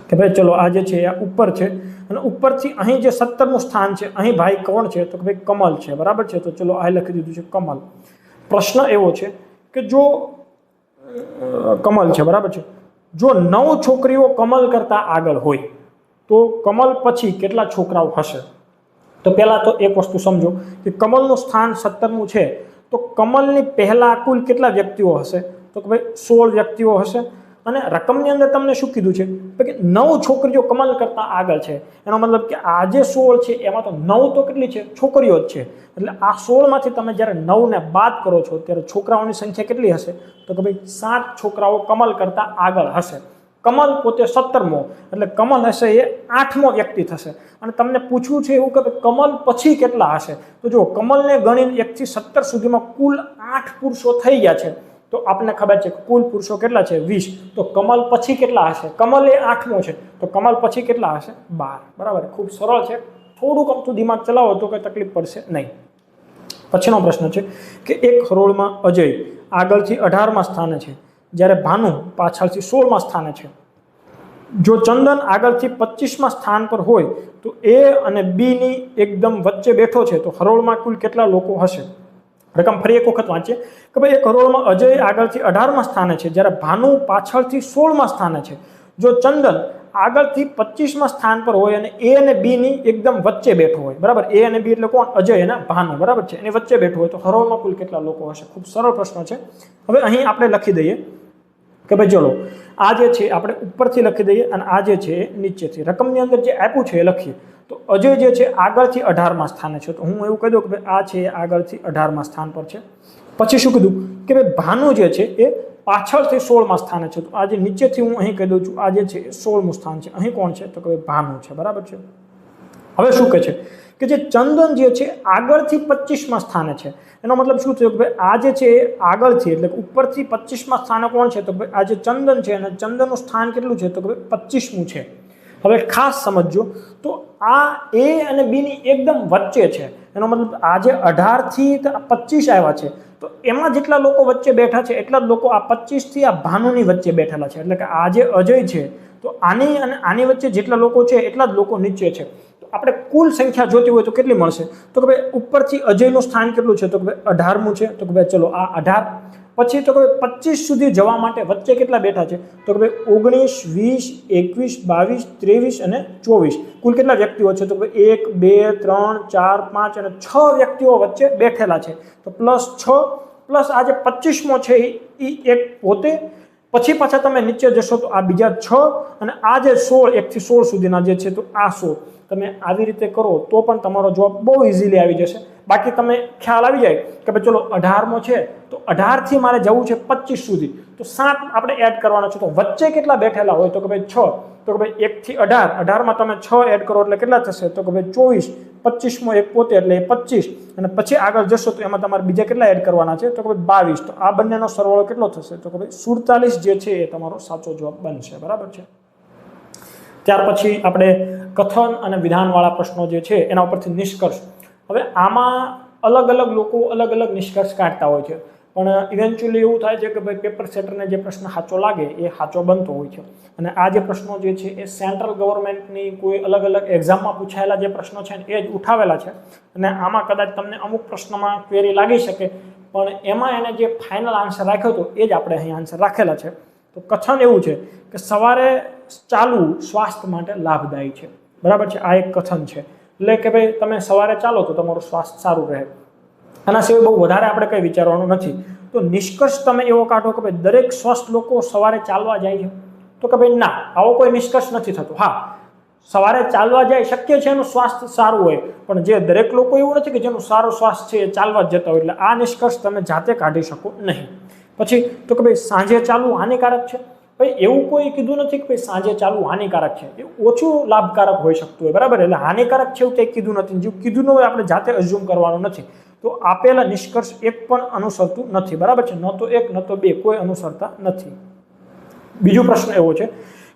કે ભાઈ ચલો આ જે છે આ ઉપર છે અને ઉપરથી અહીં જે 17મું સ્થાન છે અહીં ભાઈ કોણ છે, તો કે ભાઈ કમલ છે, બરાબર છે. તો ચલો આ લખી દીધું છે કમલ. પ્રશ્ન એવો છે કે જો કમલ છે, બરાબર છે, જો 9 છોકરીઓ કમલ કરતાં આગળ હોય તો કમલ પછી કેટલા છોકરાઓ હશે. તો પહેલાં તો એક વસ્તુ સમજો કે કમલનું સ્થાન 17મું છે તો કમલની પહેલાં કુલ કેટલા વ્યક્તિઓ હશે, તો કે ભાઈ 16 વ્યક્તિઓ હશે. અને રકમની અંદર તમને શું કીધું છે કે 9 છોકરીઓ કમલ કરતાં આગળ છે, એનો મતલબ કે આ જે 16 છે એમાં તો 9 તો કેટલી છે છોકરીઓ જ છે, એટલે આ 16માંથી તમે જ્યારે 9ને બાદ કરો છો ત્યારે છોકરાઓની સંખ્યા કેટલી હશે, તો કે ભાઈ 7 છોકરાઓ કમલ કરતાં આગળ હશે. કમલ પોતે 17મો એટલે કમલ હશે એ 8મો વ્યક્તિ થશે. અને તમને પૂછવું છે એવું કે કમલ પછી કેટલા હશે, તો જો કમલને ગણીને 1 થી 17 સુધીમાં કુલ 8 પુરુષો થઈ ગયા છે, તો આપણને ખબર છે કે કુલ પુરુષો કેટલા છે 20. તો કમલ પછી કેટલા હશે, કમલ એ 8મો છે તો કમલ પછી કેટલા હશે 12, બરાબર. ખૂબ સરળ છે, થોડુંક અમથું દિમાગ ચલાવો તો કંઈ તકલીફ પડશે નહીં. પછીનો પ્રશ્ન છે કે એક હરોળમાં અજય આગળથી 18મા સ્થાને છે જ્યારે ભાનુ પાછળથી 16મા સ્થાને છે. જો ચંદન આગળથી 25મા સ્થાન પર હોય તો એ અને બી ની એકદમ વચ્ચે બેઠો છે તો હરોળમાં કુલ કેટલા લોકો હશે. રકમ ફરી એક વખત વાંચીએ કે ભાઈ એક હરોળમાં અજય આગળથી 18મા સ્થાને છે જ્યારે ભાનુ પાછળથી 16મા સ્થાને છે. જો ચંદન આગળથી 25મા સ્થાન પર હોય અને એ અને બી ની એકદમ વચ્ચે બેઠો હોય, બરાબર. એ અને બી એટલે કોણ, અજય અને ભાનુ, બરાબર છે, એની વચ્ચે બેઠો હોય તો હરોળમાં કુલ કેટલા લોકો હશે. ખૂબ સરળ પ્રશ્ન છે. હવે અહીં આપણે લખી દઈએ કે ભાઈ ચલો આ જે છે આપણે ઉપરથી લખી દઈએ અને આ જે છે નીચેથી રકમની અંદર જે આપ્યું છે એ લખીએ. તો અજય જે છે આગળથી 18મા સ્થાને છે, તો હું એવું કહી દઉં કે ભાઈ આ છે એ આગળથી 18મા સ્થાન પર છે. પછી શું કીધું કે ભાઈ ભાનુ જે છે એ પાછળથી 16મા સ્થાને છે, તો આ જે નીચેથી હું અહીં કહી દઉં છું આ જે છે એ 16મું સ્થાન છે. અહીં કોણ છે તો કે ભાઈ ભાનુ છે, બરાબર છે. હવે શું કહે છે કે જે ચંદન જે છે આગળથી 25મા સ્થાને છે, એનો મતલબ શું થયો કે ભાઈ આ જે છે એ આગળથી એટલે ઉપરથી 25મા સ્થાને કોણ છે તો ભાઈ આ જે ચંદન છે અને ચંદનનું સ્થાન કેટલું છે તો કે ભાઈ 25મું છે. હવે ખાસ સમજો તો આ એ અને બી ની એકદમ વચ્ચે છે, એનો મતલબ આ જે 18 થી 25 આવ્યા છે તો એમાં જેટલા લોકો વચ્ચે બેઠા છે એટલા જ લોકો આ 25 થી આ ભાનુની વચ્ચે બેઠેલા છે. એટલે કે આ જે અજય છે તો આની અને આની વચ્ચે જેટલા લોકો છે એટલા જ લોકો નીચે છે. આપણે કુલ સંખ્યા જોતી હોય તો કેટલી મળશે તો કે ભાઈ ઉપરથી અજયનું સ્થાન કેટલું છે તો કે ભાઈ 18મું છે, તો કે ભાઈ ચલો આ 18. પછી તો કે 25 સુધી જવા માટે વચ્ચે કેટલા બેઠા છે તો કે ભાઈ 19, 20, 21, 22, 23 અને 24. કુલ કેટલા વ્યક્તિઓ છે તો કે 1, 2, 3, 4, 5 અને 6 વ્યક્તિઓ વચ્ચે બેઠેલા છે. તો +6 પ્લસ આ જે 25મો છે એ એક પોતે, પછી પાછા તમે નીચે જશો તો આ બીજા 6 અને આ જે 16 1 થી 16 સુધીના જે છે તો આ 16. તમે આવી રીતે કરો તો પણ તમારો જવાબ બહુ ઇઝીલી આવી જશે. બાકી તમે ખ્યાલ આવી જાય કે ભાઈ ચલો 18મો છે તો 18 થી મારે જવું છે 25 સુધી, તો 7 આપણે એડ કરવાના છે. તો વચ્ચે કેટલા બેઠેલા હોય તો કે ભાઈ 6, તો કે ભાઈ 1 થી 18, 18માં તમે 6 એડ કરો એટલે કેટલા થશે તો કે ભાઈ 24, 25મો એક પોતે એટલે 25 અને પછી આગળ જશો તો એમાં તમારે બીજા કેટલા એડ કરવાના છે તો કે ભાઈ 22. તો આ બંનેનો સરવાળો કેટલો થશે તો કે ભાઈ 47 જે છે એ તમારો સાચો જવાબ બનશે, બરાબર છે. ત્યાર પછી આપણે કથન અને વિધાનવાળા પ્રશ્નો જે છે એના ઉપરથી નિષ્કર્ષ. હવે આમાં અલગ અલગ લોકો અલગ અલગ નિષ્કર્ષ કાઢતા હોય છે, પણ ઇવેન્ચ્યુઅલી એવું થાય છે કે ભાઈ પેપર સેટરને જે પ્રશ્ન સાચો લાગે એ સાચો બનતો હોય છે. અને આ જે પ્રશ્નો જે છે એ સેન્ટ્રલ ગવર્મેન્ટની કોઈ અલગ અલગ એક્ઝામમાં પૂછાયેલા જે પ્રશ્નો છે એ જ ઉઠાવેલા છે. અને આમાં કદાચ તમને અમુક પ્રશ્નોમાં ક્વેરી લાગી શકે, પણ એમાં એને જે ફાઇનલ આન્સર રાખ્યો હતો એ જ આપણે અહીં આન્સર રાખેલા છે. તો કથન એવું છે કે સવારે ચાલવું સ્વાસ્થ્ય માટે લાભદાયી છે, બરાબર છે. આ એક કથન છે, એટલે કે ભાઈ તમે સવારે ચાલો તો તમારું સ્વાસ્થ્ય સારું રહે. આના સિવાય બહુ વધારે આપણે કંઈ વિચારવાનું નથી. તો નિષ્કર્ષ તમે એવો કાઢો કે ભાઈ દરેક સ્વસ્થ લોકો સવારે ચાલવા જાય છે તો કે ભાઈ ના, આવો કોઈ નિષ્કર્ષ નથી થતો. હા, સવારે ચાલવા જાય શક્ય છે એનું સ્વાસ્થ્ય સારું હોય, પણ જે દરેક લોકો એવું નથી કે જેનું સારું સ્વાસ્થ્ય છે એ ચાલવા જ જતા હોય, એટલે આ નિષ્કર્ષ તમે જાતે કાઢી શકો નહીં. પછી તો કે ભાઈ સાંજે ચાલવું હાનિકારક છે. ભાઈ એવું કોઈ કીધું નથી કે ભાઈ સાંજે ચાલવું હાનિકારક છે, એ ઓછું લાભકારક હોઈ શકતું હોય, બરાબર. એટલે હાનિકારક છે એવું કંઈ કીધું નથી, જેવું કીધું ન હોય આપણે જાતે અઝ્યુમ કરવાનું નથી. તો આપેલા નિષ્કર્ષ એક પણ અનુસરતું નથી, બરાબર છે. ન તો એક ન તો બે, કોઈ અનુસરતા નથી. બીજો પ્રશ્ન એવો છે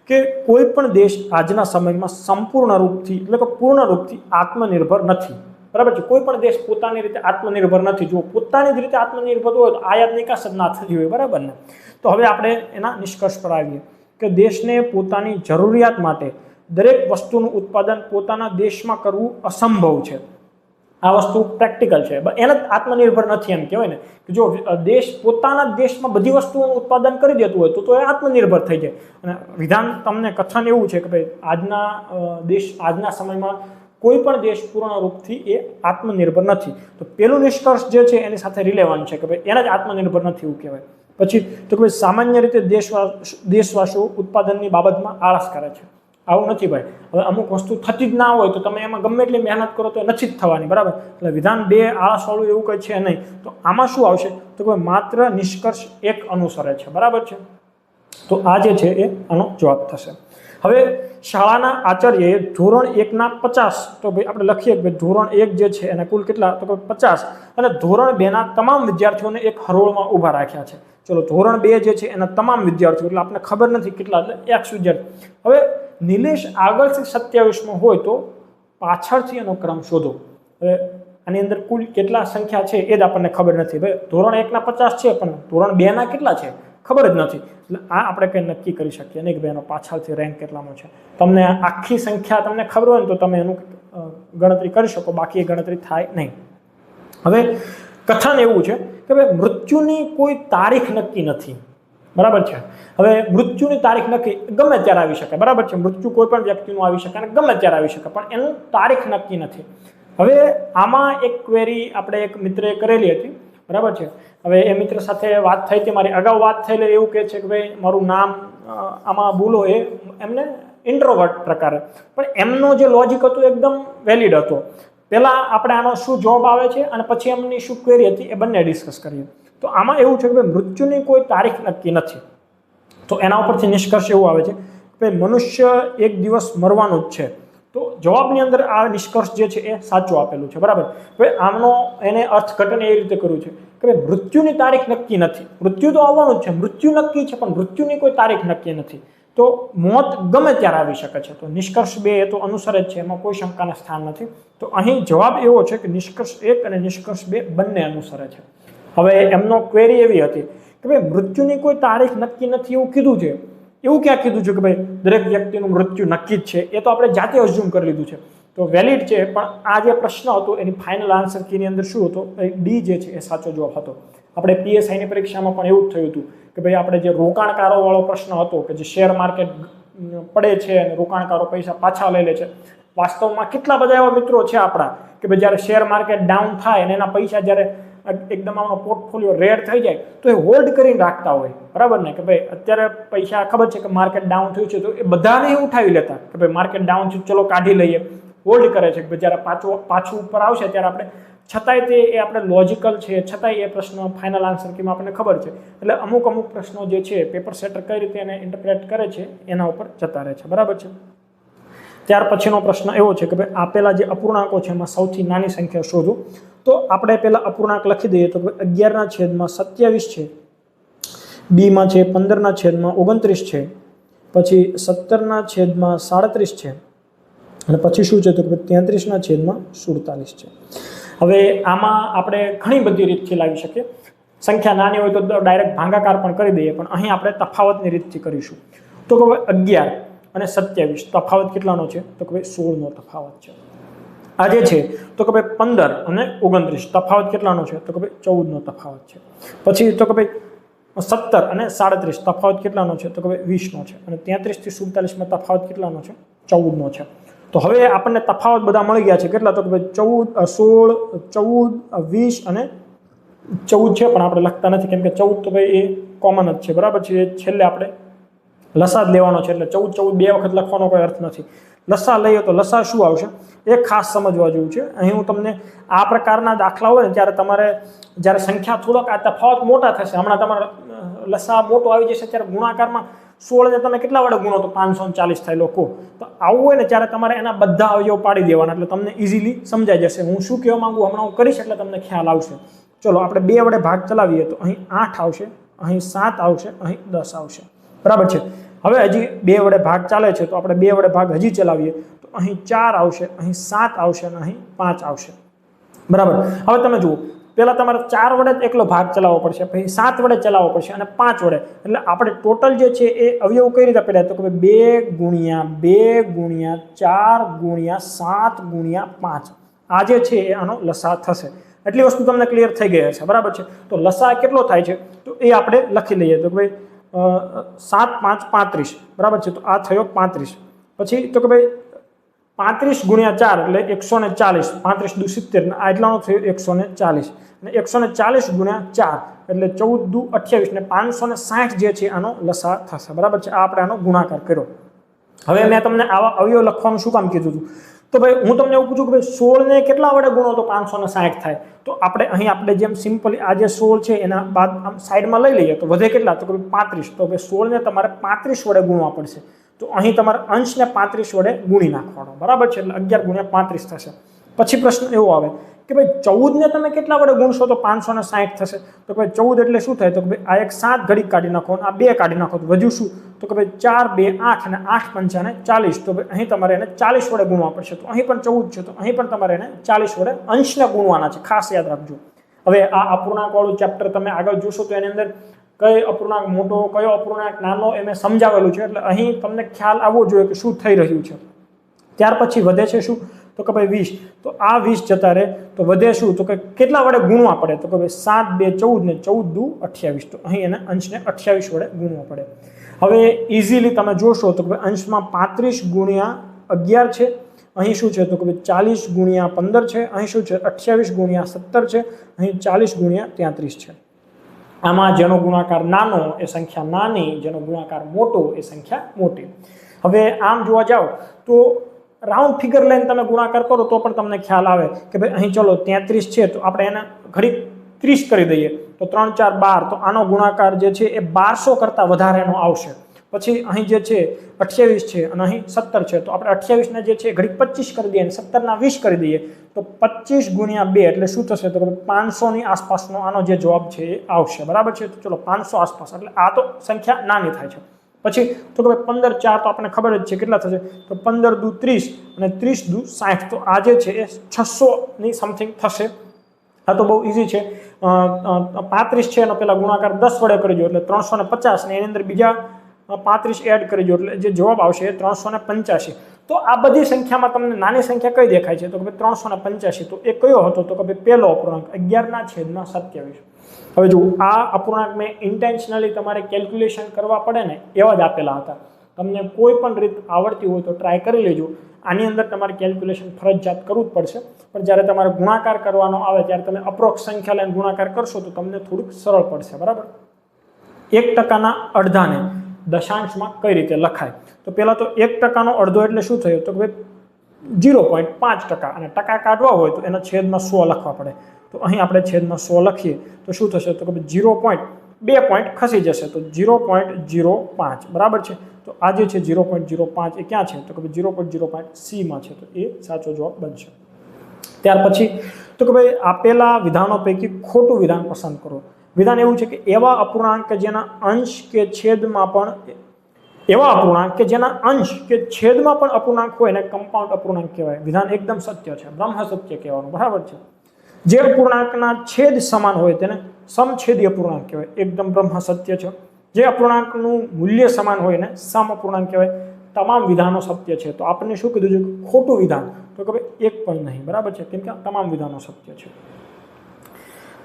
કે કોઈ પણ દેશ આજના સમયમાં સંપૂર્ણ રૂપથી એટલે કે પૂર્ણ રૂપથી આત્મનિર્ભર નથી, બરાબર છે. કોઈ પણ દેશ પોતાની રીતે આત્મનિર્ભર નથી. જો પોતાની જ રીતે આત્મનિર્ભર હોય તો આયાત નિકાસ જ ના થતી હોય, બરાબર ને. તો હવે આપણે એના નિષ્કર્ષ પર આવીએ કે દેશને પોતાની જરૂરિયાત માટે દરેક વસ્તુનું ઉત્પાદન પોતાના દેશમાં કરવું અસંભવ છે. આ વસ્તુ પ્રેક્ટિકલ છે, એને જ આત્મનિર્ભર નથી એમ કહેવાય ને. કે જો દેશ પોતાના દેશમાં બધી વસ્તુઓનું ઉત્પાદન કરી દેતું હોય તો એ આત્મનિર્ભર થઈ જાય. અને વિધાન તમને કથન એવું છે કે ભાઈ આજના સમયમાં કોઈ પણ દેશ પૂર્ણ રૂપથી એ આત્મનિર્ભર નથી. તો પેલું નિષ્કર્ષ જે છે એની સાથે રિલેવન્ટ છે કે ભાઈ એને જ આત્મનિર્ભર નથી એવું કહેવાય. પછી તો કે ભાઈ સામાન્ય રીતે દેશવાસીઓ ઉત્પાદનની બાબતમાં આળસ કરે છે. આવું નથી ભાઈ. હવે અમુક વસ્તુ થતી જ ના હોય તો તમે એમાં ગમે એટલી મહેનત કરો તો નથી જ થવાની, બરાબર. એટલે વિધાન 2 આળસવાળું એવું કંઈ છે નહીં. તો આમાં શું આવશે તો કે માત્ર નિષ્કર્ષ એક અનુસરે છે, બરાબર છે. તો આ જે છે એ આનો જવાબ થશે. હવે શાળાના આચાર્યએ ધોરણ 1ના 50, તો ભાઈ આપણે લખીએ કે ધોરણ 1 જે છે એના કુલ કેટલા તો કે 50 અને ધોરણ 2ના તમામ વિદ્યાર્થીઓને એક હરોળમાં ઊભા રાખ્યા છે. ચલો ધોરણ 2 જે છે એના તમામ વિદ્યાર્થીઓ, એટલે આપણને ખબર નથી કેટલા, એટલે X વિદ્યાર્થી. હવે નિલેશ આગળથી 27માં હોય તો પાછળથી એનો ક્રમ શોધો. હવે આની અંદર કુલ કેટલા સંખ્યા છે એ જ આપણને ખબર નથી. ભાઈ ધોરણ 1ના 50 છે પણ ધોરણ 2ના કેટલા છે ખબર જ નથી. એટલે આ આપણે કંઈ નક્કી કરી શકીએ નહીં કે ભાઈ એનો પાછળથી રેન્ક કેટલાનો છે. તમને આખી સંખ્યા તમને ખબર હોય ને તો તમે એનું ગણતરી કરી શકો, બાકી એ ગણતરી થાય નહીં. હવે કથન એવું છે કે ભાઈ મૃત્યુની કોઈ તારીખ નક્કી નથી, બરાબર છે. હવે મૃત્યુની તારીખ નક્કી ગમે ત્યારે આવી શકે, બરાબર છે. મૃત્યુ કોઈ પણ વ્યક્તિનું આવી શકે અને ગમે ત્યારે આવી શકે, પણ એનું તારીખ નક્કી નથી. હવે આમાં એક ક્વેરી આપણે એક મિત્રએ કરેલી હતી, બરાબર છે. હવે એ મિત્ર સાથે વાત થઈ હતી મારી, અગાઉ વાત થયેલી. એવું કહે છે કે ભાઈ મારું નામ આમાં બોલો, એમને ઇન્ટ્રોવર્ટ પ્રકારે, પણ એમનો જે લોજિક હતો એકદમ વેલિડ હતો. પહેલાં આપણે આનો શું જવાબ આવે છે અને પછી એમની શું ક્વેરી હતી એ બંને ડિસ્કસ કરીએ. તો આમાં એવું છે કે ભાઈ મૃત્યુની કોઈ તારીખ નક્કી નથી. તો એના ઉપરથી નિષ્કર્ષ એવું આવે છે કે મનુષ્ય એક દિવસ મરવાનું જ છે. તો જવાબની અંદર આ નિષ્કર્ષ જે છે એ સાચું આપેલું છે, બરાબર. હવે આમનો એને અર્થઘટન એ રીતે કર્યું છે કે ભાઈ મૃત્યુની તારીખ નક્કી નથી. મૃત્યુ તો આવવાનું જ છે, મૃત્યુ નક્કી છે, પણ મૃત્યુની કોઈ તારીખ નક્કી નથી. તો મોત ગમે ત્યારે આવી શકે છે. તો નિષ્કર્ષ 2 એ તો અનુસરે જ છે, એમાં કોઈ શંકાને સ્થાન નથી. તો અહીં જવાબ એવો છે કે નિષ્કર્ષ 1 અને નિષ્કર્ષ 2 બંને અનુસરે છે. હવે એમનો ક્વેરી એવી હતી કે ભાઈ મૃત્યુની કોઈ તારીખ નક્કી નથી એવું કીધું છે. એવું ક્યાં કીધું છે કે ભાઈ દરેક વ્યક્તિનું મૃત્યુ નક્કી જ છે? એ તો આપણે જાતે અઝ્યુમ કરી લીધું છે. તો વેલિડ છે, પણ આ જે પ્રશ્ન હતો એની ફાઇનલ આન્સર કીની અંદર શું હતો? ડી જે છે એ સાચો જવાબ હતો. આપણે પીએસઆઈની પરીક્ષામાં પણ એવું જ થયું હતું કે ભાઈ આપણે જે રોકાણકારો વાળો પ્રશ્ન હતો કે જે શેર માર્કેટ પડે છે અને રોકાણકારો પૈસા પાછા લઈ લે છે. વાસ્તવમાં કેટલા બધા એવા મિત્રો છે આપણા કે ભાઈ જ્યારે શેર માર્કેટ ડાઉન થાય અને એના પૈસા જ્યારે એકદમ આનો પોર્ટફોલિયો રેડ થઈ જાય તો એ હોલ્ડ કરીને રાખતા હોય, બરાબર ને? કે ભાઈ અત્યારે પૈસા ખબર છે કે માર્કેટ ડાઉન થયું છે તો એ બધાને ઉઠાવી લેતા કે ભાઈ માર્કેટ ડાઉન થયું, ચલો કાઢી લઈએ, હોલ્ડ કરે છે કે જ્યારે પાછું ઉપર આવશે ત્યારે આપણે છતાંય તે એ આપણે લોજિકલ છે, છતાંય એ પ્રશ્ન ફાઇનલ આન્સર કીમાં આપણને ખબર છે. એટલે અમુક પ્રશ્નો જે છે પેપર સેટર કઈ રીતે એને ઇન્ટરપ્રેટ કરે છે એના ઉપર જતા રહે છે, બરાબર છે. ત્યાર પછીનો પ્રશ્ન એવો છે કે ભાઈ આપેલા જે અપૂર્ણાંકો છે એમાં સૌથી નાની સંખ્યા શોધો. તો આપણે પહેલા અપૂર્ણાંક લખી દઈએ તો 11/27 છે, બીમાં છે 15/29 છે, પછી 17/37 છે, અને પછી શું છે તો 33/47 છે. હવે આમાં આપણે ઘણી બધી રીતથી લાવી શકીએ. સંખ્યા નાની હોય તો ડાયરેક્ટ ભાગાકાર પણ કરી દઈએ, પણ અહીં આપણે તફાવતની રીતથી કરીશું. તો કે 11 અને 27 તફાવત કેટલાનો છે તો કે 16નો તફાવત છે. આ જે છે તો કે 15 અને 29 તફાવત કેટલાનો છે તો કે 14નો તફાવત છે. પછી તો કે 17 અને 37 તફાવત કેટલાનો છે તો કે 20નો છે. અને 33 થી 47માં તફાવત કેટલાનો છે? 14નો છે. તો હવે આપણને તફાવત બધા મળી ગયા છે. કેટલા? તો કે 14, 16, 14, 20 અને 14 છે, પણ આપણે લખતા નથી કેમ કે 14 તો ભાઈ એ કોમન જ છે, બરાબર છે. એ છેલ્લે આપણે લસા જ લેવાનો છે, એટલે 14 બે વખત લખવાનો કોઈ અર્થ નથી. લસા લઈએ તો લસા શું આવશે એ ખાસ સમજવા જેવું છે. અહીં હું તમને આ પ્રકારના દાખલા હોય ને ત્યારે તમારે જ્યારે સંખ્યા થોડોક આ તફાવત મોટા થશે, હમણાં તમારે લસા મોટો આવી જશે ત્યારે ગુણાકારમાં 16 ને તમે કેટલા વડે ગુણો તો 540 થાય લોકો. તો આવું હોય ને ત્યારે તમારે એના બધા અવયવ પાડી દેવાના, એટલે તમને ઇઝીલી સમજાઈ જશે. હું શું કહેવા માંગુ હમણાં હું કરીશ એટલે તમને ખ્યાલ આવશે. ચલો આપણે 2 વડે ભાગ ચલાવીએ તો અહીં 8 આવશે, અહીં 7 આવશે, અહીં 10 આવશે, બરાબર છે. હવે હજી 2 વડે ભાગ ચાલે છે તો આપણે 2 વડે ભાગ હજી ચલાવીએ તો અહીં 4 આવશે, અહીં 7 આવશે અને અહીં 5 આવશે, બરાબર. હવે તમે જુઓ, પહેલાં તમારે 4 વડે જ એકલો ભાગ ચલાવવો પડશે, પછી 7 વડે ચલાવવો પડશે અને 5 વડે. એટલે આપણે ટોટલ જે છે એ અવયવ કઈ રીતે પડ્યા તો કે 2 ગુણ્યા 2 ગુણ્યા 4 ગુણ્યા 7 ગુણ્યા 5 આ જે છે એ આનો લસા થશે. એટલી વસ્તુ તમને ક્લિયર થઈ ગઈ હશે, બરાબર છે. તો લસા કેટલો થાય છે તો એ આપણે લખી લઈએ તો કે ભાઈ 7 5 35, બરાબર છે. તો આ થયો 35. પછી તો કે ભાઈ 35 ગુણ્યા 4 એટલે 140, 35 દુ 70 આ એટલાનો થયો 140, અને 140 ગુણ્યા 4 એટલે 14 દુ 28 ને 560 જે છે આનો લસા થશે, બરાબર છે. આ આપણે આનો ગુણાકાર કર્યો. હવે મેં તમને આવા અવયવ લખવાનું શું કામ કીધું હતું તો ભાઈ હું તમને એવું પૂછું કે ભાઈ 16 ને કેટલા વડે ગુણો તો 560 થાય. તો આપણે જેમ સિમ્પલી આ જે 16 છે એના બાદ આમ સાઈડમાં લઈ લઈએ તો વધે કેટલા તો કે 35. તો ભાઈ 16 ને તમારે 35 વડે ગુણવા પડશે. તો અહીં તમારે અંશને 35 વડે ગુણી નાખવાનો, બરાબર છે. એટલે 11 ગુણ્યા 35 થશે. પછી પ્રશ્ન એવો આવે કે ભાઈ 14 ને તમે કેટલા વડે ગુણશો તો 560 થશે. તો ભાઈ 14 એટલે શું થાય તો કે ભાઈ આ એક 7 ઘડી કાઢી નાખો, આ 2 કાઢી નાખો તો વધ્યું શું તો કે ભાઈ 4 2 8 અને 8 પંચાને 40. તો ભાઈ અહીં તમારે એને 40 વડે ગુણવા પડશે. તો અહીં પણ 14 છે તો અહીં પણ તમારે એને 40 વડે અંશને ગુણવાના છે, ખાસ યાદ રાખજો. હવે આ અપૂર્ણાંક વાળું ચેપ્ટર તમે આગળ જોશો તો એની અંદર કયો અપૂર્ણાંક મોટો કયો અપૂર્ણાંક નાનો એ મેં સમજાવેલું છે, એટલે અહીં તમને ખ્યાલ આવવો જોઈએ કે શું થઈ રહ્યું છે. ત્યાર પછી વધે છે શું તો કે ભાઈ 20. તો આ 20 જતા રહે તો વધે શું તો કે કેટલા વડે ગુણવા પડે તો કે ભાઈ 7 2 14 ને 14 દુ 28. તો અહીં એને અંશને 28 વડે ગુણવા પડે. હવે ઇઝીલી તમે જોશો તો કે અંશમાં 35 ગુણ્યા 11 છે, અહીં શું છે તો કે ભાઈ 40 ગુણ્યા 15 છે, અહીં શું છે 28 ગુણ્યા 17 છે, અહીં 40 ગુણ્યા 33 છે. આમાં જેનો ગુણાકાર નાનો એ સંખ્યા નાની, જેનો ગુણાકાર મોટો એ સંખ્યા મોટી. હવે આમ જોવા જાઓ તો રાઉન્ડ ફિગર લઈને તમે ગુણાકાર કરો તો પણ તમને ખ્યાલ આવે કે ભાઈ અહીં ચલો 33 છે તો આપણે એને ઘડીક 30 કરી દઈએ તો 3 4 12, તો આનો ગુણાકાર જે છે એ 1200 કરતાં વધારેનો આવશે. પછી અહીં જે છે 28 છે અને અહીં 17 છે, તો આપણે 28 ને જે છે ઘડીક 25 કરી દઈએ અને 17 ના 20 કરી દઈએ તો 25 ગુણ્યા 2 એટલે શું થશે તો 500 ની આસપાસનો આનો જે જવાબ છે એ આવશે. બરાબર છે, તો ચલો 500 આસપાસ, એટલે આ તો સંખ્યા નાની થાય છે. પછી તો કે 15 4 તો આપણને ખબર જ છે કેટલા થશે, તો 15 દુ 30 અને 30 દુ 60, તો આ જે છે એ 600 ની સમથિંગ થશે. આ તો બહુ ઇઝી છે. 35 છે એનો પહેલા ગુણાકાર 10 વડે કરી દો એટલે 350 ને એની અંદર બીજા 35 એડ કરી દો એટલે જે જવાબ આવશે એ 385. તો આ બધી સંખ્યામાં તમને નાની સંખ્યા કઈ દેખાય છે તો કે 385, તો એ કયો હતો તો કે પહેલો અપૂર્ણાંક 11/27. હવે જો આ અપૂર્ણાંક મેં ઇન્ટેન્શનલી તમારે કેલ્ક્યુલેશન કરવા પડે ને એવા જ આપેલા હતા. તમને કોઈ પણ રીત આવડતી હોય તો ટ્રાય કરી લેજો. આની અંદર તમારે કેલ્ક્યુલેશન ફરજિયાત કરવું જ પડશે, પણ જ્યારે તમારે ગુણાકાર કરવાનો આવે ત્યારે તમે અપ્રોક્સ સંખ્યા લઈને ગુણાકાર કરશો તો તમને થોડુંક સરળ પડશે. બરાબર, 1% અડધાને દશાંશમાં કઈ રીતે લખાય તો પહેલાં તો 1%નો અડધો એટલે શું થયું તો કે 0.5%, અને ટકા કાઢવા હોય તો એના છેદમાં 100 લખવા પડે. તો અહીં આપણે છેદમાં 100 લખીએ તો શું થશે તો કે 0.2 પોઈન્ટ ખસી જશે તો 0.05. બરાબર છે, તો આ જે છે 0.05 એ ક્યાં છે તો કે 0.05 C માં છે, તો એ સાચો જવાબ બનશે. ત્યાર પછી તો કે ભાઈ આપેલા વિધાનો પૈકી ખોટું વિધાન પસંદ કરો. વિધાન એવું છે કે એવા અપૂર્ણાંક કે જેના અંશ કે છેદમાં પણ અપૂર્ણાંક હોય એને કમ્પાઉન્ડ અપૂર્ણાંક કહેવાય. વિધાન એકદમ સત્ય છે, બ્રહ્મ સત્ય કહેવાનું. બરાબર છે, જે અપૂર્ણાંકના છેદ સમાન હોય તેને સમછેદી અપૂર્ણાંક કહેવાય, એકદમ બ્રહ્મ સત્ય છે. જે અપૂર્ણાંકનું મૂલ્ય સમાન હોય ને સમ અપૂર્ણાંક કહેવાય. તમામ વિધાનો સત્ય છે. તો આપણને શું કીધું છે ખોટું વિધાન તો કે ભાઈ એક પણ નહીં. બરાબર છે, કેમ કે તમામ વિધાનો સત્ય છે.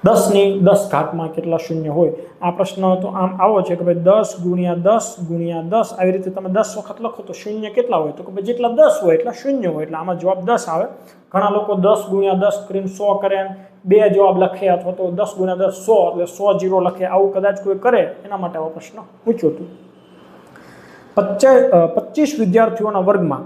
10 કેટલા શૂન્ય હોય આ પ્રશ્ન તો આમ આવો છે કે ભાઈ 10 ગુણ્યા 10 ગુણ્યા 10 આવી રીતે તમે 10 વખત લખો તો શૂન્ય કેટલા હોય તો કે ભાઈ જેટલા 10 હોય એટલા શૂન્ય હોય, એટલે આમાં જવાબ 10 આવે. ઘણા લોકો 10 ગુણ્યા 10 કરીને 100 કરે, બે જવાબ લખે, અથવા તો 10 ગુણ્યા 10 100 એટલે 100 0 લખે. આવું કદાચ કોઈ કરે એના માટે આવો પ્રશ્ન પૂછ્યો હતો. 25 વિદ્યાર્થીઓના વર્ગમાં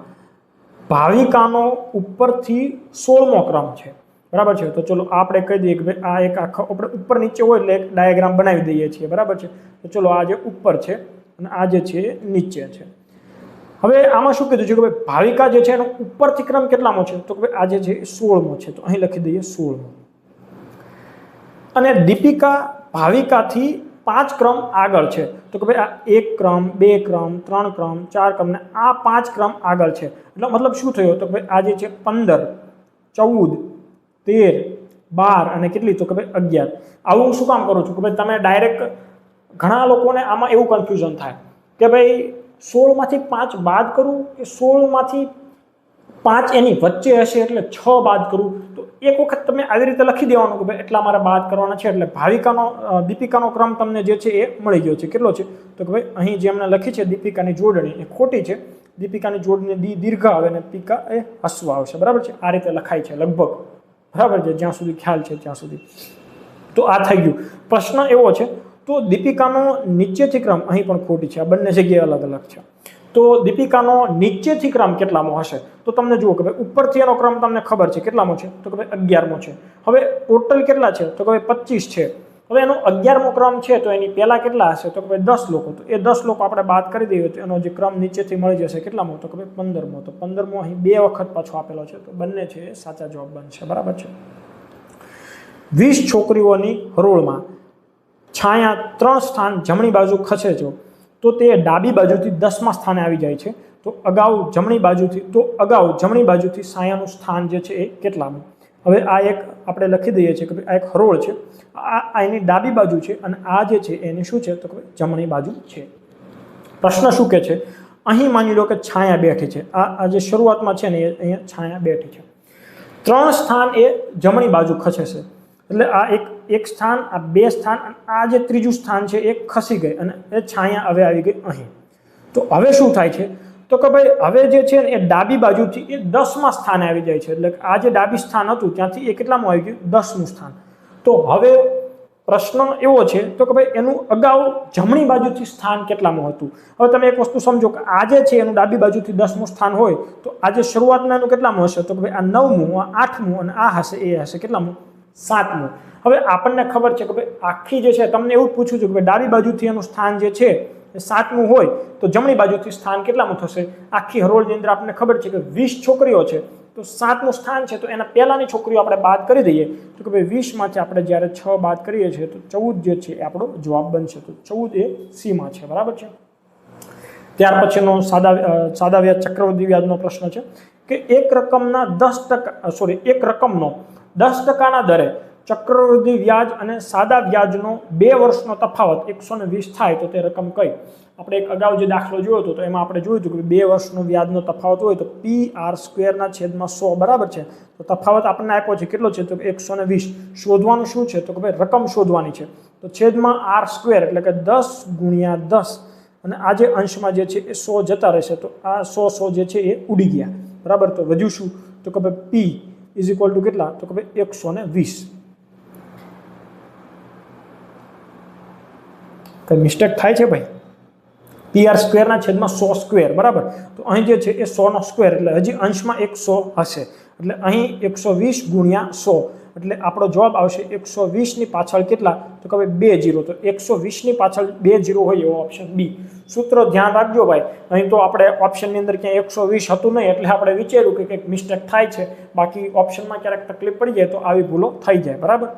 ભાવિકાનો ઉપરથી 16મો ક્રમ છે. બરાબર છે, તો ચલો આપણે કહી દઈએ કે ભાઈ આ એક આખો આપણે ઉપર નીચે હોય એટલે એક ડાયાગ્રામ બનાવી દઈએ છીએ. બરાબર છે, તો ચલો આ જે ઉપર છે અને આ જે છે નીચે છે. હવે આમાં શું કીધું છે કે ભાઈ ભાવિકા જે છે એનો ઉપરથી ક્રમ કેટલામો છે તો કે ભાઈ આ જે છે 16મો છે, તો અહીં લખી દઈએ 16મો. અને દીપિકા ભાવિકાથી 5 ક્રમ આગળ છે, તો કે ભાઈ આ 1 ક્રમ 2 ક્રમ 3 ક્રમ 4 ક્રમ ને આ 5 ક્રમ આગળ છે. એટલે મતલબ શું થયો તો કે ભાઈ આ જે છે 15 14 13 12 અને કેટલી તો કે ભાઈ 11. આવું શું કામ કરું છું કે ભાઈ તમે ડાયરેક્ટ ઘણા લોકોને આમાં એવું કન્ફ્યુઝન થાય કે ભાઈ 16માંથી 5 બાદ કરું કે 16માંથી 5 એની વચ્ચે હશે એટલે 6 બાદ કરું. તો એક વખત તમે આવી રીતે લખી દેવાનું કે ભાઈ એટલા મારે બાદ કરવાના છે, એટલે દીપિકાનો ક્રમ તમને જે છે એ મળી ગયો છે. કેટલો છે તો કે ભાઈ અહીં જે એમને લખી છે દીપિકાની જોડણી એ ખોટી છે. દીપિકાની જોડણી દીર્ઘ આવે અને પીકા એ હસવા આવશે. બરાબર છે, આ રીતે લખાય છે લગભગ. બરાબર છે, જ્યાં સુધી ખ્યાલ છે ત્યાં સુધી. તો આ થઈ ગયું. પ્રશ્ન એવો છે તો દીપિકાનો નીચેથી ક્રમ અહીં પણ ખોટી છે, આ બંને જગ્યાએ અલગ અલગ છે. તો દીપિકાનો નીચેથી ક્રમ કેટલામો હશે તો તમને જુઓ કે ભાઈ ઉપરથી એનો ક્રમ તમને ખબર છે કેટલામો છે તો કે ભાઈ 11મો છે. હવે ટોટલ કેટલા છે તો કે ભાઈ 25 છે. હવે એનો 11મો ક્રમ છે તો એની પહેલા કેટલા હશે તો કે ભાઈ 10 લોકો, તો એ 10 લોકો આપણે બાદ કરી દઈએ તો એનો જે ક્રમ નીચેથી મળી જશે કેટલામો તો કે ભાઈ 15મો. તો 15મો અહીં 2 વખત પાછો આપેલો છે, તો બંને છે એ સાચા જવાબ બનશે. બરાબર છે. 20 છોકરીઓની હરોળમાં છાયા 3 સ્થાન જમણી બાજુ ખસે છે તો તે ડાબી બાજુથી 10મા સ્થાને આવી જાય છે. તો અગાઉ જમણી બાજુથી છાયાનું સ્થાન જે છે એ કેટલામું. હવે આ એક આપણે લખી દઈએ છીએ કે ભાઈ આ એક હરોળ છે, આ એની ડાબી બાજુ છે અને આ જે છે એની શું છે તો કે જમણી બાજુ છે. પ્રશ્ન શું કહે છે અહીં માની લો કે છાયા બેઠી છે, આ જે શરૂઆતમાં છે ને એ અહીંયા છાયા બેઠી છે. 3 સ્થાન એ જમણી બાજુ ખસે છે, એટલે આ એક સ્થાન, આ 2 સ્થાન અને આ જે ત્રીજું સ્થાન છે એ ખસી ગઈ અને એ છાયા હવે આવી ગઈ અહીં. તો હવે શું થાય છે તો કે ભાઈ હવે જે છે ને એ ડાબી બાજુથી એ 10મા સ્થાને આવી જાય છે, એટલે આ જે ડાબી સ્થાન હતું ત્યાંથી એ કેટલામાં આવી ગયું 10મું સ્થાન. તો હવે પ્રશ્ન એવો છે તો કે ભાઈ એનું અગાઉ જમણી બાજુથી સ્થાન કેટલામું હતું. હવે તમે એક વસ્તુ સમજો કે આજે છે એનું ડાબી બાજુથી 10મું સ્થાન હોય તો આજે શરૂઆતમાં એનું કેટલામું હશે તો કે ભાઈ આ 9મું, આ 8મું અને આ હશે એ હશે કેટલામું 7મું. હવે આપણને ખબર છે કે ભાઈ આખી જે છે તમને એવું પૂછ્યું છે કે ભાઈ ડાબી બાજુથી એનું સ્થાન જે છે એ 7મું હોય તો જમણી બાજુથી સ્થાન કેટલામું થશે. આખી હરોળની અંદર આપણને ખબર છે કે 20 છોકરીઓ છે તો 7મું સ્થાન છે તો એના પહેલાની છોકરીઓ આપણે બાદ કરી દઈએ તો કે ભાઈ 20માંથી આપણે જ્યારે 6 બાદ કરીએ છીએ તો 14 જે છે એ આપણો જવાબ બનશે. તો 14 એ સીમાં છે. બરાબર છે. ત્યાર પછીનો સાદા વ્યાજ ચક્રવૃદ્ધિ વ્યાજનો પ્રશ્ન છે કે એક રકમના 10%ના દરે ચક્રવૃદ્ધિ વ્યાજ અને સાદા વ્યાજનો 2 વર્ષનો તફાવત 120 થાય તો તે રકમ કઈ? આપણે એક અગાઉ જે દાખલો જોયો હતો તો એમાં આપણે જોયું હતું કે 2 વર્ષનો વ્યાજનો તફાવત હોય તો PR²/100 બરાબર છે. તો તફાવત આપણને આપ્યો છે કેટલો છે તો 120. શોધવાનું શું છે તો કે ભાઈ રકમ શોધવાની છે. તો છેદમાં R² એટલે કે 10 × 10 અને આ જે અંશમાં જે છે એ 100 જતા રહેશે તો આ 100 જે છે એ ઉડી ગયા. બરાબર. તો વધ્યું શું તો કે ભાઈ P કેટલા તો કે ભાઈ 120. કઈ મિસ્ટેક થાય છે ભાઈ? PR²/100². બરાબર. તો અહીં જે છે એ 100નો સ્ક્વેર એટલે હજી અંશમાં 100 હશે એટલે અહીં 120 × 100 એટલે આપણો જવાબ આવશે 120ની પાછળ કેટલા તો કે ભાઈ 2 0. તો 120ની પાછળ 2 0 હોય એવો ઓપ્શન બી. સૂત્ર ધ્યાન રાખજો ભાઈ. અહીં તો આપણે ઓપ્શનની અંદર ક્યાંય 120 હતું નહીં એટલે આપણે વિચાર્યું કે કંઈક મિસ્ટેક થાય છે. બાકી ઓપ્શનમાં ક્યારેક તકલીફ પડી જાય તો આવી ભૂલો થઈ જાય. બરાબર.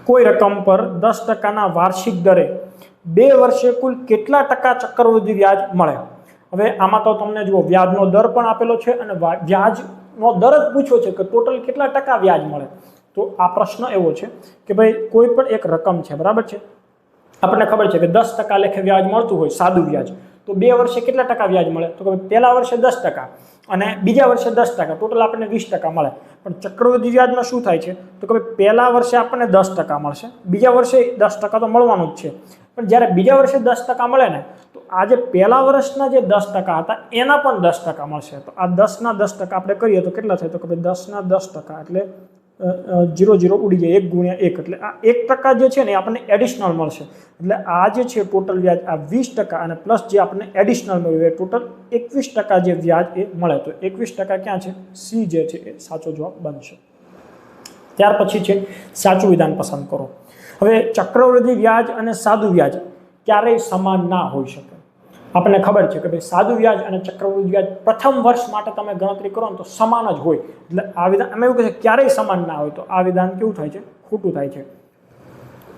કોઈ રકમ પર 10%ના વાર્ષિક દરે 2 વર્ષે કુલ કેટલા ટકા ચક્રવૃદ્ધિ વ્યાજ મળે? હવે આમાં તો તમને જુઓ વ્યાજનો દર પણ આપેલો છે અને વ્યાજનો દર જ પૂછ્યો છે કે ટોટલ કેટલા ટકા વ્યાજ મળે. તો આ પ્રશ્ન એવો છે કે ભાઈ કોઈ પણ એક રકમ છે. બરાબર છે. આપણને ખબર છે કે 10% લેખે વ્યાજ મળતું હોય સાદું વ્યાજ તો 2 વર્ષે કેટલા ટકા વ્યાજ મળે તો કે પહેલા વર્ષે 10% અને બીજા વર્ષે 10%. ટોટલ આપણને 20% મળે. પણ ચક્રવૃદ્ધિ વ્યાજમાં શું થાય છે તો કે પહેલા વર્ષે આપણને 10% મળશે, બીજા વર્ષે 10% તો મળવાનું જ છે. પણ જ્યારે બીજા વર્ષે 10% મળે ને તો આ જે પહેલા વર્ષના જે 10% હતા એના પણ 10% મળશે. તો આ 10ના 10% આપણે કરીએ તો કેટલા થાય તો કે 10ના 10% એટલે 0 ઉડી જાય 1 × 1 એટલે આ 1% જે છે ને એ આપણને એડિશનલ મળશે. એટલે આ જે છે ટોટલ વ્યાજ આ 20% અને પ્લસ જે આપણને એડિશનલ મળ્યું એ ટોટલ 21% જે વ્યાજ એ મળે. તો 21% ક્યાં છે? સી જે છે એ સાચો જવાબ બનશે. ત્યાર પછી છે સાચું વિધાન પસંદ કરો. હવે ચક્રવૃદ્ધિ વ્યાજ અને સાદું વ્યાજ ક્યારેય સમાન ના હોઈ શકે. આપણને ખબર છે કે ભાઈ સાદું વ્યાજ અને ચક્રવૃદ્ધિ વ્યાજ પ્રથમ વર્ષ માટે તમે ગણતરી કરો ને તો સમાન જ હોય. એટલે આ વિધાન અમે એવું કહે છે ક્યારેય સમાન ના હોય તો આ વિધાન કેવું થાય છે? ખોટું થાય છે.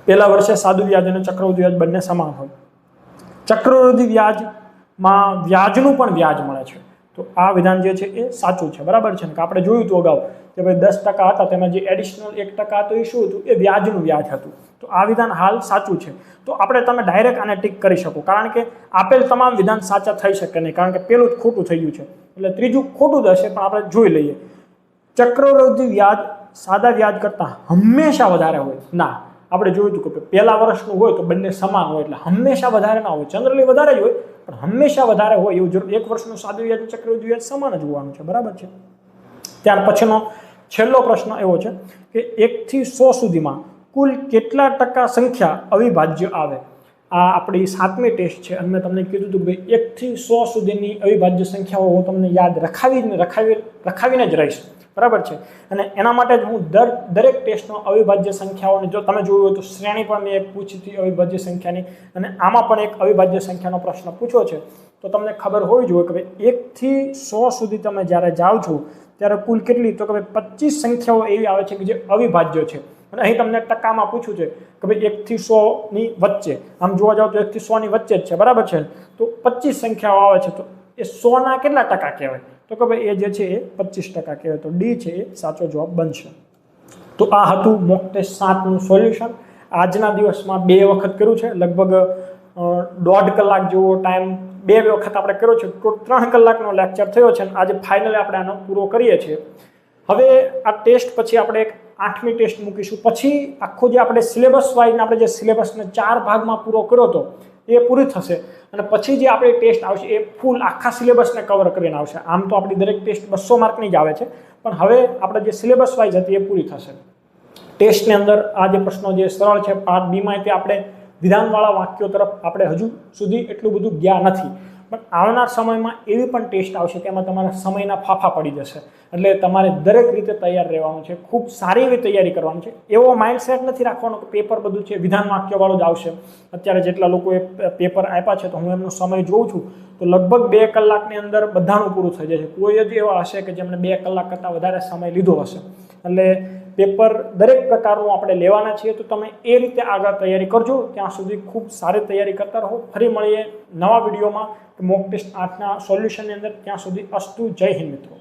પહેલા વર્ષે સાદું વ્યાજ અને ચક્રવૃદ્ધિ વ્યાજ બંને સમાન હોય. ચક્રવૃદ્ધિ વ્યાજમાં વ્યાજનું પણ વ્યાજ મળે છે. તો આ વિધાન જે છે એ સાચું છે. બરાબર છે ને કે આપણે જોયું હતું અગાઉ કે ભાઈ 10% હતા તેમાં જે એડિશનલ 1% હતું એ શું હતું? એ વ્યાજનું વ્યાજ હતું. તો આ વિધાન હાલ સાચું છે. તો આપણે તમે ડાયરેક્ટ આને ટીક કરી શકો કારણ કે આપેલ તમામ વિધાન સાચા થઈ શકે નહીં કારણ કે પેલું જ ખોટું થઈ ગયું છે એટલે ત્રીજું ખોટું જ હશે. પણ આપણે જોઈ લઈએ. ચક્રવૃદ્ધિ વ્યાજ સાદા વ્યાજ કરતાં હંમેશા વધારે હોય ના. આપણે જોયું હતું કે પહેલા વર્ષનું હોય તો બંને સમાન હોય એટલે હંમેશા વધારે ના હોય. જનરલી વધારે જ હોય પણ હંમેશા વધારે હોય એવું જરૂર. 1 વર્ષનું સાદું વ્યાજ ચક્રવૃદ્ધિ વ્યાજ સમાન જ હોવાનું છે. બરાબર છે. ત્યાર પછીનો છેલ્લો પ્રશ્ન એવો છે કે 1 થી 100 સુધીમાં કુલ કેટલા ટકા સંખ્યા અવિભાજ્ય આવે? આ આપણી 7મી ટેસ્ટ છે અને મેં તમને કીધું હતું કે 1 થી 100 સુધીની અવિભાજ્ય સંખ્યાઓ હું તમને યાદ રખાવીને જ રહીશ. બરાબર છે. અને એના માટે જ હું દરેક ટેસ્ટનો અવિભાજ્ય સંખ્યાઓને જો તમે જોયું હોય તો શ્રેણી પણ મેં એક પૂછી હતી અવિભાજ્ય સંખ્યાની અને આમાં પણ એક અવિભાજ્ય સંખ્યાનો પ્રશ્ન પૂછ્યો છે. તો તમને ખબર હોવી જોઈએ કે ભાઈ 1 થી 100 સુધી તમે જ્યારે જાઓ છો ત્યારે કુલ કેટલી તો કે ભાઈ 25 સંખ્યાઓ એવી આવે છે કે જે અવિભાજ્ય છે. અને અહીં તમને ટકામાં પૂછ્યું છે કે ભાઈ 1 થી 100ની વચ્ચે આમ જોવા જાવ તો 1 થી 100ની વચ્ચે જ છે. બરાબર છે. તો 25 સંખ્યાઓ આવે છે તો એ 100ના કેટલા ટકા કહેવાય તો કે ભાઈ એ જે છે એ 25% કહેવાય. તો ડી છે એ સાચો જવાબ બનશે. તો આ હતું મોક ટેસ્ટ 7નું સોલ્યુશન. આજના દિવસમાં 2 વખત કર્યું છે. લગભગ 1.5 કલાક જેવો ટાઈમ 2 વખત આપણે કર્યો છે. તો 3 કલાકનો લેક્ચર થયો છે અને આજે ફાઇનલી આપણે આનો પૂરો કરીએ છીએ. હવે આ ટેસ્ટ પછી આપણે એક 8મી ટેસ્ટ મૂકીશું. પછી આખો જે આપણે સિલેબસ વાઇઝ આપણે જે સિલેબસને 4 ભાગમાં પૂરો કર્યો હતો એ પૂરી થશે અને પછી જે આપણી ટેસ્ટ આવશે એ ફૂલ આખા સિલેબસને કવર કરીને આવશે. આમ તો આપણી દરેક ટેસ્ટ 200 માર્કની જ આવે છે પણ હવે આપણે જે સિલેબસ વાઇઝ હતી એ પૂરી થશે. ટેસ્ટની અંદર આ જે પ્રશ્નો જે સરળ છે પાર્ટ બીમાં તે આપણે વિધાનવાળા વાક્યો તરફ આપણે હજુ સુધી એટલું બધું ગયા નથી, પણ આવનાર સમયમાં એવી પણ ટેસ્ટ આવશે તેમાં તમારા સમયના ફાફા પડી જશે, એટલે તમારે દરેક રીતે તૈયાર રહેવાનું છે, ખૂબ સારી એવી તૈયારી કરવાની છે. એવો માઇન્ડસેટ નથી રાખવાનો કે પેપર બધું છે વિધાન વાક્યવાળું જ આવશે. અત્યારે જેટલા લોકોએ પેપર આપ્યા છે તો હું એમનો સમય જોઉં છું તો લગભગ 2 કલાકની અંદર બધાનું પૂરું થઈ જાય છે. કોઈ જ એવા હશે કે જેમણે 2 કલાક કરતાં વધારે સમય લીધો હશે. એટલે પેપર દરેક પ્રકારનું આપણે લેવાના છીએ, તો તમે એ રીતે આગળ તૈયારી કરજો. ત્યાં સુધી ખૂબ સારી તૈયારી કરતા રહો. ફરી મળીએ નવા વિડીયોમાં મોક ટેસ્ટ 8ના સોલ્યુશનની અંદર. ત્યાં સુધી અસ્તુ. જય હિન્દ મિત્રો.